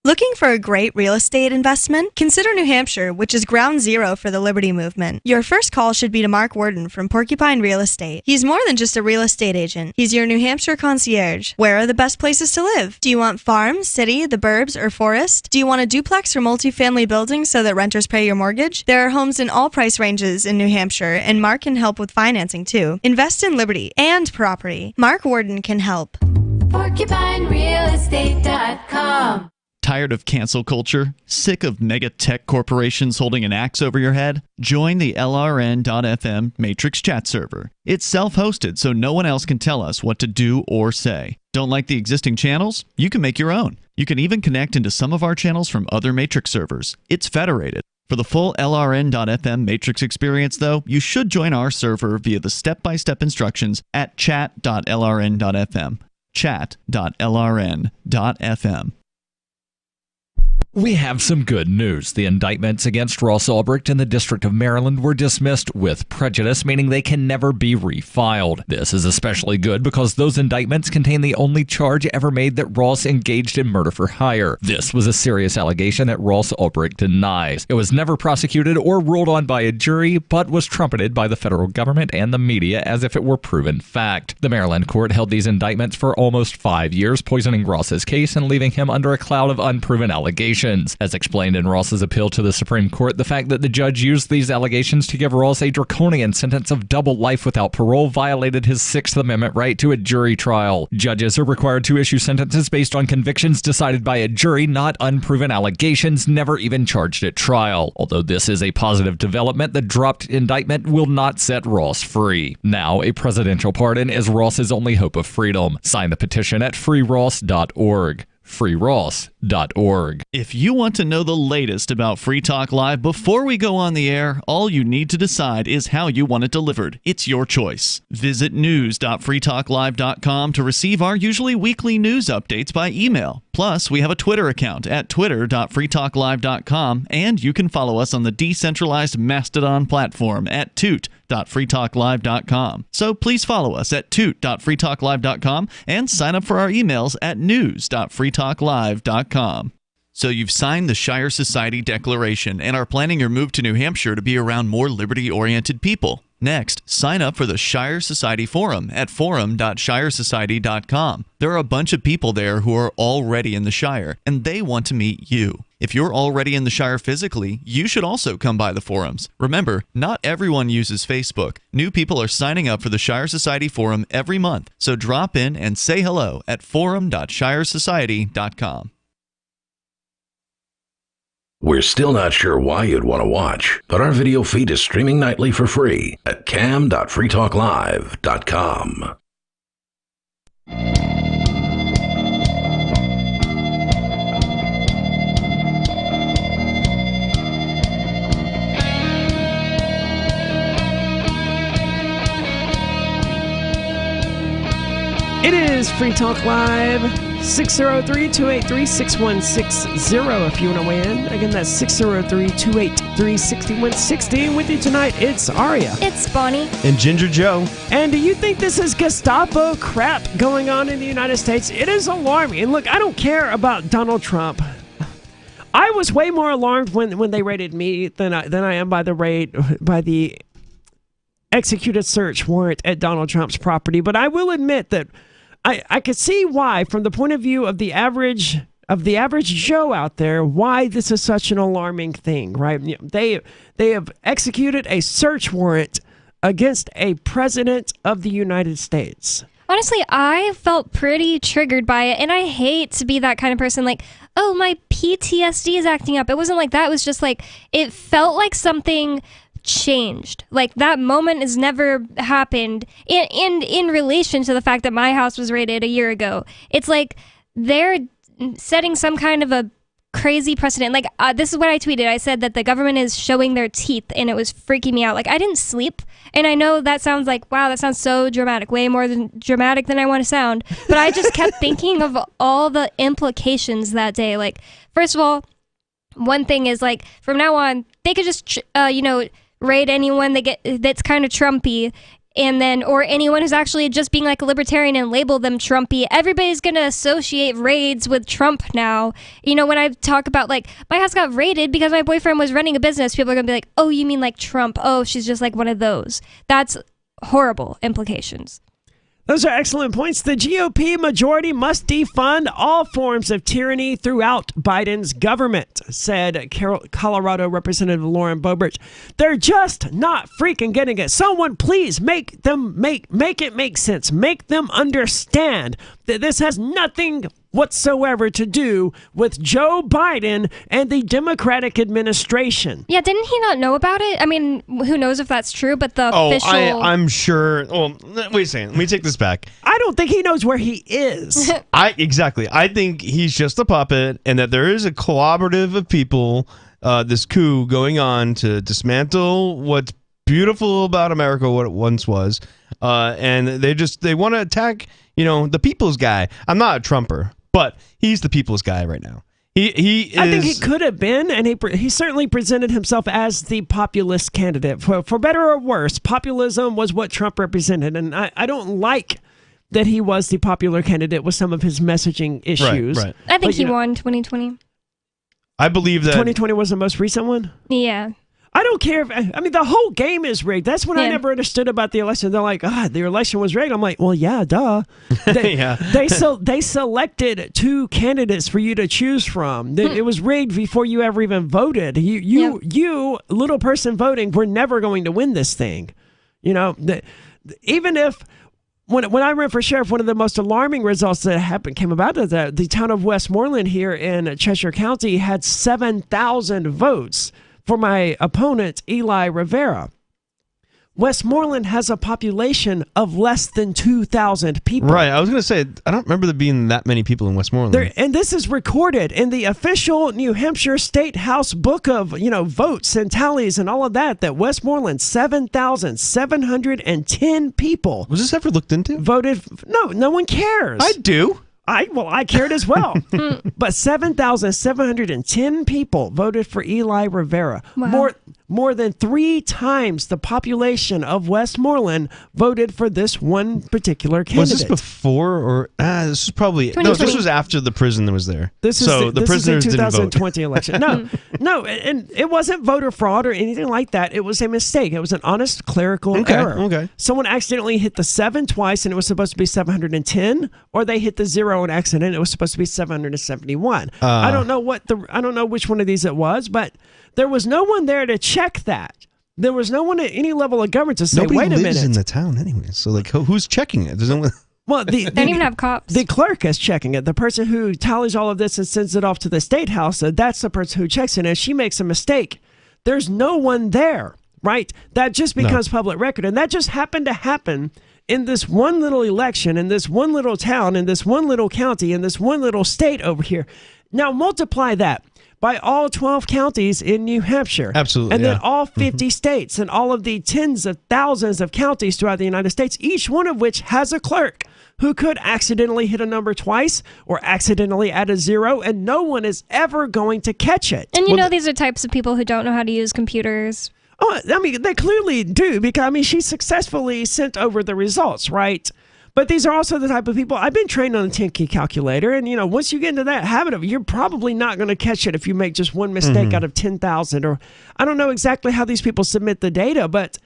Looking for a great real estate investment? Consider New Hampshire, which is ground zero for the Liberty Movement. Your first call should be to Mark Worden from Porcupine Real Estate. He's more than just a real estate agent. He's your New Hampshire concierge. Where are the best places to live? Do you want farm, city, the burbs, or forest? Do you want a duplex or multifamily building so that renters pay your mortgage? There are homes in all price ranges in New Hampshire, and Mark can help with financing too. Invest in liberty and property. Mark Worden can help. PorcupineRealEstate.com. Tired of cancel culture? Sick of mega tech corporations holding an axe over your head? Join the LRN.FM Matrix chat server. It's self-hosted, so no one else can tell us what to do or say. Don't like the existing channels? You can make your own. You can even connect into some of our channels from other Matrix servers. It's federated. For the full LRN.FM Matrix experience, though, you should join our server via the step-by-step instructions at chat.lrn.fm. chat.lrn.fm. We have some good news. The indictments against Ross Ulbricht in the District of Maryland were dismissed with prejudice, meaning they can never be refiled. This is especially good because those indictments contain the only charge ever made that Ross engaged in murder for hire. This was a serious allegation that Ross Ulbricht denies. It was never prosecuted or ruled on by a jury, but was trumpeted by the federal government and the media as if it were proven fact. The Maryland court held these indictments for almost 5 years, poisoning Ross's case and leaving him under a cloud of unproven allegations. allegations. As explained in Ross's appeal to the Supreme Court, the fact that the judge used these allegations to give Ross a draconian sentence of double life without parole violated his Sixth Amendment right to a jury trial. Judges are required to issue sentences based on convictions decided by a jury, not unproven allegations never even charged at trial. Although this is a positive development, the dropped indictment will not set Ross free. Now, a presidential pardon is Ross's only hope of freedom. Sign the petition at freeross.org. freeross.org. If you want to know the latest about Free Talk Live before we go on the air, all you need to decide is how you want it delivered. It's your choice. Visit news.freetalklive.com to receive our usually weekly news updates by email. Plus, we have a Twitter account at twitter.freetalklive.com, and you can follow us on the decentralized Mastodon platform at toot.freetalklive.com. So please follow us at toot.freetalklive.com and sign up for our emails at news.freetalklive.com. So you've signed the Shire Society Declaration and are planning your move to New Hampshire to be around more liberty-oriented people. Next, sign up for the Shire Society Forum at forum.shiresociety.com. There are a bunch of people there who are already in the Shire, and they want to meet you. If you're already in the Shire physically, you should also come by the forums. Remember, not everyone uses Facebook. New people are signing up for the Shire Society Forum every month, so drop in and say hello at forum.shiresociety.com. We're still not sure why you'd want to watch, but our video feed is streaming nightly for free at cam.freetalklive.com. It is Free Talk Live, 603-283-6160 if you want to weigh in. Again, that's 603-283-6160. With you tonight, it's Aria. It's Bonnie. And Ginger Joe. And do you think this is Gestapo crap going on in the United States? It is alarming. And look, I don't care about Donald Trump. I was way more alarmed when they raided me than I am by the executed search warrant at Donald Trump's property. But I will admit that I could see why, from the point of view of the average Joe out there, why this is such an alarming thing, right? They have executed a search warrant against a president of the United States. Honestly, I felt pretty triggered by it, and I hate to be that kind of person like, oh, my PTSD is acting up. It wasn't like that. It was just like, it felt like something changed. Like, that moment has never happened in relation to the fact that my house was raided a year ago. It's like they're setting some kind of a crazy precedent. Like, this is what I tweeted. I said that the government is showing their teeth, and it was freaking me out. Like, I didn't sleep, and I know that sounds like, wow, that sounds so dramatic, way more dramatic than I want to sound, but I just kept thinking of all the implications that day. Like, first of all, one thing is, like, from now on, they could just, raid anyone that's kind of Trumpy, and then, or anyone who's actually just being like a libertarian and label them Trumpy. Everybody's going to associate raids with Trump now. You know, when I talk about like, my house got raided because my boyfriend was running a business, people are going to be like, oh, you mean like Trump? Oh, she's just like one of those. That's horrible implications. Those are excellent points. The GOP majority must defund all forms of tyranny throughout Biden's government, said Colorado Representative Lauren Boebert. They're just not freaking getting it. Someone please make it make sense. Make them understand that this has nothing whatsoever to do with Joe Biden and the Democratic administration. Yeah, didn't he not know about it? I mean, who knows if that's true, but the official... I'm sure... Well, wait a second. Let me take this back. I don't think he knows where he is. Exactly. I think he's just a puppet, and that there is a collaborative of people, this coup going on to dismantle what's beautiful about America, what it once was, and they want to attack, the people's guy. I'm not a Trumper, but he's the people's guy right now. He is... I think he could have been, and he certainly presented himself as the populist candidate. For better or worse, populism was what Trump represented, and I don't like that he was the popular candidate with some of his messaging issues. Right. I think he won 2020. I believe that... 2020 was the most recent one? Yeah. I don't care if, I mean, the whole game is rigged. That's what I never understood about the election. They're like, the election was rigged. I'm like, well, yeah, duh. They selected 2 candidates for you to choose from. It was rigged before you ever even voted. You, little person voting, were never going to win this thing. You know, even if, when I ran for sheriff, one of the most alarming results that came about is that the town of Westmoreland here in Cheshire County had 7,000 votes for my opponent, Eli Rivera. Westmoreland has a population of less than 2,000 people. Right. I was going to say, I don't remember there being that many people in Westmoreland. And this is recorded in the official New Hampshire State House book of, votes and tallies and all of that Westmoreland, 7,710 people. Was this ever looked into? Voted. No one cares. I do. I cared as well. But 7,710 people voted for Eli Rivera. Wow. More than 3 times the population of Westmoreland voted for this one particular candidate. Was this before or this is probably this was after the prison that was there. This is the prisoners didn't vote. 2020 election. No, and it wasn't voter fraud or anything like that. It was a mistake. It was an honest clerical error. Okay. Someone accidentally hit the 7 twice and it was supposed to be 710, or they hit the 0 on accident. It was supposed to be 771. I don't know which one of these it was, but there was no one there to check that. There was no one at any level of government to say, Nobody wait a minute. lives in the town anyway, so who's checking it? There's no one. Well, they don't even have cops. The clerk is checking it. The person who tallies all of this and sends it off to the state house, that's the person who checks it. And if she makes a mistake, there's no one there, right? That just becomes public record. And that just happened to happen in this one little election, in this one little town, in this one little county, in this one little state over here. Now multiply that by all 12 counties in New Hampshire. Absolutely. And then all 50 states and all of the tens of thousands of counties throughout the United States, each one of which has a clerk who could accidentally hit a number twice or accidentally add a 0, and no one is ever going to catch it. And these are types of people who don't know how to use computers. Oh, I mean, they clearly do, because, she successfully sent over the results, right? But these are also the type of people, I've been trained on a 10-key calculator, and, once you get into that habit of it, you're probably not going to catch it if you make just one mistake out of 10,000. Or I don't know exactly how these people submit the data, but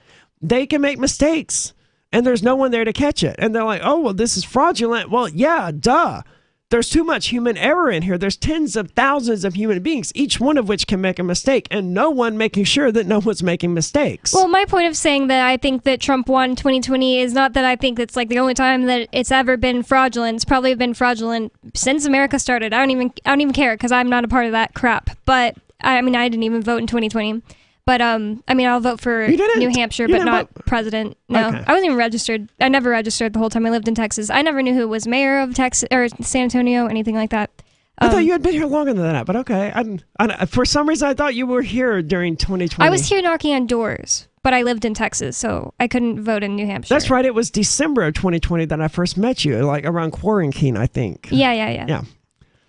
they can make mistakes, and there's no one there to catch it. And they're like, oh, well, this is fraudulent. Well, yeah, duh. There's too much human error in here. There's tens of thousands of human beings, each one of which can make a mistake, and no one making sure that no one's making mistakes. Well, my point of saying that I think that Trump won 2020 is not that I think it's the only time that it's ever been fraudulent. It's probably been fraudulent since America started. I don't even care, because I'm not a part of that crap. But I didn't even vote in 2020. But I'll vote for New Hampshire, but not president. No, okay. I wasn't even registered. I never registered the whole time I lived in Texas. I never knew who was mayor of Texas or San Antonio, anything like that. I thought you had been here longer than that, but okay. I for some reason, I thought you were here during 2020. I was here knocking on doors, but I lived in Texas, so I couldn't vote in New Hampshire. That's right. It was December of 2020 that I first met you, around quarantine, I think. Yeah.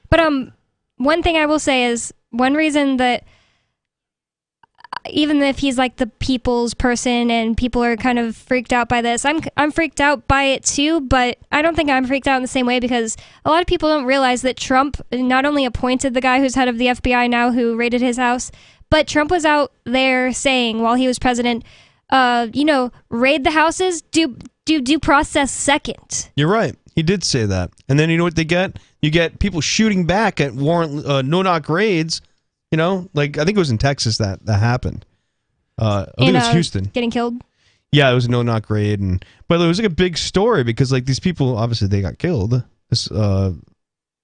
But one thing I will say is one reason that, even if he's the people's person and people are kind of freaked out by this, I'm freaked out by it too, but I don't think I'm freaked out in the same way, because a lot of people don't realize that Trump not only appointed the guy who's head of the FBI now who raided his house, but Trump was out there saying while he was president, raid the houses, do due process second. You're right. He did say that. And then you know what they get? You get people shooting back at warrant no-knock raids. I think it was in Texas that happened. I think it was Houston. Getting killed? Yeah, it was a no-knock raid. But it was a big story because these people, obviously they got killed. This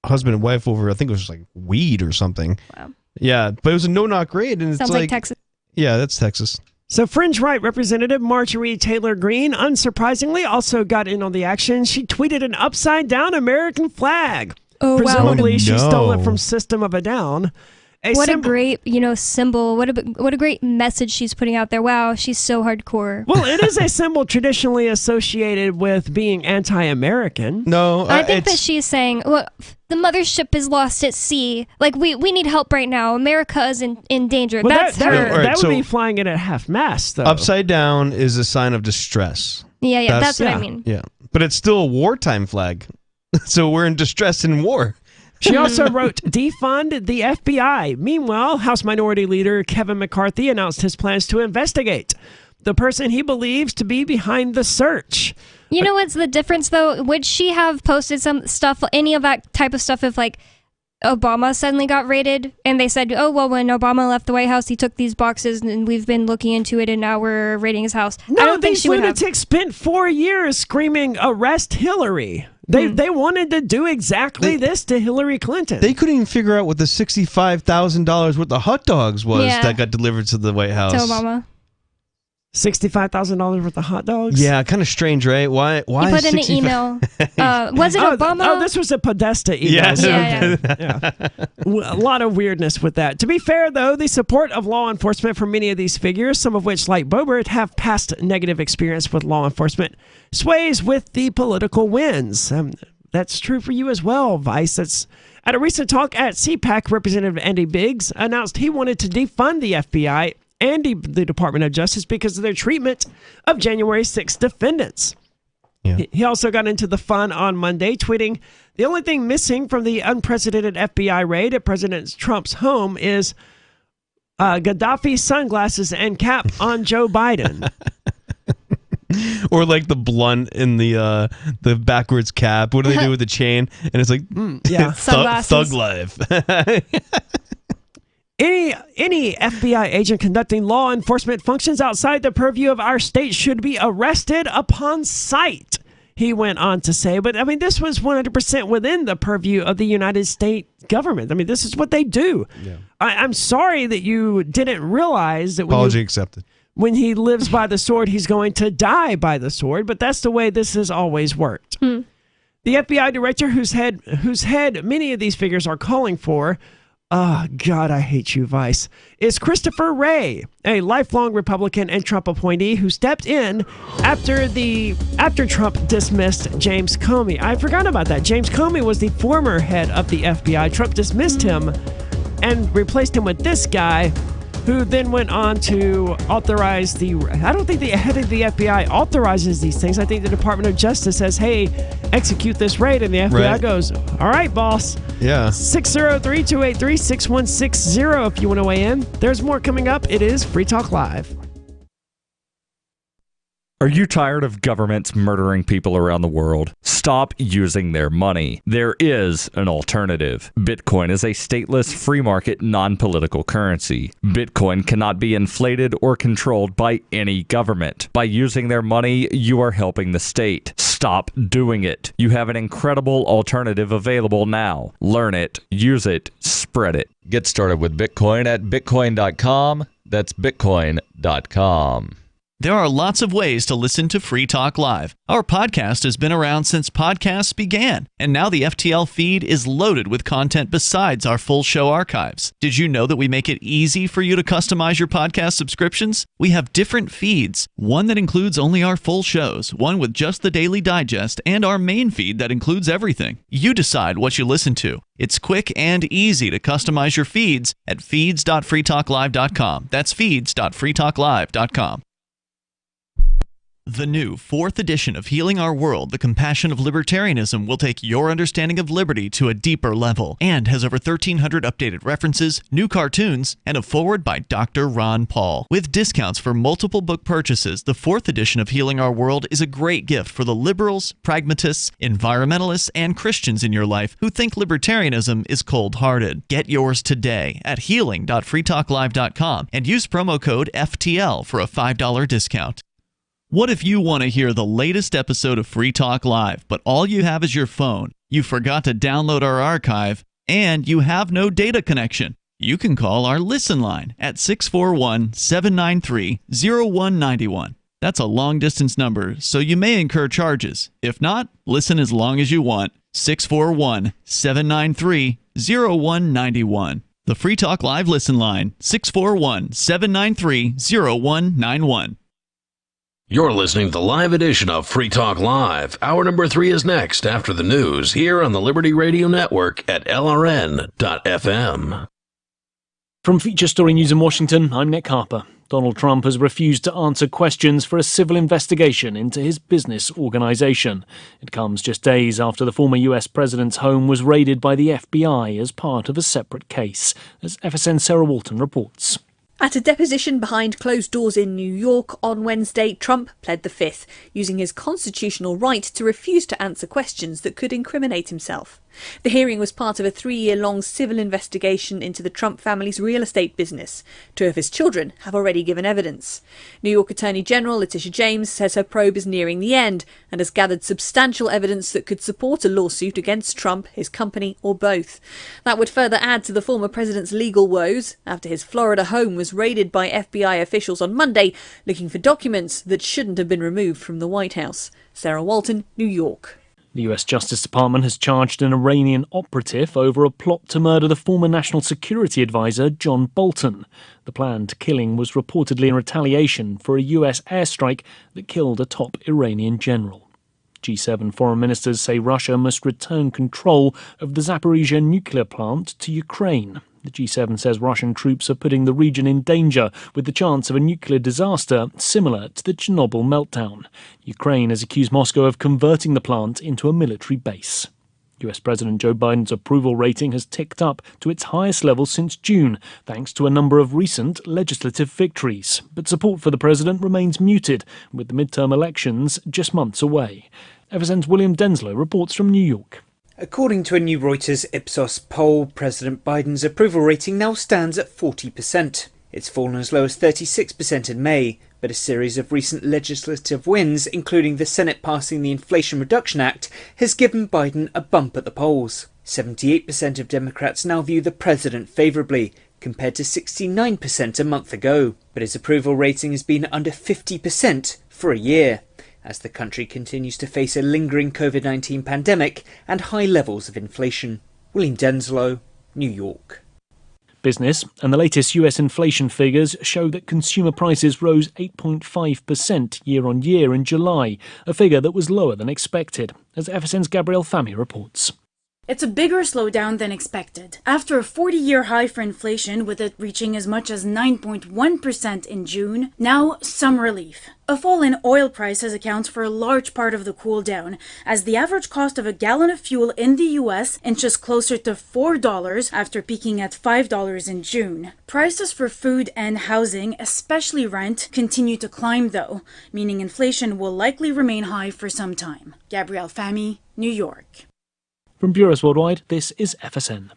husband and wife over, I think it was weed or something. Wow. Yeah, but it was a no-knock raid. And Sounds like Texas. Yeah, that's Texas. So fringe right Representative Marjorie Taylor Greene, unsurprisingly, also got in on the action. She tweeted an upside-down American flag. Oh, Presumably, wow. she stole it from System of a Down. A great, symbol. What a great message she's putting out there. Wow, she's so hardcore. Well, it is a symbol traditionally associated with being anti-American. No, I think that she's saying, well, the mothership is lost at sea. We need help right now. America is in danger. Well, that's her. That would be flying it at half-mast, though. Upside down is a sign of distress. Yeah, that's what I mean. Yeah, but it's still a wartime flag. So we're in distress in war. She also wrote, defund the FBI. Meanwhile, House Minority Leader Kevin McCarthy announced his plans to investigate the person he believes to be behind the search. You know what's the difference, though? Would she have posted some stuff, any of that type of stuff, if, like, Obama suddenly got raided and they said, oh, well, when Obama left the White House, he took these boxes and we've been looking into it and now we're raiding his house? No, I don't think she would have. These lunatics spent 4 years screaming, arrest Hillary. They wanted to do exactly this to Hillary Clinton. They couldn't even figure out what the $65,000 worth of hot dogs was that got delivered to the White House. To Obama. $65,000 worth of hot dogs? Yeah, kind of strange, right? Why? He put in an email. Was it Obama? Oh, this was a Podesta email. Yes. Yeah. A lot of weirdness with that. To be fair, though, the support of law enforcement for many of these figures, some of which, like Boebert, have past negative experience with law enforcement, sways with the political winds. That's true for you as well, Vice. At a recent talk at CPAC, Representative Andy Biggs announced he wanted to defund the FBI and the Department of Justice because of their treatment of January 6th defendants. Yeah. He also got into the fun on Monday, tweeting, the only thing missing from the unprecedented FBI raid at President Trump's home is Gaddafi sunglasses and cap on Joe Biden. Or like the blunt in the backwards cap. What do they do with the chain? And it's like, thug life. Any FBI agent conducting law enforcement functions outside the purview of our state should be arrested upon sight, he went on to say. But, I mean, this was 100% within the purview of the United States government. I mean, this is what they do. Yeah. I'm sorry that you didn't realize that apology accepted. When he lives by the sword, he's going to die by the sword. But that's the way this has always worked. The FBI director whose head many of these figures are calling for, oh, God, I hate you, Vice, is Christopher Wray, a lifelong Republican and Trump appointee who stepped in after Trump dismissed James Comey. I forgot about that. James Comey was the former head of the FBI. Trump dismissed him and replaced him with this guy, who then went on to authorize I don't think the head of the FBI authorizes these things. I think the Department of Justice says, hey, execute this raid, and the FBI goes, all right, boss. Yeah. 603-283-6160 if you want to weigh in. There's more coming up. It is Free Talk Live. Are you tired of governments murdering people around the world? Stop using their money. There is an alternative. Bitcoin is a stateless, free market, non-political currency. Bitcoin cannot be inflated or controlled by any government. By using their money, you are helping the state. Stop doing it. You have an incredible alternative available now. Learn it, use it, spread it. Get started with Bitcoin at bitcoin.com. That's bitcoin.com. There are lots of ways to listen to Free Talk Live. Our podcast has been around since podcasts began, and now the FTL feed is loaded with content besides our full show archives. Did you know that we make it easy for you to customize your podcast subscriptions? We have different feeds, one that includes only our full shows, one with just the Daily Digest, and our main feed that includes everything. You decide what you listen to. It's quick and easy to customize your feeds at feeds.freetalklive.com. That's feeds.freetalklive.com. The new 4th edition of Healing Our World, The Compassion of Libertarianism, will take your understanding of liberty to a deeper level and has over 1,300 updated references, new cartoons, and a foreword by Dr. Ron Paul. With discounts for multiple book purchases, the 4th edition of Healing Our World is a great gift for the liberals, pragmatists, environmentalists, and Christians in your life who think libertarianism is cold-hearted. Get yours today at healing.freetalklive.com and use promo code FTL for a $5 discount. What if you want to hear the latest episode of Free Talk Live, but all you have is your phone, you forgot to download our archive, and you have no data connection? You can call our Listen line at 641-793-0191. That's a long-distance number, so you may incur charges. If not, listen as long as you want. 641-793-0191. The Free Talk Live Listen line, 641-793-0191. You're listening to the live edition of Free Talk Live. Hour number 3 is next after the news here on the Liberty Radio Network at LRN.FM. From Feature Story News in Washington, I'm Nick Harper. Donald Trump has refused to answer questions for a civil investigation into his business organisation. It comes just days after the former US president's home was raided by the FBI as part of a separate case, as FSN's Sarah Walton reports. At a deposition behind closed doors in New York on Wednesday, Trump pled the Fifth, using his constitutional right to refuse to answer questions that could incriminate himself. The hearing was part of a 3-year-long civil investigation into the Trump family's real estate business. 2 of his children have already given evidence. New York Attorney General Letitia James says her probe is nearing the end and has gathered substantial evidence that could support a lawsuit against Trump, his company, or both. That would further add to the former president's legal woes after his Florida home was raided by FBI officials on Monday looking for documents that shouldn't have been removed from the White House. Sarah Walton, New York. The US Justice Department has charged an Iranian operative over a plot to murder the former National Security Advisor John Bolton. The planned killing was reportedly in retaliation for a US airstrike that killed a top Iranian general. G7 foreign ministers say Russia must return control of the Zaporizhzhia nuclear plant to Ukraine. The G7 says Russian troops are putting the region in danger with the chance of a nuclear disaster similar to the Chernobyl meltdown. Ukraine has accused Moscow of converting the plant into a military base. US President Joe Biden's approval rating has ticked up to its highest level since June, thanks to a number of recent legislative victories. But support for the president remains muted, with the midterm elections just months away. FSN's William Denslow reports from New York. According to a new Reuters Ipsos poll, President Biden's approval rating now stands at 40%. It's fallen as low as 36% in May, but a series of recent legislative wins, including the Senate passing the Inflation Reduction Act, has given Biden a bump at the polls. 78% of Democrats now view the president favourably, compared to 69% a month ago. But his approval rating has been under 50% for a year, as the country continues to face a lingering COVID-19 pandemic and high levels of inflation. William Denslow, New York. Business and the latest US inflation figures show that consumer prices rose 8.5% year-on-year in July, a figure that was lower than expected, as FSN's Gabrielle Fahmy reports. It's a bigger slowdown than expected. After a 40-year high for inflation, with it reaching as much as 9.1% in June, now some relief. A fall in oil prices accounts for a large part of the cool down, as the average cost of a gallon of fuel in the US inches closer to $4 after peaking at $5 in June. Prices for food and housing, especially rent, continue to climb though, meaning inflation will likely remain high for some time. Gabrielle Fahmy, New York. From Bureaus Worldwide, this is FSN.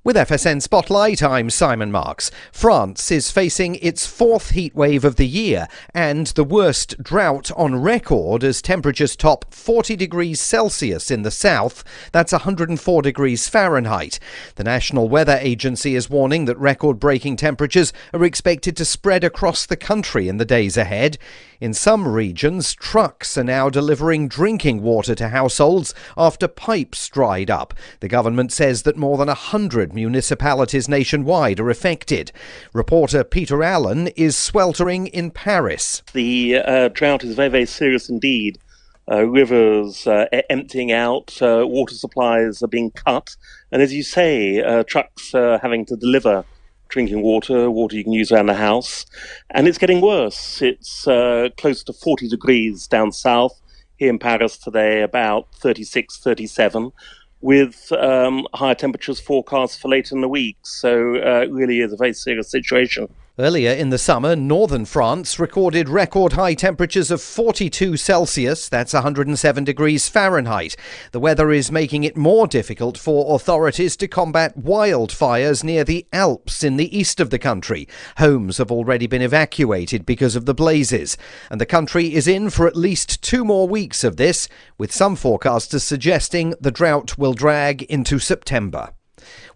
With FSN Spotlight, I'm Simon Marks. France is facing its 4th heat wave of the year and the worst drought on record as temperatures top 40 degrees Celsius in the south. That's 104 degrees Fahrenheit. The National Weather Agency is warning that record-breaking temperatures are expected to spread across the country in the days ahead. In some regions, trucks are now delivering drinking water to households after pipes dried up. The government says that more than 100 municipalities nationwide are affected. Reporter Peter Allen is sweltering in Paris. The drought is very, very serious indeed. Rivers are emptying out, water supplies are being cut, and as you say, trucks are having to deliver drinking water you can use around the house, and it's getting worse. It's close to 40 degrees down south. Here in Paris today, about 36, 37, with higher temperatures forecast for later in the week. So it really is a very serious situation. Earlier in the summer, northern France recorded record high temperatures of 42 Celsius, that's 107 degrees Fahrenheit. The weather is making it more difficult for authorities to combat wildfires near the Alps in the east of the country. Homes have already been evacuated because of the blazes, and the country is in for at least 2 more weeks of this, with some forecasters suggesting the drought will drag into September.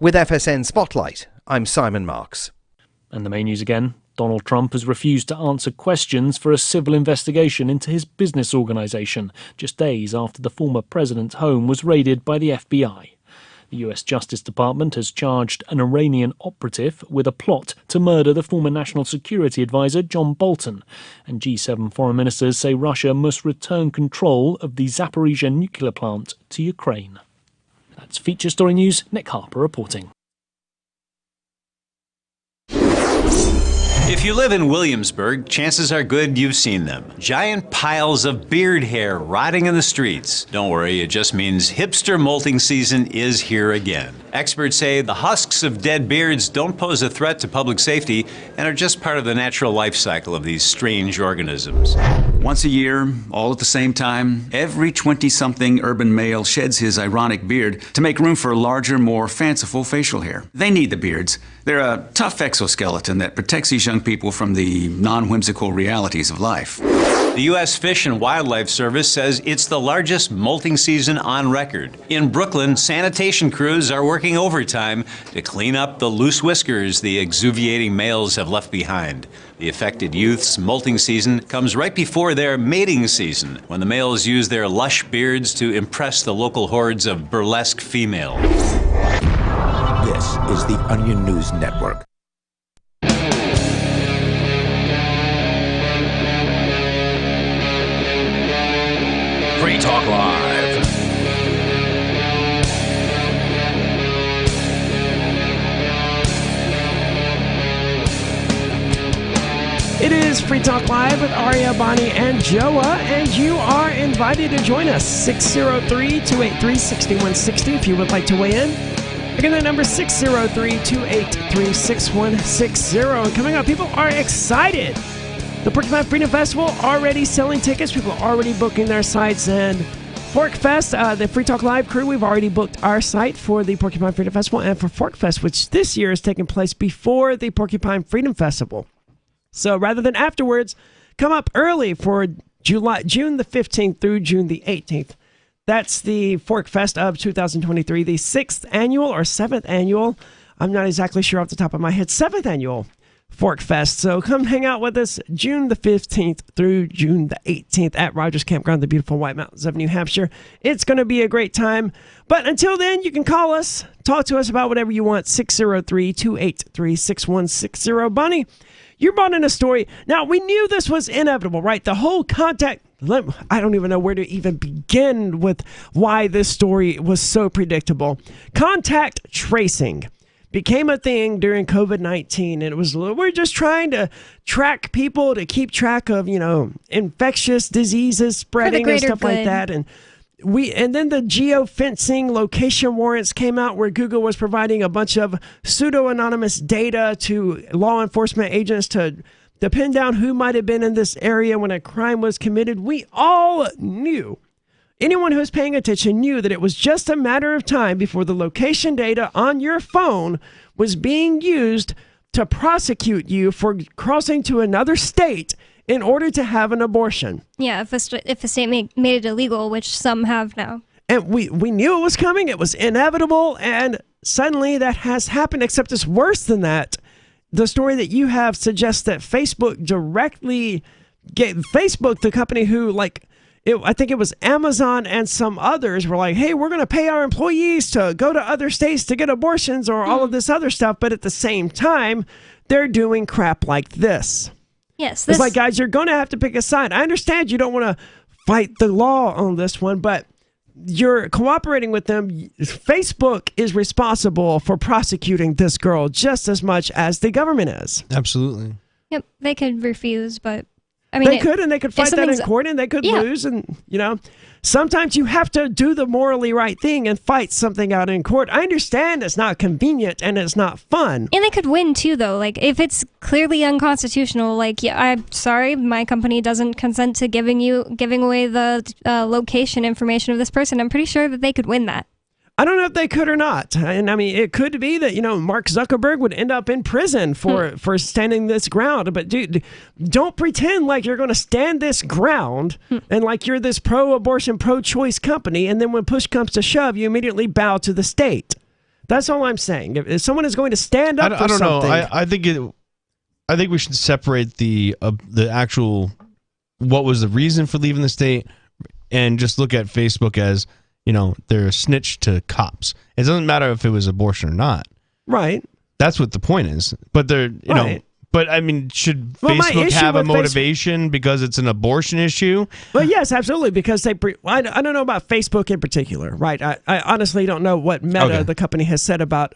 With FSN Spotlight, I'm Simon Marks. And the main news again, Donald Trump has refused to answer questions for a civil investigation into his business organisation, just days after the former president's home was raided by the FBI. The US Justice Department has charged an Iranian operative with a plot to murder the former National Security Advisor John Bolton, and G7 foreign ministers say Russia must return control of the Zaporizhzhia nuclear plant to Ukraine. That's Feature Story News, Nick Harper reporting. If you live in Williamsburg, chances are good you've seen them. Giant piles of beard hair rotting in the streets. Don't worry, it just means hipster molting season is here again. Experts say the husks of dead beards don't pose a threat to public safety and are just part of the natural life cycle of these strange organisms. Once a year, all at the same time, every 20-something urban male sheds his ironic beard to make room for larger, more fanciful facial hair. They need the beards. They're a tough exoskeleton that protects these young people from the non-whimsical realities of life. The U.S. Fish and Wildlife Service says it's the largest molting season on record. In Brooklyn, sanitation crews are working overtime to clean up the loose whiskers the exuviating males have left behind. The affected youth's molting season comes right before their mating season, when the males use their lush beards to impress the local hordes of burlesque females. This is the Onion News Network. Free Talk Live. It is Free Talk Live with Aria, Bonnie, and Joa, and you are invited to join us. 603-283-6160 if you would like to weigh in. Again, the number 603-283-6160. And coming up, people are excited. The Porcupine Freedom Festival already selling tickets. People are already booking their sites. And Fork Fest, the Free Talk Live crew, we've already booked our site for the Porcupine Freedom Festival and for Fork Fest, which this year is taking place before the Porcupine Freedom Festival. So rather than afterwards, come up early for June the 15th through June the 18th. That's the Fork Fest of 2023, the 6th annual or 7th annual. I'm not exactly sure off the top of my head. 7th annual Fork Fest. So come hang out with us June the 15th through June the 18th at Rogers Campground, the beautiful White Mountains of New Hampshire. It's going to be a great time. But until then, you can call us, talk to us about whatever you want. 603-283-6160. Bonnie, you brought in a story. Now, we knew this was inevitable, right? The whole contact... I don't even know where to even begin with why this story was so predictable. Contact tracing became a thing during COVID-19, and it was, we're just trying to track people to keep track of, infectious diseases spreading and stuff like that. And then the geofencing location warrants came out where Google was providing a bunch of pseudo-anonymous data to law enforcement agents to pin down who might have been in this area when a crime was committed. We all knew. Anyone who was paying attention knew that it was just a matter of time before the location data on your phone was being used to prosecute you for crossing to another state in order to have an abortion. Yeah, if a state made it illegal, which some have now. And we knew it was coming. It was inevitable. And suddenly that has happened, except it's worse than that. The story that you have suggests that Facebook directly gave Facebook, the company who, I think it was Amazon and some others were like, hey, we're going to pay our employees to go to other states to get abortions or all of this other stuff. But at the same time, they're doing crap like this. Yes. It's like, guys, you're going to have to pick a side. I understand you don't want to fight the law on this one, but you're cooperating with them. Facebook is responsible for prosecuting this girl just as much as the government is. Absolutely. Yep, they could refuse, but I mean, they could fight that in court, and they could lose, and sometimes you have to do the morally right thing and fight something out in court. I understand it's not convenient and it's not fun. And they could win too, though. Like, if it's clearly unconstitutional, I'm sorry, my company doesn't consent to giving away the location information of this person. I'm pretty sure that they could win that. I don't know if they could or not. And I mean, it could be that, Mark Zuckerberg would end up in prison for standing this ground. But dude, don't pretend like you're going to stand this ground and like you're this pro-abortion, pro-choice company. And then when push comes to shove, you immediately bow to the state. That's all I'm saying. If someone is going to stand up for something. I think we should separate the actual, what was the reason for leaving the state, and just look at Facebook as, they're a snitch to cops. It doesn't matter if it was abortion or not. Right. That's what the point is. But they're, But I mean, should Well, my Facebook issue have a with motivation because it's an abortion issue? Well, yes, absolutely. Because I don't know about Facebook in particular, right? I honestly don't know what Meta, the company, has said about.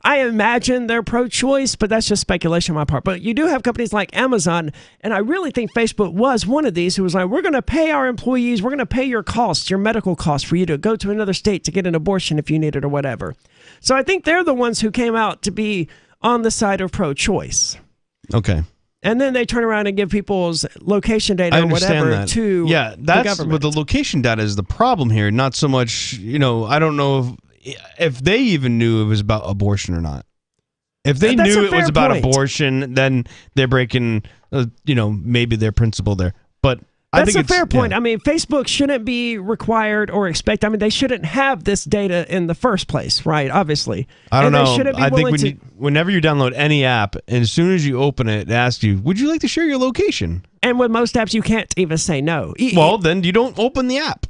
I imagine they're pro-choice, but that's just speculation on my part. But you do have companies like Amazon, and I really think Facebook was one of these who was like, we're going to pay our employees, we're going to pay your costs, your medical costs for you to go to another state to get an abortion if you need it or whatever. So I think they're the ones who came out to be on the side of pro-choice. Okay. And then they turn around and give people's location data I or understand whatever that. to that's the government. but the location data is the problem here. Not so much, I don't know if they even knew it was about abortion or not. If they That's knew a it was fair about point. abortion, then they're breaking, maybe their principle there. But I That's think a fair point. Yeah. I mean, Facebook shouldn't be required or expect. I mean, they shouldn't have this data in the first place, right? Obviously, I don't And know. They shouldn't be I think willing whenever you download any app, and as soon as you open it, it asks you, "Would you like to share your location?" And with most apps, you can't even say no. Well, then you don't open the app.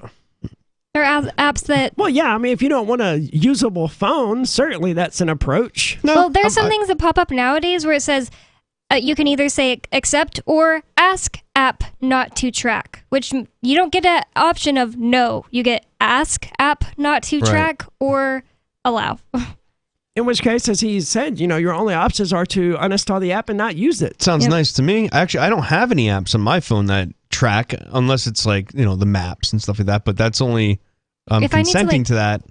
There are apps that. Well, yeah. I mean, if you don't want a usable phone, certainly that's an approach. Well, there's some things that pop up nowadays where it says you can either say accept or ask app not to track, which you don't get an option of no. You get ask app not to Right. track or allow. In which case, as he said, your only options are to uninstall the app and not use it. Sounds nice to me. Actually, I don't have any apps on my phone that track unless it's like, the maps and stuff like that, but that's only If I need to, consenting to that.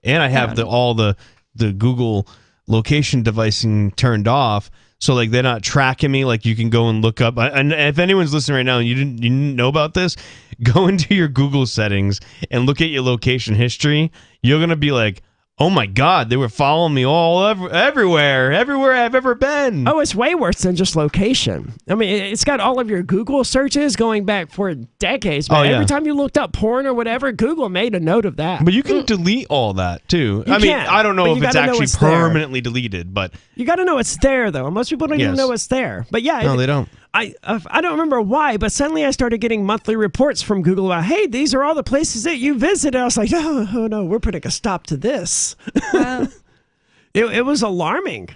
And I have all the Google location devicing turned off. So like they're not tracking me. Like you can go and look up. And if anyone's listening right now and you didn't know about this, go into your Google settings and look at your location history. You're going to be like, oh my God, they were following me everywhere I've ever been. Oh, it's way worse than just location. I mean, it's got all of your Google searches going back for decades. Oh, yeah. Every time you looked up porn or whatever, Google made a note of that. But you can delete all that too. You I mean, can, I don't know but if you it's gotta know actually it's there. permanently deleted, but You got to know it's there, though. Most people don't even Yes. know it's there. But yeah, no, they don't. I don't remember why, but suddenly I started getting monthly reports from Google about, hey, these are all the places that you visited. I was like, oh no, we're putting a stop to this. Wow. It was alarming.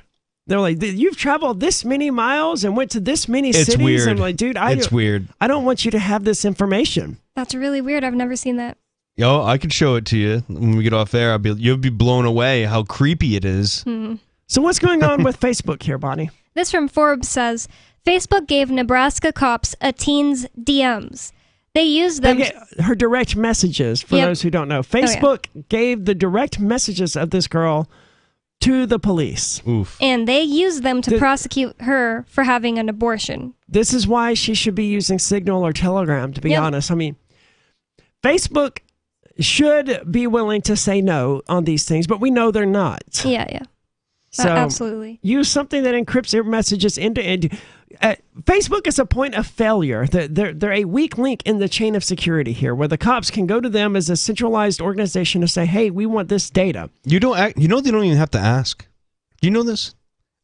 They're like, you've traveled this many miles and went to this many It's cities. weird. I'm like, dude, It's weird. I don't want you to have this information. That's really weird. I've never seen that. Yo, I could show it to you when we get off air. You'll be blown away how creepy it is. So what's going on with Facebook here, Bonnie? This from Forbes says Facebook gave Nebraska cops a teen's DMs. They used them. They get her direct messages, for Yep. those who don't know. yeah. Facebook gave the direct messages of this girl to the police. Oof. And they used them to prosecute her for having an abortion. This is why she should be using Signal or Telegram, to be Yep. honest. I mean, Facebook should be willing to say no on these things, but we know they're not. Yeah. So Absolutely. use something that encrypts your messages end to end. Facebook is a point of failure. They're a weak link in the chain of security here, where the cops can go to them as a centralized organization to say, "Hey, we want this data." They don't even have to ask. Do you know this?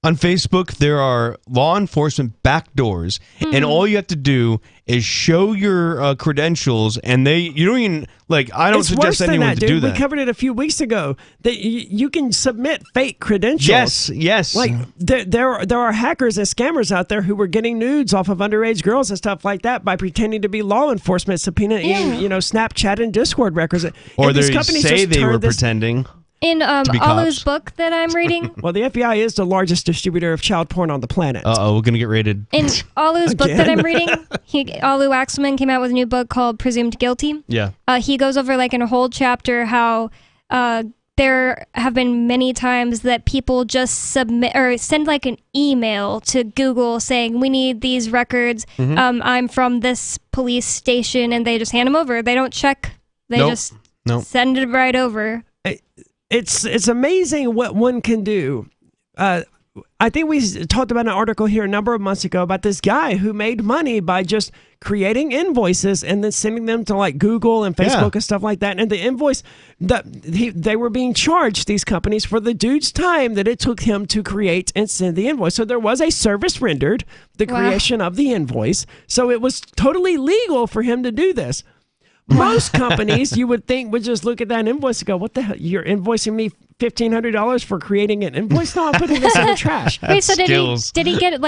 On Facebook, there are law enforcement backdoors, and all you have to do is show your credentials, and you don't even I don't It's suggest worse than anyone that, to dude. do that. We covered it a few weeks ago. That you can submit fake credentials. Yes. Like there are hackers and scammers out there who were getting nudes off of underage girls and stuff like that by pretending to be law enforcement, subpoenaing Snapchat and Discord records. Or And these they companies say just they were turned this- pretending. In be Alu's cops. book that I'm reading, Well, the FBI is the largest distributor of child porn on the planet. We're gonna get raided. in Alu's book that Again? I'm reading, Alu Axelman came out with a new book called Presumed Guilty. Yeah. He goes over in a whole chapter how there have been many times that people just submit or send an email to Google saying, we need these records. Mhm. I'm from this police station, and they just hand them over. They don't check. They Nope. just Nope. send it right over. It's amazing what one can do. I think we talked about an article here a number of months ago about this guy who made money by just creating invoices and then sending them to Google and Facebook and stuff like that. And the invoice they were being charged, these companies, for the dude's time that it took him to create and send the invoice. So there was a service rendered, the Wow. creation of the invoice. So it was totally legal for him to do this. Most companies, you would think, would just look at that invoice and go, what the hell? You're invoicing me $1,500 for creating an invoice? No, I'm putting this in the trash. Wait, so did he get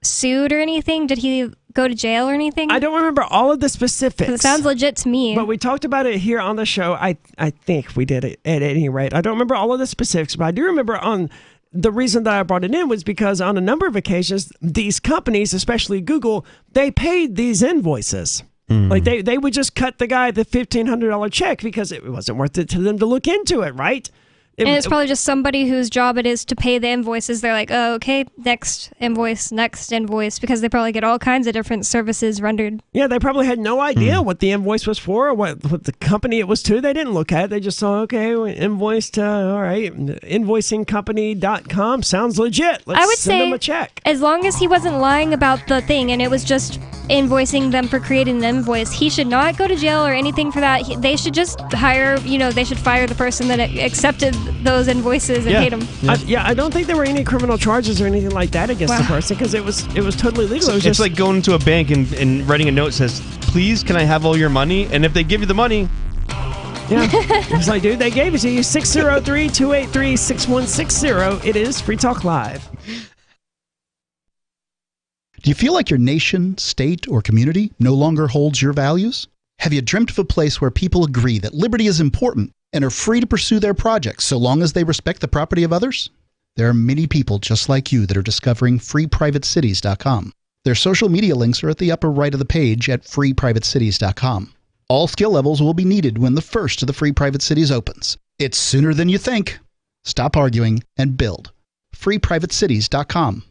sued or anything? Did he go to jail or anything? I don't remember all of the specifics. It sounds legit to me. But we talked about it here on the show. I think we did it at any rate. I don't remember all of the specifics, but I do remember the reason that I brought it in was because on a number of occasions, these companies, especially Google, they paid these invoices. Like they would just cut the guy the $1,500 check because it wasn't worth it to them to look into it, right? And it's probably just somebody whose job it is to pay the invoices. They're like, oh, okay, next invoice, because they probably get all kinds of different services rendered. Yeah, they probably had no idea what the invoice was for or what the company it was to. They didn't look at it. They just saw, okay, invoice to, all right, invoicingcompany.com sounds legit. Let's I would send say, them a check. As long as he wasn't lying about the thing and it was just invoicing them for creating the invoice, he should not go to jail or anything for that. They should just hire, they should fire the person that accepted those invoices and paid them. I don't think there were any criminal charges or anything like that against the person because it was totally legal. It was just like going to a bank and writing a note that says, please, can I have all your money? And if they give you the money... Yeah. It's like, dude, they gave it to you. 603-283-6160. It is Free Talk Live. Do you feel like your nation, state, or community no longer holds your values? Have you dreamt of a place where people agree that liberty is important and are free to pursue their projects so long as they respect the property of others? There are many people just like you that are discovering freeprivatecities.com. Their social media links are at the upper right of the page at freeprivatecities.com. All skill levels will be needed when the first of the Free Private Cities opens. It's sooner than you think. Stop arguing and build. freeprivatecities.com.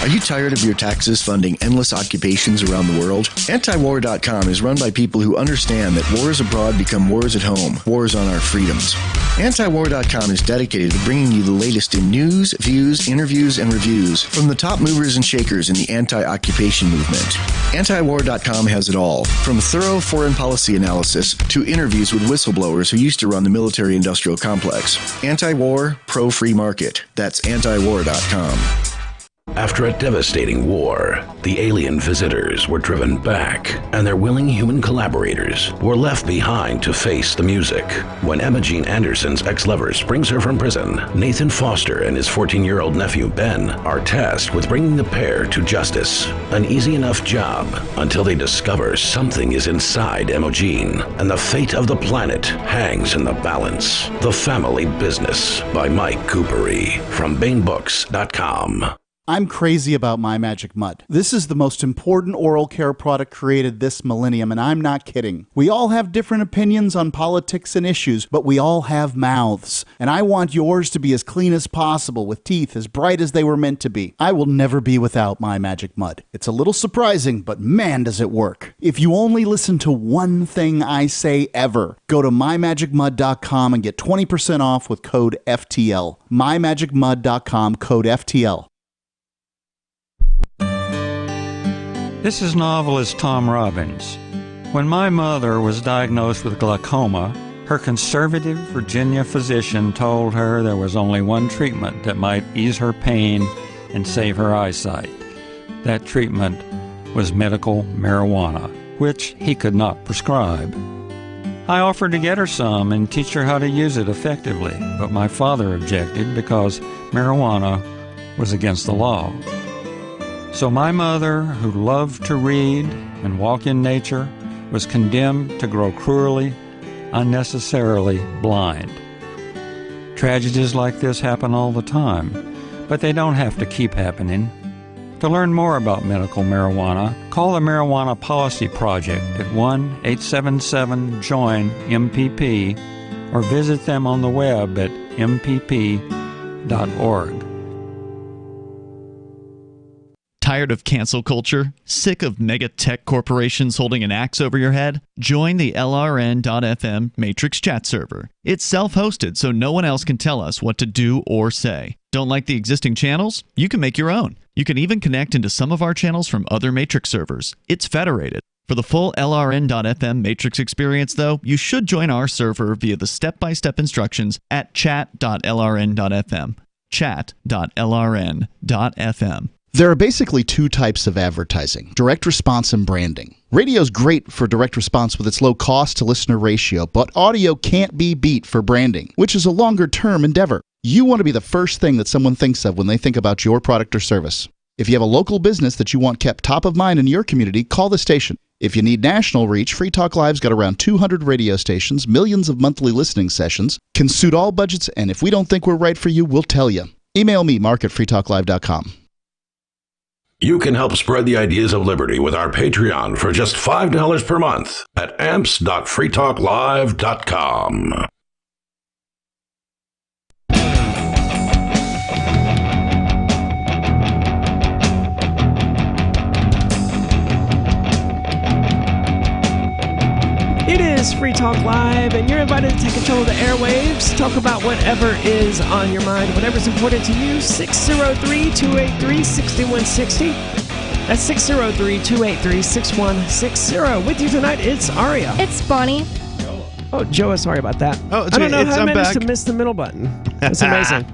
Are you tired of your taxes funding endless occupations around the world? Antiwar.com is run by people who understand that wars abroad become wars at home, wars on our freedoms. Antiwar.com is dedicated to bringing you the latest in news, views, interviews, and reviews from the top movers and shakers in the anti-occupation movement. Antiwar.com has it all, from thorough foreign policy analysis to interviews with whistleblowers who used to run the military-industrial complex. Anti-war, pro-free market. That's antiwar.com. After a devastating war, the alien visitors were driven back, and their willing human collaborators were left behind to face the music. When Emma Jean Anderson's ex-lover brings her from prison, Nathan Foster and his 14-year-old nephew Ben are tasked with bringing the pair to justice. An easy enough job until they discover something is inside Emma Jean, and the fate of the planet hangs in the balance. The Family Business by Mike Coopery from BaneBooks.com. I'm crazy about My Magic Mud. This is the most important oral care product created this millennium, and I'm not kidding. We all have different opinions on politics and issues, but we all have mouths. And I want yours to be as clean as possible, with teeth as bright as they were meant to be. I will never be without My Magic Mud. It's a little surprising, but man, does it work. If you only listen to one thing I say ever, go to mymagicmud.com and get 20% off with code FTL. mymagicmud.com, code FTL. This is novelist Tom Robbins. When my mother was diagnosed with glaucoma, her conservative Virginia physician told her there was only one treatment that might ease her pain and save her eyesight. That treatment was medical marijuana, which he could not prescribe. I offered to get her some and teach her how to use it effectively, but my father objected because marijuana was against the law. So my mother, who loved to read and walk in nature, was condemned to grow cruelly, unnecessarily blind. Tragedies like this happen all the time, but they don't have to keep happening. To learn more about medical marijuana, call the Marijuana Policy Project at 1-877-JOIN-MPP or visit them on the web at mpp.org. Tired of cancel culture? Sick of mega tech corporations holding an axe over your head? Join the LRN.FM Matrix chat server. It's self-hosted, so no one else can tell us what to do or say. Don't like the existing channels? You can make your own. You can even connect into some of our channels from other Matrix servers. It's federated. For the full LRN.FM Matrix experience, though, you should join our server via the step-by-step instructions at chat.lrn.fm. Chat.lrn.fm. There are basically two types of advertising, direct response and branding. Radio's great for direct response with its low cost to listener ratio, but audio can't be beat for branding, which is a longer term endeavor. You want to be the first thing that someone thinks of when they think about your product or service. If you have a local business that you want kept top of mind in your community, call the station. If you need national reach, Free Talk Live's got around 200 radio stations, millions of monthly listening sessions, can suit all budgets, and if we don't think we're right for you, we'll tell you. Email me, mark@freetalklive.com. You can help spread the ideas of liberty with our Patreon for just $5 per month at amps.freetalklive.com. It is Free Talk Live, and you're invited to take control of the airwaves. Talk about whatever is on your mind, whatever's important to you. 603-283-6160. That's 603-283-6160. With you tonight, it's Aria. It's Bonnie. Oh, Joe, sorry about that. Oh, it's I don't know okay. how I I'm managed back. to miss the middle button. That's amazing.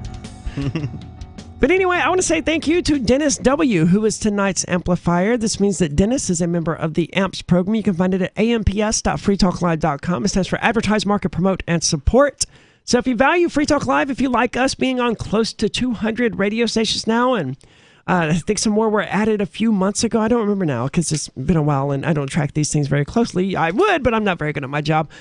But anyway, I want to say thank you to Dennis W., who is tonight's amplifier. This means that Dennis is a member of the AMPS program. You can find it at amps.freetalklive.com. It stands for Advertise, Market, Promote, and Support. So if you value Free Talk Live, if you like us being on close to 200 radio stations now, and I think some more were added a few months ago. I don't remember now because it's been a while and I don't track these things very closely. I would, but I'm not very good at my job.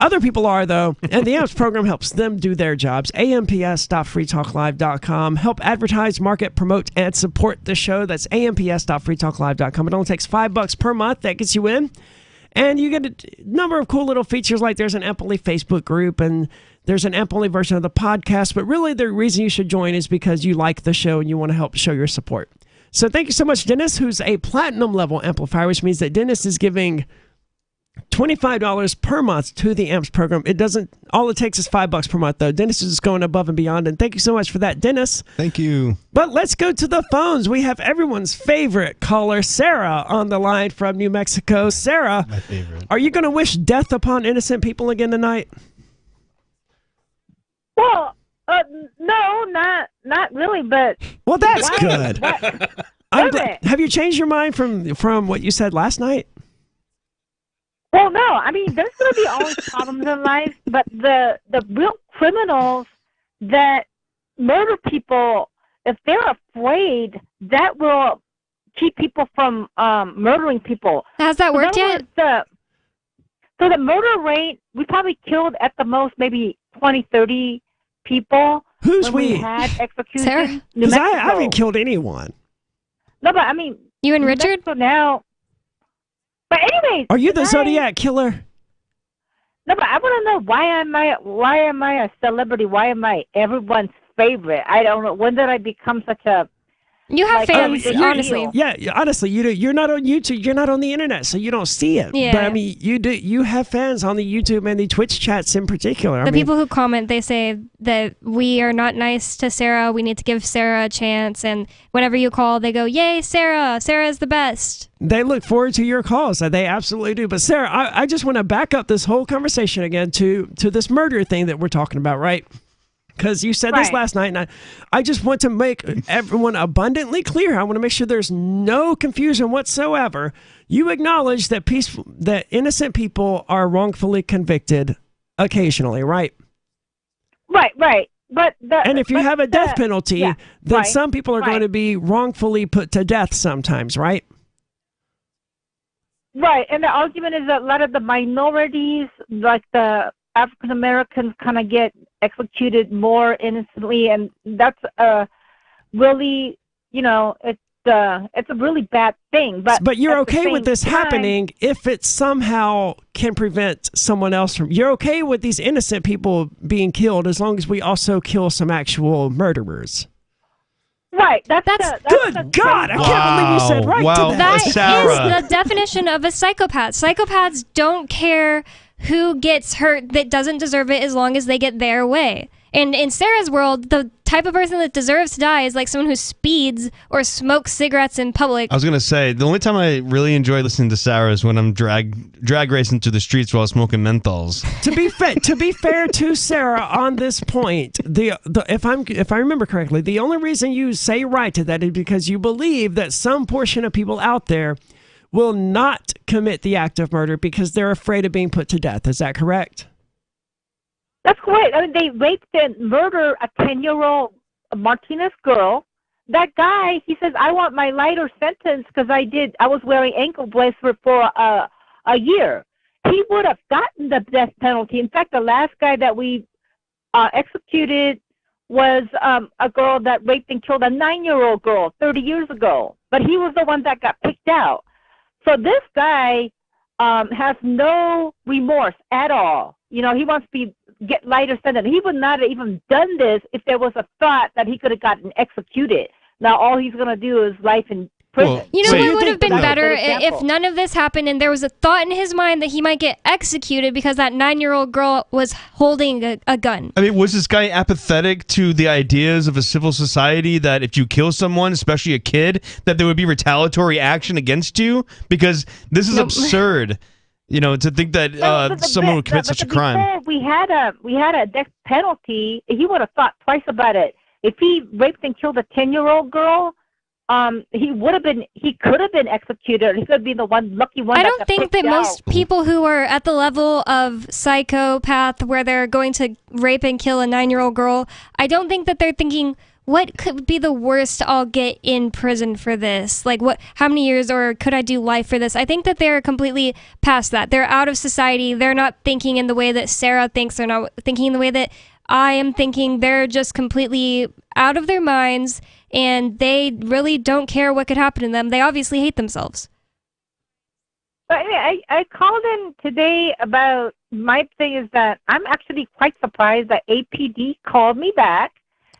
Other people are, though, and the AMPS program helps them do their jobs. amps.freetalklive.com. Help advertise, market, promote, and support the show. That's amps.freetalklive.com. It only takes $5 per month. That gets you in. And you get a number of cool little features, like there's an AMP-only Facebook group, and there's an AMP-only version of the podcast. But really, the reason you should join is because you like the show and you want to help show your support. So thank you so much, Dennis, who's a platinum level amplifier, which means that Dennis is giving $25 per month to the AMPS program. All it takes is $5 per month, though. Dennis is just going above and beyond, and thank you so much for that, Dennis. Thank you. But let's go to the phones. We have everyone's favorite caller, Sarah, on the line from New Mexico. Sarah, my favorite. Are you going to wish death upon innocent people again tonight? Well, no, not really, but... Well, that's good. Why? Have you changed your mind from what you said last night? Well, no. I mean, there's going to be always problems in life, but the real criminals that murder people, if they're afraid, that will keep people from murdering people. Has that worked yet? So the murder rate, we probably killed at the most maybe 20, 30 people. Who's when we? We had execution. Sarah? Because I haven't killed anyone. No, but I mean... You and Richard? So now... But anyways... Are you the Zodiac Killer? No, but I want to know why am I a celebrity? Why am I everyone's favorite? I don't know. When did I become such a... You have fans, honestly. Yeah, honestly, you do. You're not on YouTube. You're not on the internet, so you don't see it. Yeah. But I mean, you do. You have fans on the YouTube and the Twitch chats in particular. The people who comment, they say that we are not nice to Sarah. We need to give Sarah a chance. And whenever you call, they go, "Yay, Sarah! Sarah's the best." They look forward to your calls. They absolutely do. But Sarah, I just want to back up this whole conversation again to this murder thing that we're talking about, right? Because you said this last night, and I just want to make everyone abundantly clear. I want to make sure there's no confusion whatsoever. You acknowledge that that innocent people are wrongfully convicted occasionally, right? Right. But if you have a death penalty, then some people are going to be wrongfully put to death sometimes, right? Right, and the argument is that a lot of the minorities, like the African Americans, kind of get executed more innocently, and that's really, it's a really bad thing. But you're okay with this happening if it somehow can prevent someone else from. You're okay with these innocent people being killed as long as we also kill some actual murderers. Right. That's good God! I can't believe you said right to that. That is the definition of a psychopath. Psychopaths don't care who gets hurt that doesn't deserve it as long as they get their way. And in Sarah's world, the type of person that deserves to die is like someone who speeds or smokes cigarettes in public. I was gonna say the only time I really enjoy listening to Sarah is when I'm drag racing through the streets while smoking menthols. To be fair to Sarah on this point, if I remember correctly, the only reason you say right to that is because you believe that some portion of people out there will not commit the act of murder because they're afraid of being put to death. Is that correct? That's correct. I mean, they raped and murdered a 10-year-old Martinez girl. that guy, he says, I want my lighter sentence because I was wearing ankle bracelet for a year. He would have gotten the death penalty. In fact, the last guy that we executed was a girl that raped and killed a 9-year-old girl 30 years ago. But he was the one that got picked out. So this guy has no remorse at all. You know, he wants to get lighter sentence. He would not have even done this if there was a thought that he could have gotten executed. Now all he's going to do is life in prison. You know what would have been better if none of this happened and there was a thought in his mind that he might get executed because that 9-year-old girl was holding a gun. I mean, was this guy apathetic to the ideas of a civil society that if you kill someone, especially a kid, that there would be retaliatory action against you? Because this is absurd, you know, to think that someone would commit such a crime. We had a death penalty. He would have thought twice about it. If he raped and killed a 10-year-old girl, he could have been executed. He could be the lucky one. I don't think that most people who are at the level of psychopath where they're going to rape and kill a 9-year-old girl, I don't think that they're thinking, what could be the worst I'll get in prison for this? Like, how many years, or could I do life for this? I think that they're completely past that. They're out of society. They're not thinking in the way that Sarah thinks. They're not thinking in the way that I am thinking. They're just completely out of their minds, and they really don't care what could happen to them. They obviously hate themselves. But I called in today about, my thing is that I'm actually quite surprised that APD called me back.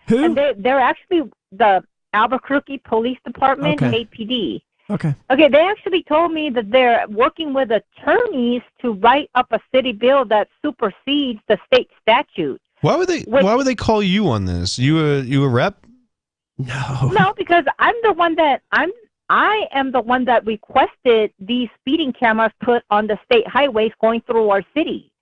Who? And they're actually the Albuquerque Police Department, Okay. APD. Okay. Okay, they actually told me that they're working with attorneys to write up a city bill that supersedes the state statute. Why would they call you on this? You a rep? No, because I am the one that requested these speeding cameras put on the state highways going through our city.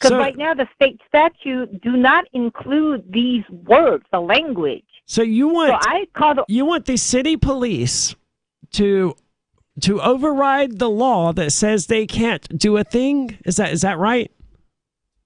Because right now the state statute do not include these words, the language. So you want the city police to override the law that says they can't do a thing? Is that right?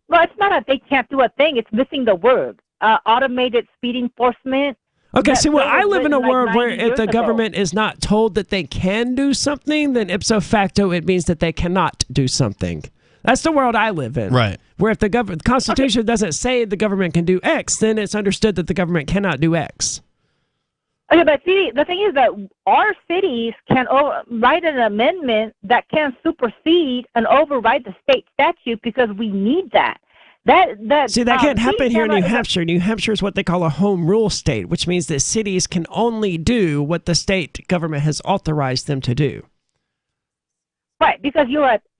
Well, it's not that they can't do a thing. It's missing the word. Automated speed enforcement. Okay, see, well, I live in a like world where 90 if the years government is not told that they can do something, then ipso facto it means that they cannot do something. That's the world I live in. Right. Where if the Constitution doesn't say the government can do X, then it's understood that the government cannot do X. Okay, but see, the thing is that our cities can write an amendment that can supersede and override the state statute because we need that. See, that can't happen here in New Hampshire. New Hampshire is what they call a home rule state, which means that cities can only do what the state government has authorized them to do. Right, because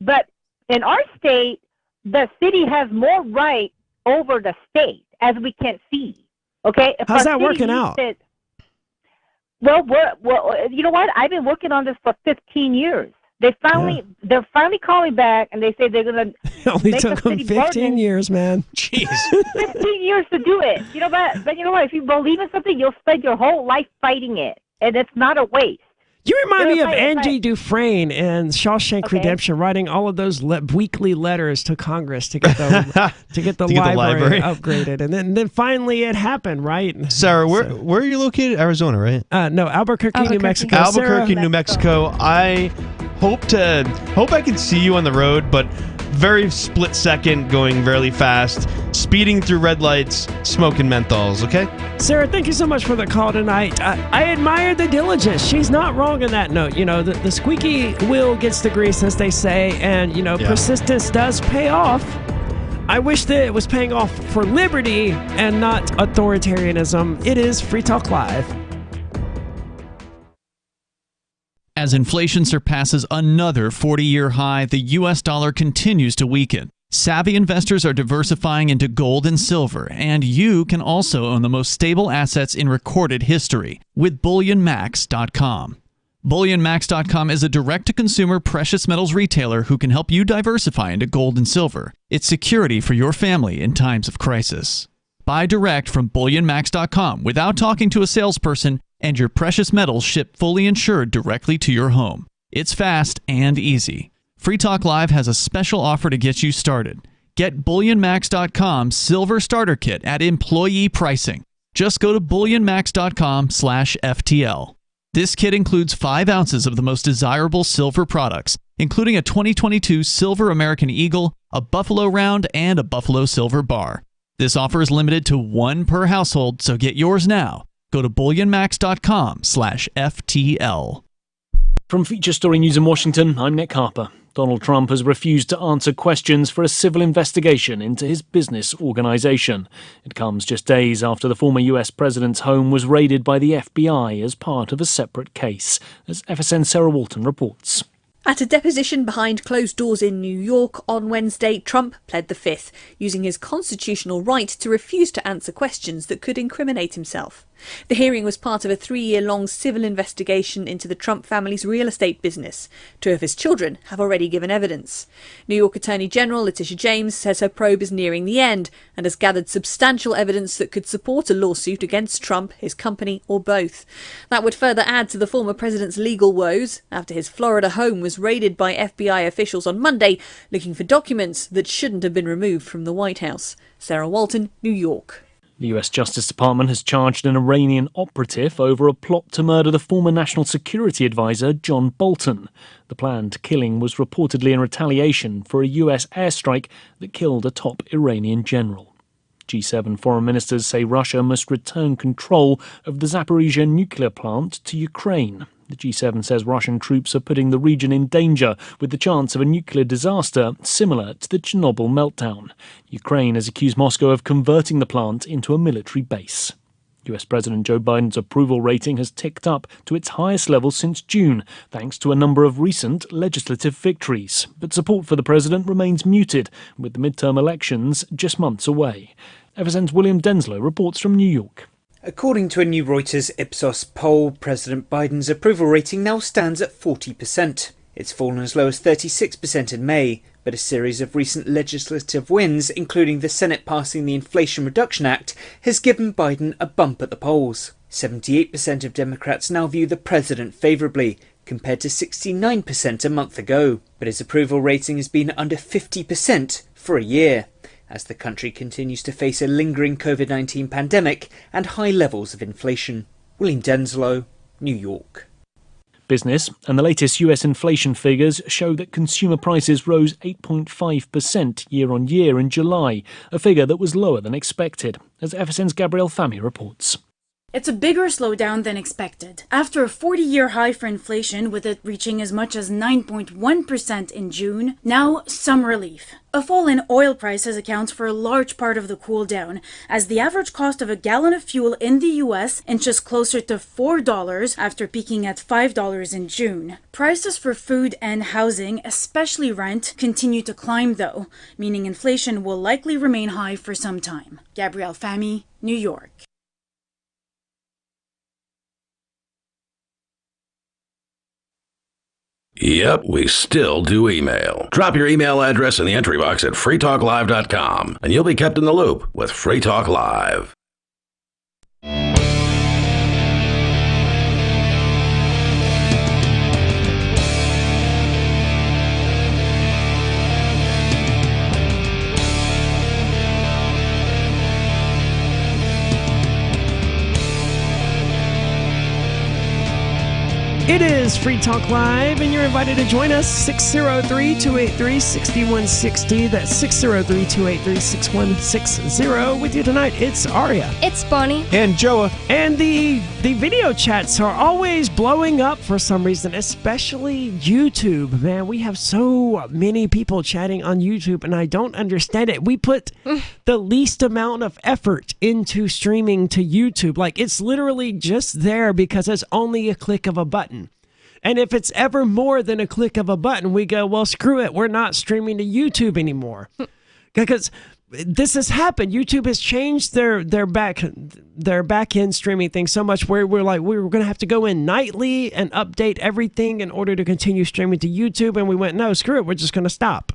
but in our state, the city has more right over the state, as we can see. Okay? If how's our that working city out? says, well, you know what? I've been working on this for 15 years. They're finally calling back, and they say they're gonna. Only make took the them city 15 years, man. Jeez. 15 years to do it. You know what? But you know what? If you believe in something, you'll spend your whole life fighting it, and it's not a waste. You remind me of Angie Dufresne in Shawshank Redemption, writing all of those weekly letters to Congress to get the library upgraded, and then finally it happened, right? Sarah, where are you located? Arizona, right? No, Albuquerque, New Mexico. Albuquerque, Sarah? New Mexico. I hope I can see you on the road, but very split second, going very fast, speeding through red lights, smoking menthols. Okay. Sarah, thank you so much for the call tonight. I admire the diligence. She's not wrong in that note. You know, the squeaky wheel gets the grease, as they say, and, persistence does pay off. I wish that it was paying off for liberty and not authoritarianism. It is Free Talk Live. As inflation surpasses another 40-year high, the U.S. dollar continues to weaken. Savvy investors are diversifying into gold and silver, and you can also own the most stable assets in recorded history with BullionMax.com. BullionMax.com is a direct-to-consumer precious metals retailer who can help you diversify into gold and silver. It's security for your family in times of crisis. Buy direct from BullionMax.com without talking to a salesperson, and your precious metals ship fully insured directly to your home. It's fast and easy. Free Talk Live has a special offer to get you started. Get BullionMax.com Silver Starter Kit at employee pricing. Just go to bullionmax.com/FTL. This kit includes 5 ounces of the most desirable silver products, including a 2022 Silver American Eagle, a Buffalo Round, and a Buffalo Silver Bar. This offer is limited to 1 per household, so get yours now. Go to bullionmax.com/FTL. From Feature Story News in Washington, I'm Nick Harper. Donald Trump has refused to answer questions for a civil investigation into his business organization. It comes just days after the former US president's home was raided by the FBI as part of a separate case, as FSN's Sarah Walton reports. At a deposition behind closed doors in New York on Wednesday, Trump pled the Fifth, using his constitutional right to refuse to answer questions that could incriminate himself. The hearing was part of a 3-year-long civil investigation into the Trump family's real estate business. 2 of his children have already given evidence. New York Attorney General Letitia James says her probe is nearing the end and has gathered substantial evidence that could support a lawsuit against Trump, his company, or both. That would further add to the former president's legal woes after his Florida home was raided by FBI officials on Monday looking for documents that shouldn't have been removed from the White House. Sarah Walton, New York. The US Justice Department has charged an Iranian operative over a plot to murder the former National Security Advisor John Bolton. The planned killing was reportedly in retaliation for a US airstrike that killed a top Iranian general. G7 foreign ministers say Russia must return control of the Zaporizhzhia nuclear plant to Ukraine. The G7 says Russian troops are putting the region in danger with the chance of a nuclear disaster similar to the Chernobyl meltdown. Ukraine has accused Moscow of converting the plant into a military base. US President Joe Biden's approval rating has ticked up to its highest level since June, thanks to a number of recent legislative victories. But support for the president remains muted, with the midterm elections just months away. FSN's William Denslow reports from New York. According to a new Reuters Ipsos poll, President Biden's approval rating now stands at 40%. It's fallen as low as 36% in May, but a series of recent legislative wins, including the Senate passing the Inflation Reduction Act, has given Biden a bump at the polls. 78% of Democrats now view the president favourably, compared to 69% a month ago. But his approval rating has been under 50% for a year, as the country continues to face a lingering COVID-19 pandemic and high levels of inflation. William Denslow, New York. Business and the latest US inflation figures show that consumer prices rose 8.5% year-on-year in July, a figure that was lower than expected, as FSN's Gabrielle Famy reports. It's a bigger slowdown than expected. After a 40-year high for inflation, with it reaching as much as 9.1% in June, now some relief. A fall in oil prices accounts for a large part of the cool down, as the average cost of a gallon of fuel in the US inches closer to $4 after peaking at $5 in June. Prices for food and housing, especially rent, continue to climb though, meaning inflation will likely remain high for some time. Gabrielle Famy, New York. Yep, we still do email. Drop your email address in the entry box at freetalklive.com, and you'll be kept in the loop with Free Talk Live. It is Free Talk Live, and you're invited to join us, 603-283-6160. That's 603-283-6160. With you tonight, it's Aria. It's Bonnie. And Joa. And the video chats are always blowing up for some reason, especially YouTube. Man, we have so many people chatting on YouTube, and I don't understand it. We put the least amount of effort into streaming to YouTube. Like, it's literally just there because it's only a click of a button. And if it's ever more than a click of a button, we go, well, screw it. We're not streaming to YouTube anymore. Because this has happened. YouTube has changed their back end streaming thing so much where we're going to have to go in nightly and update everything in order to continue streaming to YouTube. And we went, no, screw it. We're just going to stop.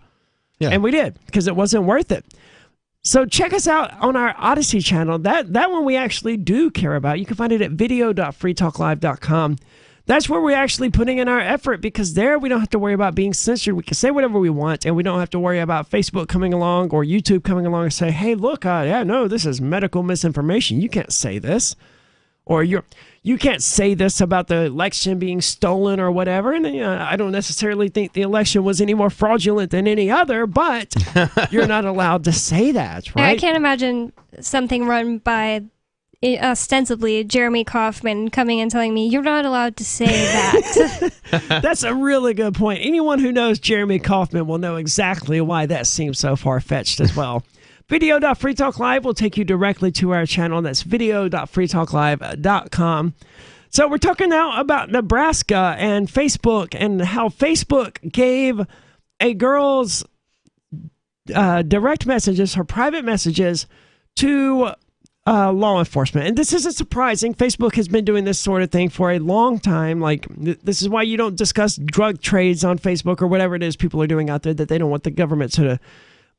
Yeah. And we did, because it wasn't worth it. So check us out on our Odyssey channel. That one we actually do care about. You can find it at video.freetalklive.com. That's where we're actually putting in our effort, because there we don't have to worry about being censored. We can say whatever we want, and we don't have to worry about Facebook coming along or YouTube coming along and say, hey, look, this is medical misinformation. You can't say this. Or you can't say this about the election being stolen or whatever. And I don't necessarily think the election was any more fraudulent than any other, but you're not allowed to say that, right? I can't imagine something run by ostensibly Jeremy Kauffman coming and telling me you're not allowed to say that. That's a really good point. Anyone who knows Jeremy Kauffman will know exactly why that seems so far-fetched as well. Video.freetalklive will take you directly to our channel. That's video.freetalklive.com. So we're talking now about Nebraska and Facebook and how Facebook gave a girl's direct messages, her private messages, to law enforcement. And this isn't surprising. Facebook has been doing this sort of thing for a long time. Like, this is why you don't discuss drug trades on Facebook or whatever it is people are doing out there that they don't want the government to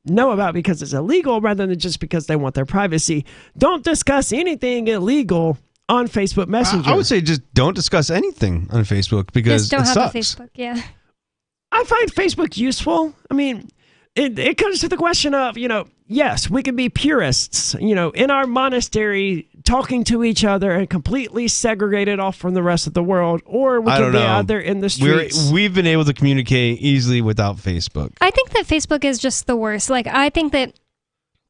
know about because it's illegal, rather than just because they want their privacy. Don't discuss anything illegal on Facebook Messenger. I would say just don't discuss anything on Facebook because just don't it have sucks. a Facebook, yeah. I find Facebook useful. I mean, it comes to the question of, yes, we can be purists, in our monastery talking to each other and completely segregated off from the rest of the world, or we can be out there in the streets. We've been able to communicate easily without Facebook. I think that Facebook is just the worst. Like, I think that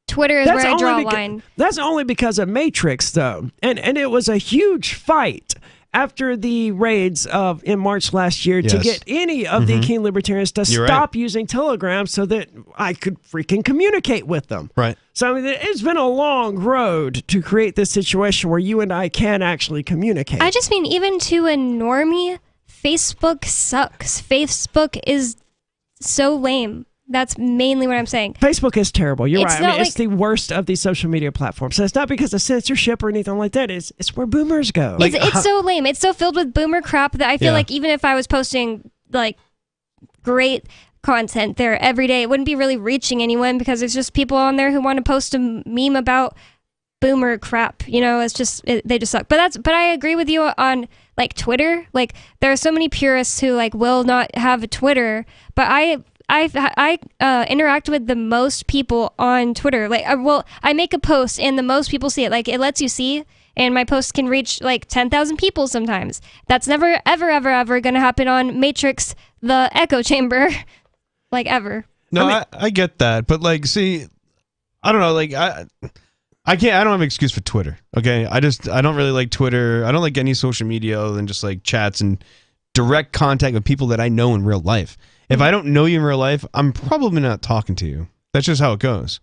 Twitter is where I draw a line. That's only because of Matrix, though. And it was a huge fight after the raids in March last year to get any of the keen libertarians to stop using Telegram so that I could freaking communicate with them. Right. So, I mean, it's been a long road to create this situation where you and I can actually communicate. I just mean, even to a normie, Facebook sucks. Facebook is so lame. That's mainly what I'm saying. Facebook is terrible. You're right. I mean, like, it's the worst of the social media platforms. So it's not because of censorship or anything like that. It's where boomers go. It's so lame. It's so filled with boomer crap that I feel like even if I was posting like great content there every day, it wouldn't be really reaching anyone, because it's just people on there who want to post a meme about boomer crap. It's just they just suck. But I agree with you on like Twitter. Like, there are so many purists who like will not have a Twitter, but I interact with the most people on Twitter. Like, I make a post and the most people see it. Like, it lets you see, and my posts can reach like 10,000 people sometimes. That's never, ever, ever, ever going to happen on Matrix, the echo chamber, like, ever. No, I get that, but like, see, I don't know, like, I don't have an excuse for Twitter. Okay, I don't really like Twitter. I don't like any social media other than just like chats and direct contact with people that I know in real life. If I don't know you in real life, I'm probably not talking to you. That's just how it goes.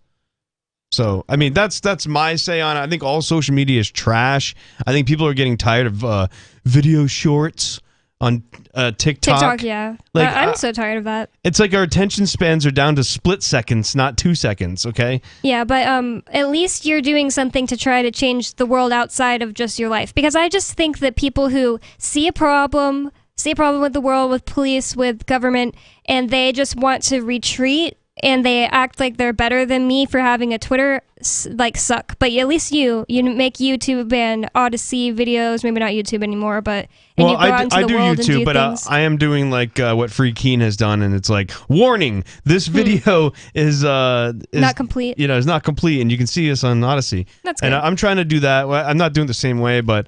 So, I mean, that's my say on it. I think all social media is trash. I think people are getting tired of video shorts on TikTok. TikTok, yeah. Like, I'm so tired of that. It's like our attention spans are down to split seconds, not 2 seconds, okay? Yeah, but at least you're doing something to try to change the world outside of just your life. Because I just think that people who see a problem with the world, with police, with government, and they just want to retreat, and they act like they're better than me for having a Twitter, like, suck. But at least you make YouTube and Odyssey videos, maybe not YouTube anymore, but and you go out into the world YouTube, and do but things. I am doing like what Free Keen has done, and it's like, warning, this video is not complete. Is not complete, and you can see us on Odyssey. That's good. And I'm trying to do that. Well, I'm not doing the same way, but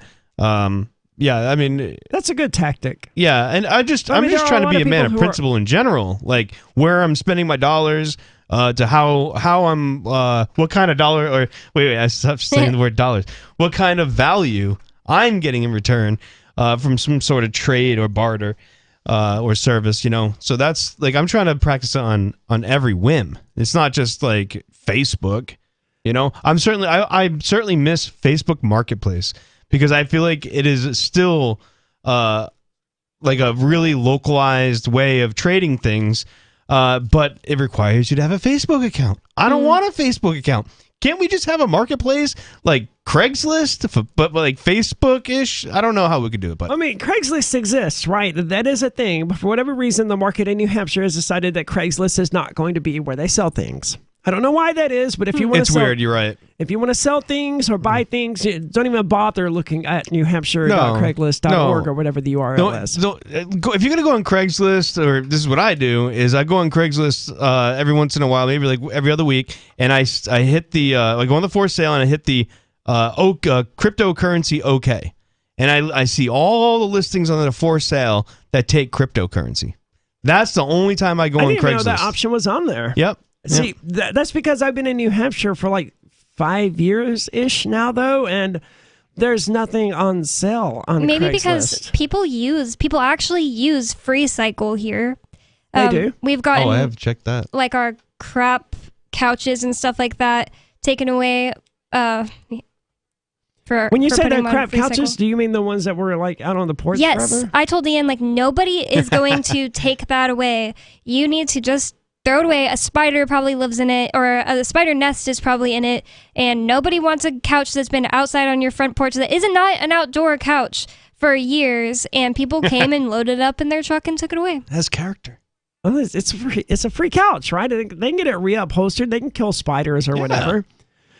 yeah, I mean, that's a good tactic. Yeah, and I'm just trying to be a man of principle in general, like where I'm spending my dollars, to how I'm what kind of dollar, or wait, I stopped saying the word dollars. What kind of value I'm getting in return from some sort of trade or barter or service, So that's like, I'm trying to practice it on every whim. It's not just like Facebook, I certainly miss Facebook Marketplace, because I feel like it is still like a really localized way of trading things, but it requires you to have a Facebook account. I don't want a Facebook account. Can't we just have a marketplace like Craigslist, but like Facebook-ish? I don't know how we could do it, but I mean, Craigslist exists, right? That is a thing. But for whatever reason, the market in New Hampshire has decided that Craigslist is not going to be where they sell things. I don't know why that is, but if you want It's weird, you're right. If you want to sell things or buy things, don't even bother looking at NewHampshire.craigslist.org or whatever the URL is. If you're going to go on Craigslist, or this is what I do, is I go on Craigslist every once in a while, maybe like every other week, and I hit the, I go on the for sale and I hit the cryptocurrency OK. And I see all the listings on the for sale that take cryptocurrency. That's the only time I go on Craigslist. I didn't even know that option was on there. Yep. See, that's because I've been in New Hampshire for like 5 years-ish now, though, and there's nothing on sale on Maybe Craigslist. because people actually use FreeCycle here. They do? We've gotten I have checked that. like our crap couches and stuff like that taken away When you say the crap couches, do you mean the ones that were like out on the porch Yes, forever? I told Ian, like, nobody is going to take that away. You need to just throw it away. A spider probably lives in it, or a spider nest is probably in it, and nobody wants a couch that's been outside on your front porch that isn't not an outdoor couch for years, and people came and loaded it up in their truck and took it away. It has character. Well, it's a free couch, right? They can get it reupholstered. They can kill spiders or whatever.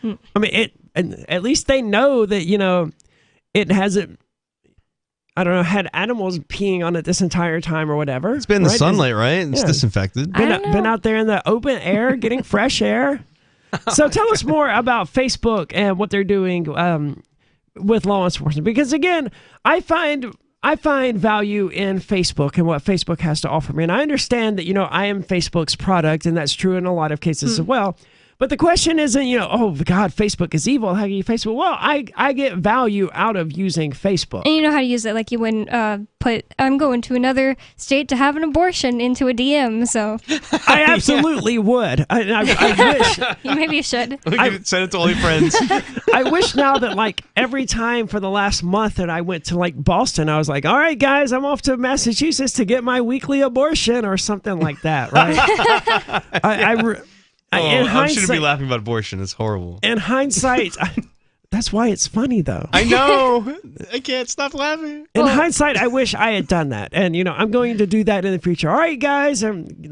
I mean, at least they know that, it hasn't, I don't know, had animals peeing on it this entire time or whatever. It's been in the sunlight, right? It's disinfected. Been out there in the open air getting fresh air. So tell us more about Facebook and what they're doing with law enforcement. Because again, I find value in Facebook and what Facebook has to offer me. And I understand that, I am Facebook's product, and that's true in a lot of cases as well. But the question isn't, oh, God, Facebook is evil. How do you Facebook? Well, I get value out of using Facebook. And you know how to use it. Like you wouldn't put, I'm going to another state to have an abortion into a DM. So I absolutely would. I wish. Maybe you should. Send it to all your friends. I wish now that like every time for the last month that I went to like Boston, I was like, all right, guys, I'm off to Massachusetts to get my weekly abortion or something like that, right? I shouldn't be laughing about abortion. It's horrible. In hindsight, that's why it's funny, though. I know. I can't stop laughing. In hindsight, I wish I had done that. And, I'm going to do that in the future. All right, guys, I'm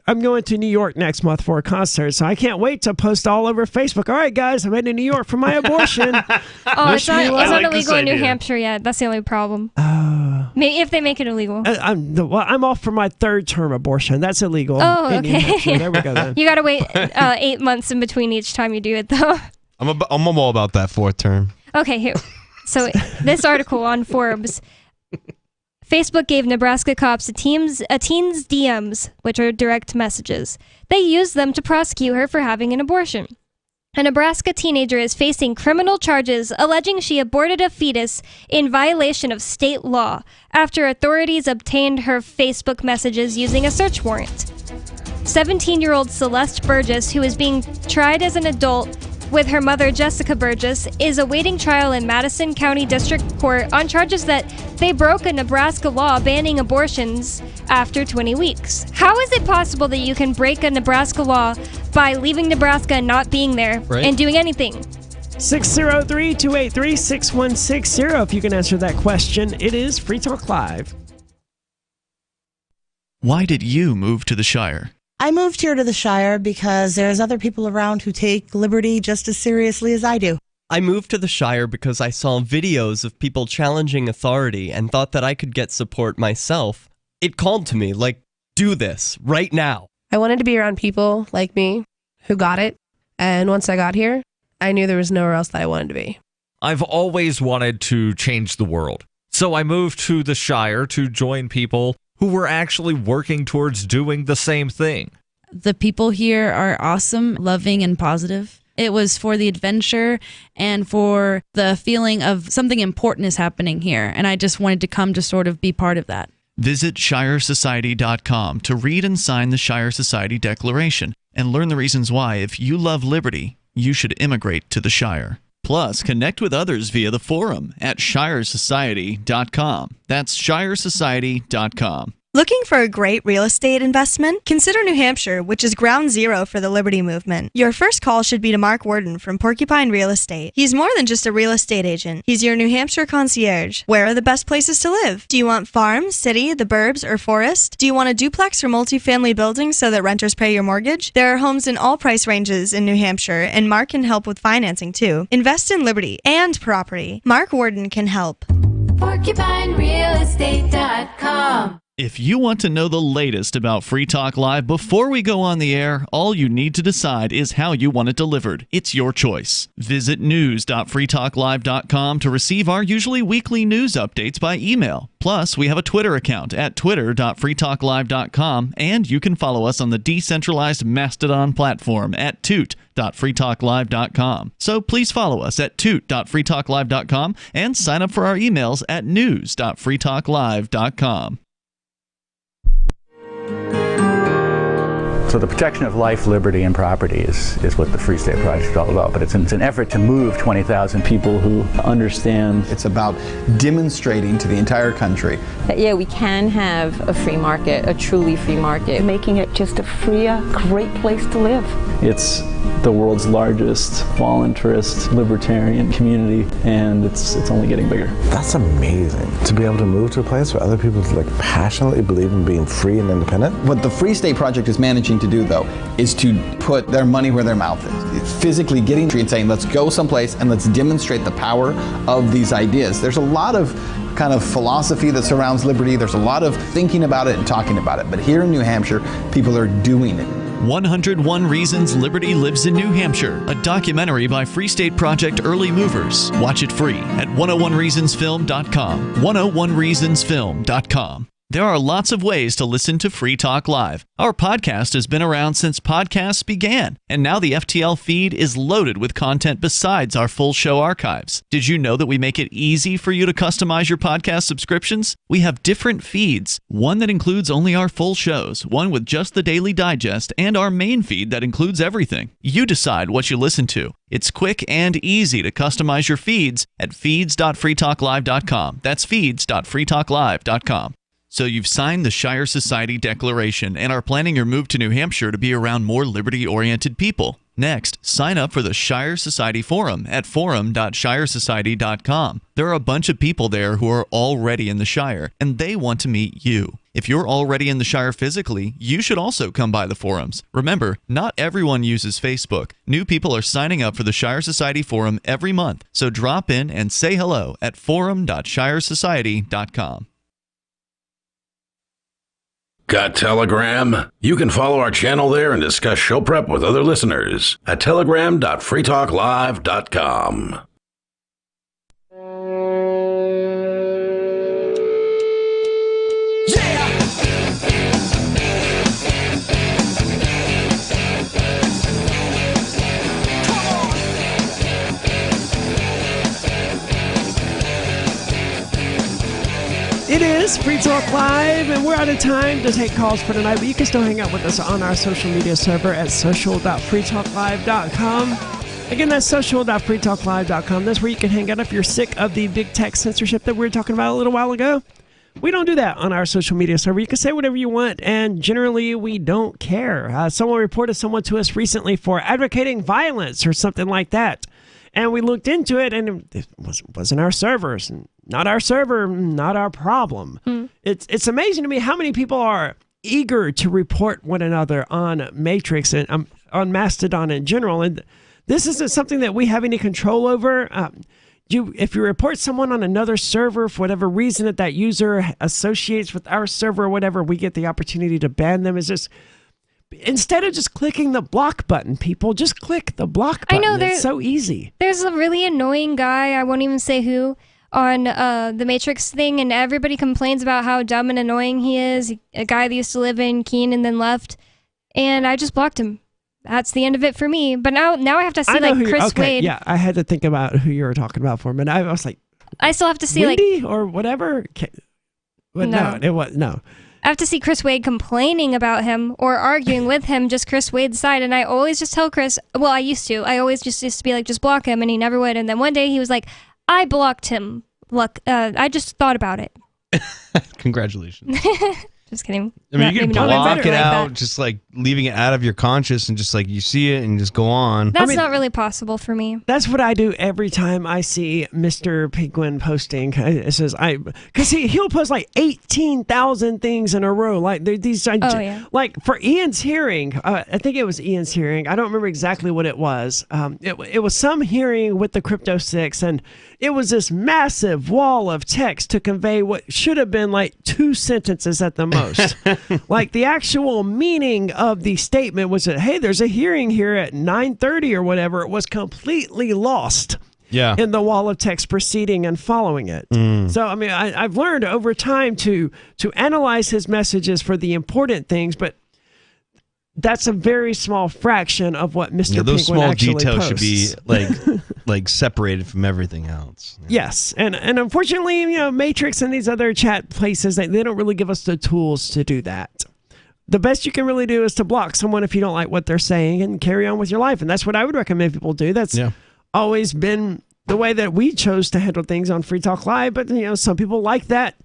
going to New York next month for a concert, so I can't wait to post all over Facebook. All right, guys, I'm heading to New York for my abortion. It's not illegal in New Hampshire yet. That's the only problem. Maybe if they make it illegal. I'm off for my third term abortion. That's illegal. Oh, in New Hampshire. okay. There we go then. You got to wait 8 months in between each time you do it, though. I'm all about that fourth term. Okay, here. So this article on Forbes. Facebook gave Nebraska cops a teen's DMs, which are direct messages. They used them to prosecute her for having an abortion. A Nebraska teenager is facing criminal charges alleging she aborted a fetus in violation of state law after authorities obtained her Facebook messages using a search warrant. 17-year-old Celeste Burgess, who is being tried as an adult with her mother Jessica Burgess, is awaiting trial in Madison County District Court on charges that they broke a Nebraska law banning abortions after 20 weeks. How is it possible that you can break a Nebraska law by leaving Nebraska and not being there and doing anything? 603-283-6160. If you can answer that question, it is Free Talk Live. Why did you move to the Shire? I moved here to the Shire because there's other people around who take liberty just as seriously as I do. I moved to the Shire because I saw videos of people challenging authority and thought that I could get support myself. It called to me, like, do this, right now. I wanted to be around people like me who got it, and once I got here, I knew there was nowhere else that I wanted to be. I've always wanted to change the world, so I moved to the Shire to join people who were actually working towards doing the same thing. The people here are awesome, loving, and positive. It was for the adventure and for the feeling of something important is happening here, and I just wanted to come to sort of be part of that. Visit ShireSociety.com to read and sign the Shire Society Declaration and learn the reasons why, if you love liberty, you should immigrate to the Shire. Plus, connect with others via the forum at ShireSociety.com. That's ShireSociety.com. Looking for a great real estate investment? Consider New Hampshire, which is ground zero for the Liberty Movement. Your first call should be to Mark Worden from Porcupine Real Estate. He's more than just a real estate agent. He's your New Hampshire concierge. Where are the best places to live? Do you want farm, city, the burbs, or forest? Do you want a duplex or multifamily building so that renters pay your mortgage? There are homes in all price ranges in New Hampshire, and Mark can help with financing too. Invest in Liberty and property. Mark Worden can help. PorcupineRealEstate.com. If you want to know the latest about Free Talk Live before we go on the air, all you need to decide is how you want it delivered. It's your choice. Visit news.freetalklive.com to receive our usually weekly news updates by email. Plus, we have a Twitter account at twitter.freetalklive.com, and you can follow us on the decentralized Mastodon platform at toot.freetalklive.com. So please follow us at toot.freetalklive.com and sign up for our emails at news.freetalklive.com. So the protection of life, liberty, and property is what the Free State Project is all about. But it's an effort to move 20,000 people who understand. It's about demonstrating to the entire country that, yeah, we can have a free market, a truly free market. Making it just a freer, great place to live. It's the world's largest voluntarist libertarian community, and it's only getting bigger. That's amazing, to be able to move to a place where other people passionately believe in being free and independent. What the Free State Project is managing to do, though, is to put their money where their mouth is. It's physically getting and saying, let's go someplace and let's demonstrate the power of these ideas. There's a lot of kind of philosophy that surrounds liberty. There's a lot of thinking about it and talking about it. But here in New Hampshire, people are doing it. 101 Reasons Liberty Lives in New Hampshire, a documentary by Free State Project Early Movers. Watch it free at 101reasonsfilm.com. 101reasonsfilm.com. There are lots of ways to listen to Free Talk Live. Our podcast has been around since podcasts began, and now the FTL feed is loaded with content besides our full show archives. Did you know that we make it easy for you to customize your podcast subscriptions? We have different feeds, one that includes only our full shows, one with just the Daily Digest, and our main feed that includes everything. You decide what you listen to. It's quick and easy to customize your feeds at feeds.freetalklive.com. That's feeds.freetalklive.com. So you've signed the Shire Society Declaration and are planning your move to New Hampshire to be around more liberty-oriented people. Next, sign up for the Shire Society Forum at forum.shiresociety.com. There are a bunch of people there who are already in the Shire, and they want to meet you. If you're already in the Shire physically, you should also come by the forums. Remember, not everyone uses Facebook. New people are signing up for the Shire Society Forum every month, so drop in and say hello at forum.shiresociety.com. Got Telegram? You can follow our channel there and discuss show prep with other listeners at telegram.freetalklive.com. It is Free Talk Live, and we're out of time to take calls for tonight, but you can still hang out with us on our social media server at social.freetalklive.com. Again, that's social.freetalklive.com. That's where you can hang out if you're sick of the big tech censorship that we were talking about a little while ago. We don't do that on our social media server. You can say whatever you want, and generally we don't care. Someone reported someone to us recently for advocating violence or something like that. And we looked into it, and it wasn't our servers. Not our server, not our problem. It's amazing to me how many people are eager to report one another on Matrix and on Mastodon in general. And this isn't something that we have any control over. If you report someone on another server for whatever reason that user associates with our server or whatever, we get the opportunity to ban them. It's just... Instead of just clicking the block button, people, just click the block button. I know, it's so easy. There's a really annoying guy, I won't even say who, on the Matrix thing, and everybody complains about how dumb and annoying he is. A guy that used to live in Keene and then left, and I just blocked him. That's the end of it for me. But now I have to see like Chris Wade. Yeah, I had to think about who you were talking about for a minute. I was like, I still have to see Wendy or whatever. But no, it was no. I have to see Chris Wade complaining about him or arguing with him, just Chris Wade's side. And I always just tell Chris, well, I used to be like, just block him. And he never would. And then one day he was like, I blocked him. Look, I just thought about it. Congratulations. Just kidding. I mean, you can Maybe not. block it Like out, that. just like leaving it out of your conscious and just like you see it and just go on. That's not really possible for me. That's what I do every time I see Mr. Penguin posting. It says because he'll post like 18,000 things in a row. Like these, like for Ian's hearing. I think it was Ian's hearing. I don't remember exactly what it was. It was some hearing with the Crypto 6, and it was this massive wall of text to convey what should have been like 2 sentences at the most. Like the actual meaning of the statement was that, hey, there's a hearing here at 9:30 or whatever. It was completely lost in the wall of text preceding and following it. So, I mean, I've learned over time to analyze his messages for the important things, but that's a very small fraction of what Mr. Penguin those small actually details posts. should be like separated from everything else. Yes, and unfortunately, Matrix and these other chat places, they don't really give us the tools to do that. The best you can really do is to block someone if you don't like what they're saying and carry on with your life, and that's what I would recommend people do. That's always been the way that we chose to handle things on Free Talk Live, but some people like that.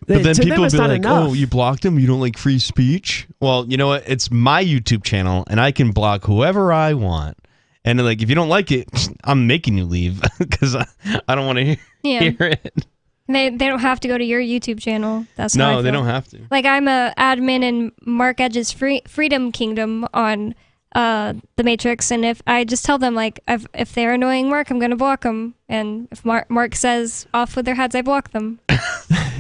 But then to people them, will it's be not like, enough. oh, you blocked him? You don't like free speech? Well, you know what? It's my YouTube channel, and I can block whoever I want. And like, if you don't like it, I'm making you leave because I don't want to hear it. They don't have to go to your YouTube channel. That's how I No, they feel. don't have to. Like I'm a admin in Mark Edge's Freedom Kingdom on the Matrix, and if I just tell them like if they're annoying Mark, I'm gonna block them, and if Mark says off with their heads, I block them.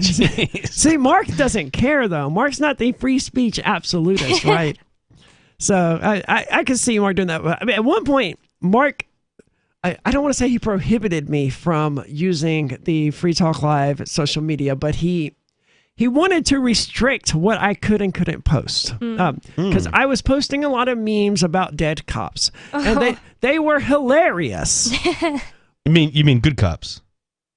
See, Mark doesn't care though. Mark's not the free speech absolutist, right? So I can see Mark doing that. I mean, at one point, Mark, I don't want to say he prohibited me from using the Free Talk Live social media, but he wanted to restrict what I could and couldn't post because I was posting a lot of memes about dead cops, and they were hilarious. You mean good cops?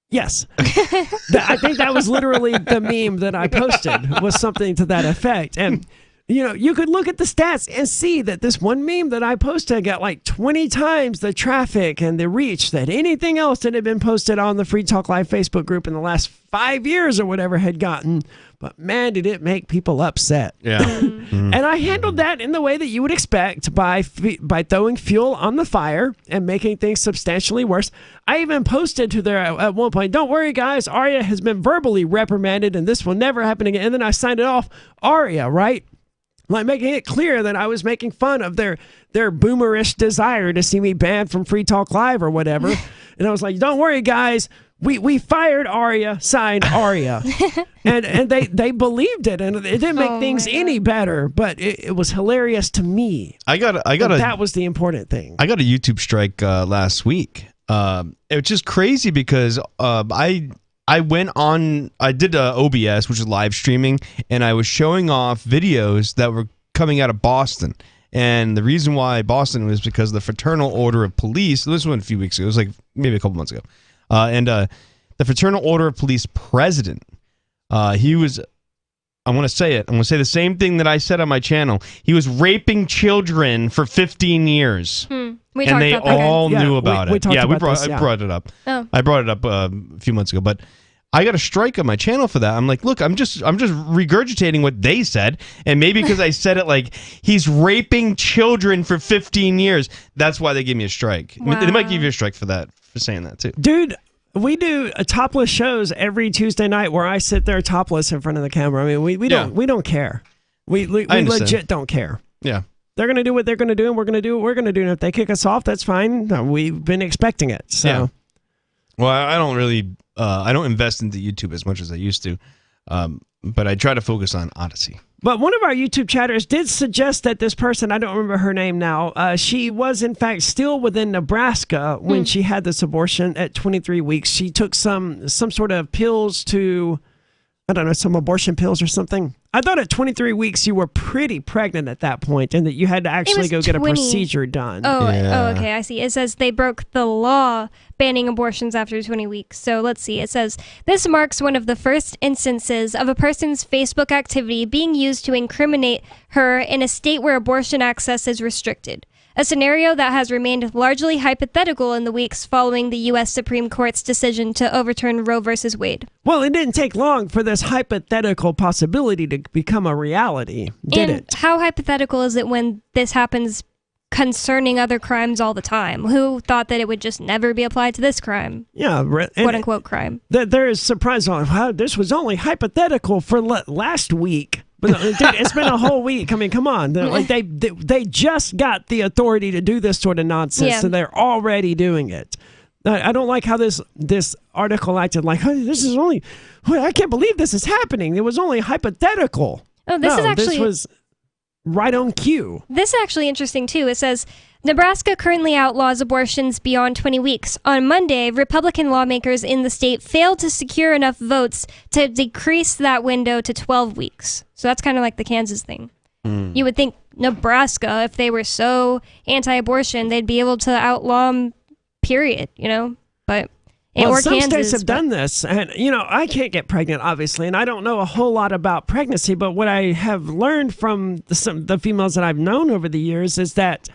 Yes. I think that was literally the meme that I posted, was something to that effect. And, you could look at the stats and see that this one meme that I posted got like 20 times the traffic and the reach that anything else that had been posted on the Free Talk Live Facebook group in the last 5 years or whatever had gotten. But man, did it make people upset. Yeah. And I handled that in the way that you would expect by throwing fuel on the fire and making things substantially worse. I even posted to there at one point, don't worry guys, Arya has been verbally reprimanded and this will never happen again. And then I signed it off, Arya, right? Like making it clear that I was making fun of their boomerish desire to see me banned from Free Talk Live or whatever. And I was like, don't worry guys, we fired Arya, signed Arya. and they believed it, and it didn't make things any better, but it was hilarious to me. That was the important thing. I got a YouTube strike last week. It was just crazy because I went on, I did OBS, which is live streaming, and I was showing off videos that were coming out of Boston. And the reason why Boston was because of the Fraternal Order of Police. This was a few weeks ago. It was like maybe a couple months ago. And the Fraternal Order of Police president, he was, I want to say it. I'm going to say the same thing that I said on my channel. He was raping children for 15 years. We and they talked about that. all knew about it. I brought it up. Oh. I brought it up a few months ago, but I got a strike on my channel for that. I'm like, look, I'm just regurgitating what they said, and maybe because I said it like he's raping children for 15 years, that's why they gave me a strike. Wow. They might give you a strike for saying that too. Dude, we do topless shows every Tuesday night where I sit there topless in front of the camera. I mean, we don't care. We legit don't care. Yeah. They're going to do what they're going to do, and we're going to do what we're going to do. And if they kick us off, that's fine. We've been expecting it. So. Yeah. Well, I don't really, I don't invest into YouTube as much as I used to, but I try to focus on Odyssey. But one of our YouTube chatters did suggest that this person, I don't remember her name now, she was in fact still within Nebraska when she had this abortion at 23 weeks. She took some sort of pills to, I don't know, some abortion pills or something. I thought at 23 weeks you were pretty pregnant at that point and that you had to actually go get a procedure done. Oh, okay, I see. It says they broke the law banning abortions after 20 weeks. So let's see. It says, this marks one of the first instances of a person's Facebook activity being used to incriminate her in a state where abortion access is restricted. a scenario that has remained largely hypothetical in the weeks following the U.S. Supreme Court's decision to overturn Roe v. Wade. Well, it didn't take long for this hypothetical possibility to become a reality, did it? How hypothetical is it when this happens concerning other crimes all the time? Who thought that it would just never be applied to this crime? Yeah, quote-unquote crime. There is surprise on how this was only hypothetical for last week. But dude, it's been a whole week. I mean, come on. They just got the authority to do this sort of nonsense, and they're already doing it. I don't like how this article acted like, hey, this is only, I can't believe this is happening. It was only hypothetical. Oh, this was right on cue. This is actually interesting, too. It says, Nebraska currently outlaws abortions beyond 20 weeks. On Monday, Republican lawmakers in the state failed to secure enough votes to decrease that window to 12 weeks. So that's kind of like the Kansas thing. You would think Nebraska, if they were so anti-abortion, they'd be able to outlaw them, period, But some Kansas, states have done this, and I can't get pregnant, obviously, and I don't know a whole lot about pregnancy. But what I have learned from the females that I've known over the years is that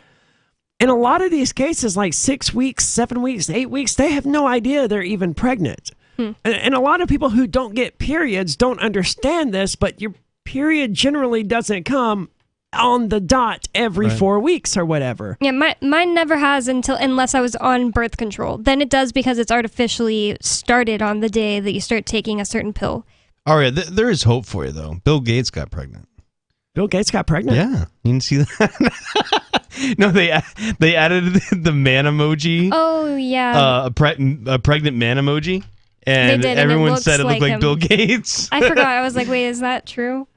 in a lot of these cases, like 6 weeks, 7 weeks, 8 weeks, they have no idea they're even pregnant. And a lot of people who don't get periods don't understand this, but your period generally doesn't come on the dot every 4 weeks or whatever. Yeah, mine never has unless I was on birth control. Then it does because it's artificially started on the day that you start taking a certain pill. All right, there is hope for you, though. Bill Gates got pregnant. Bill Gates got pregnant? Yeah. You didn't see that? No, they added the man emoji. Oh, yeah. A pregnant man emoji. And they did, everyone and said it looked like him. Bill Gates. I forgot. I was like, wait, is that true?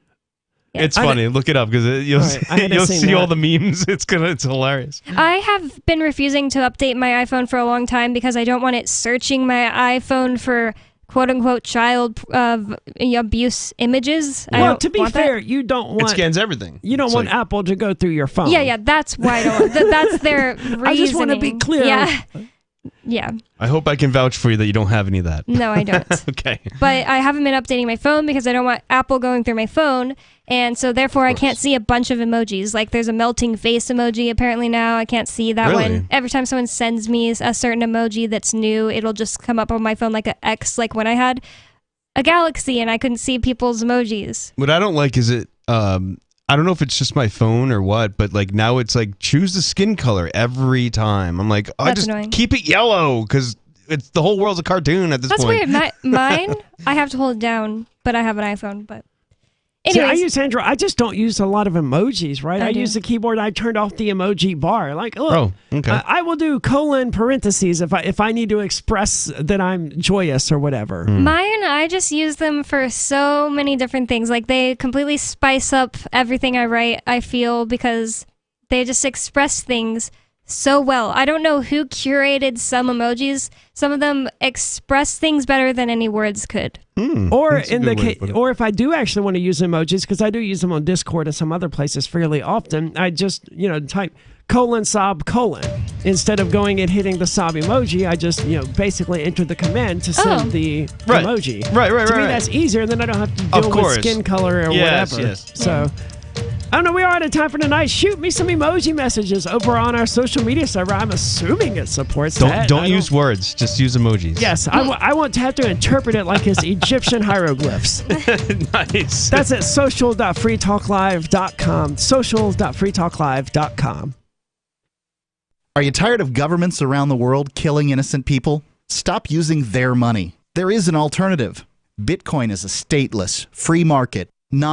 Yeah. It's funny. Look it up because you'll see all the memes. It's hilarious. I have been refusing to update my iPhone for a long time because I don't want it searching my iPhone for quote-unquote child abuse images. Well, to be fair, you don't want... It scans everything. You don't want Apple to go through your phone. Yeah, that's why I don't... That's their reasoning. I just want to be clear. Yeah. I hope I can vouch for you that you don't have any of that. No, I don't. Okay. But I haven't been updating my phone because I don't want Apple going through my phone, and so therefore I can't see a bunch of emojis. Like there's a melting face emoji apparently now. I can't see that one. Every time someone sends me a certain emoji that's new, it'll just come up on my phone like an X, like when I had a Galaxy and I couldn't see people's emojis. What I don't like is I don't know if it's just my phone or what, but like now it's like choose the skin color every time. I'm like, That's just annoying. keep it yellow because it's the whole world's a cartoon at this That's point. weird. Mine, I have to hold it down, but I have an iPhone. But See, anyways, I use Android. I just don't use a lot of emojis, right? I use the keyboard. I turned off the emoji bar. Like, look, I will do parentheses if I need to express that I'm joyous or whatever. Mine, I just use them for so many different things. Like they completely spice up everything I write, I feel, because they just express things so well. I don't know who curated some emojis. Some of them express things better than any words could. Or if I do actually want to use emojis, because I do use them on Discord and some other places fairly often, I just type :sob : instead of going and hitting the sob emoji. I just basically enter the command to send the emoji. Right. To me, that's easier. Then I don't have to deal with skin color or whatever. Yes. So. I don't know, we are out of time for tonight. Shoot me some emoji messages over on our social media server. I'm assuming it supports that. Don't use words, just use emojis. Yes, I want to have to interpret it like it's Egyptian hieroglyphs. Nice. That's at social.freetalklive.com. Social.freetalklive.com. Are you tired of governments around the world killing innocent people? Stop using their money. There is an alternative. Bitcoin is a stateless, free market,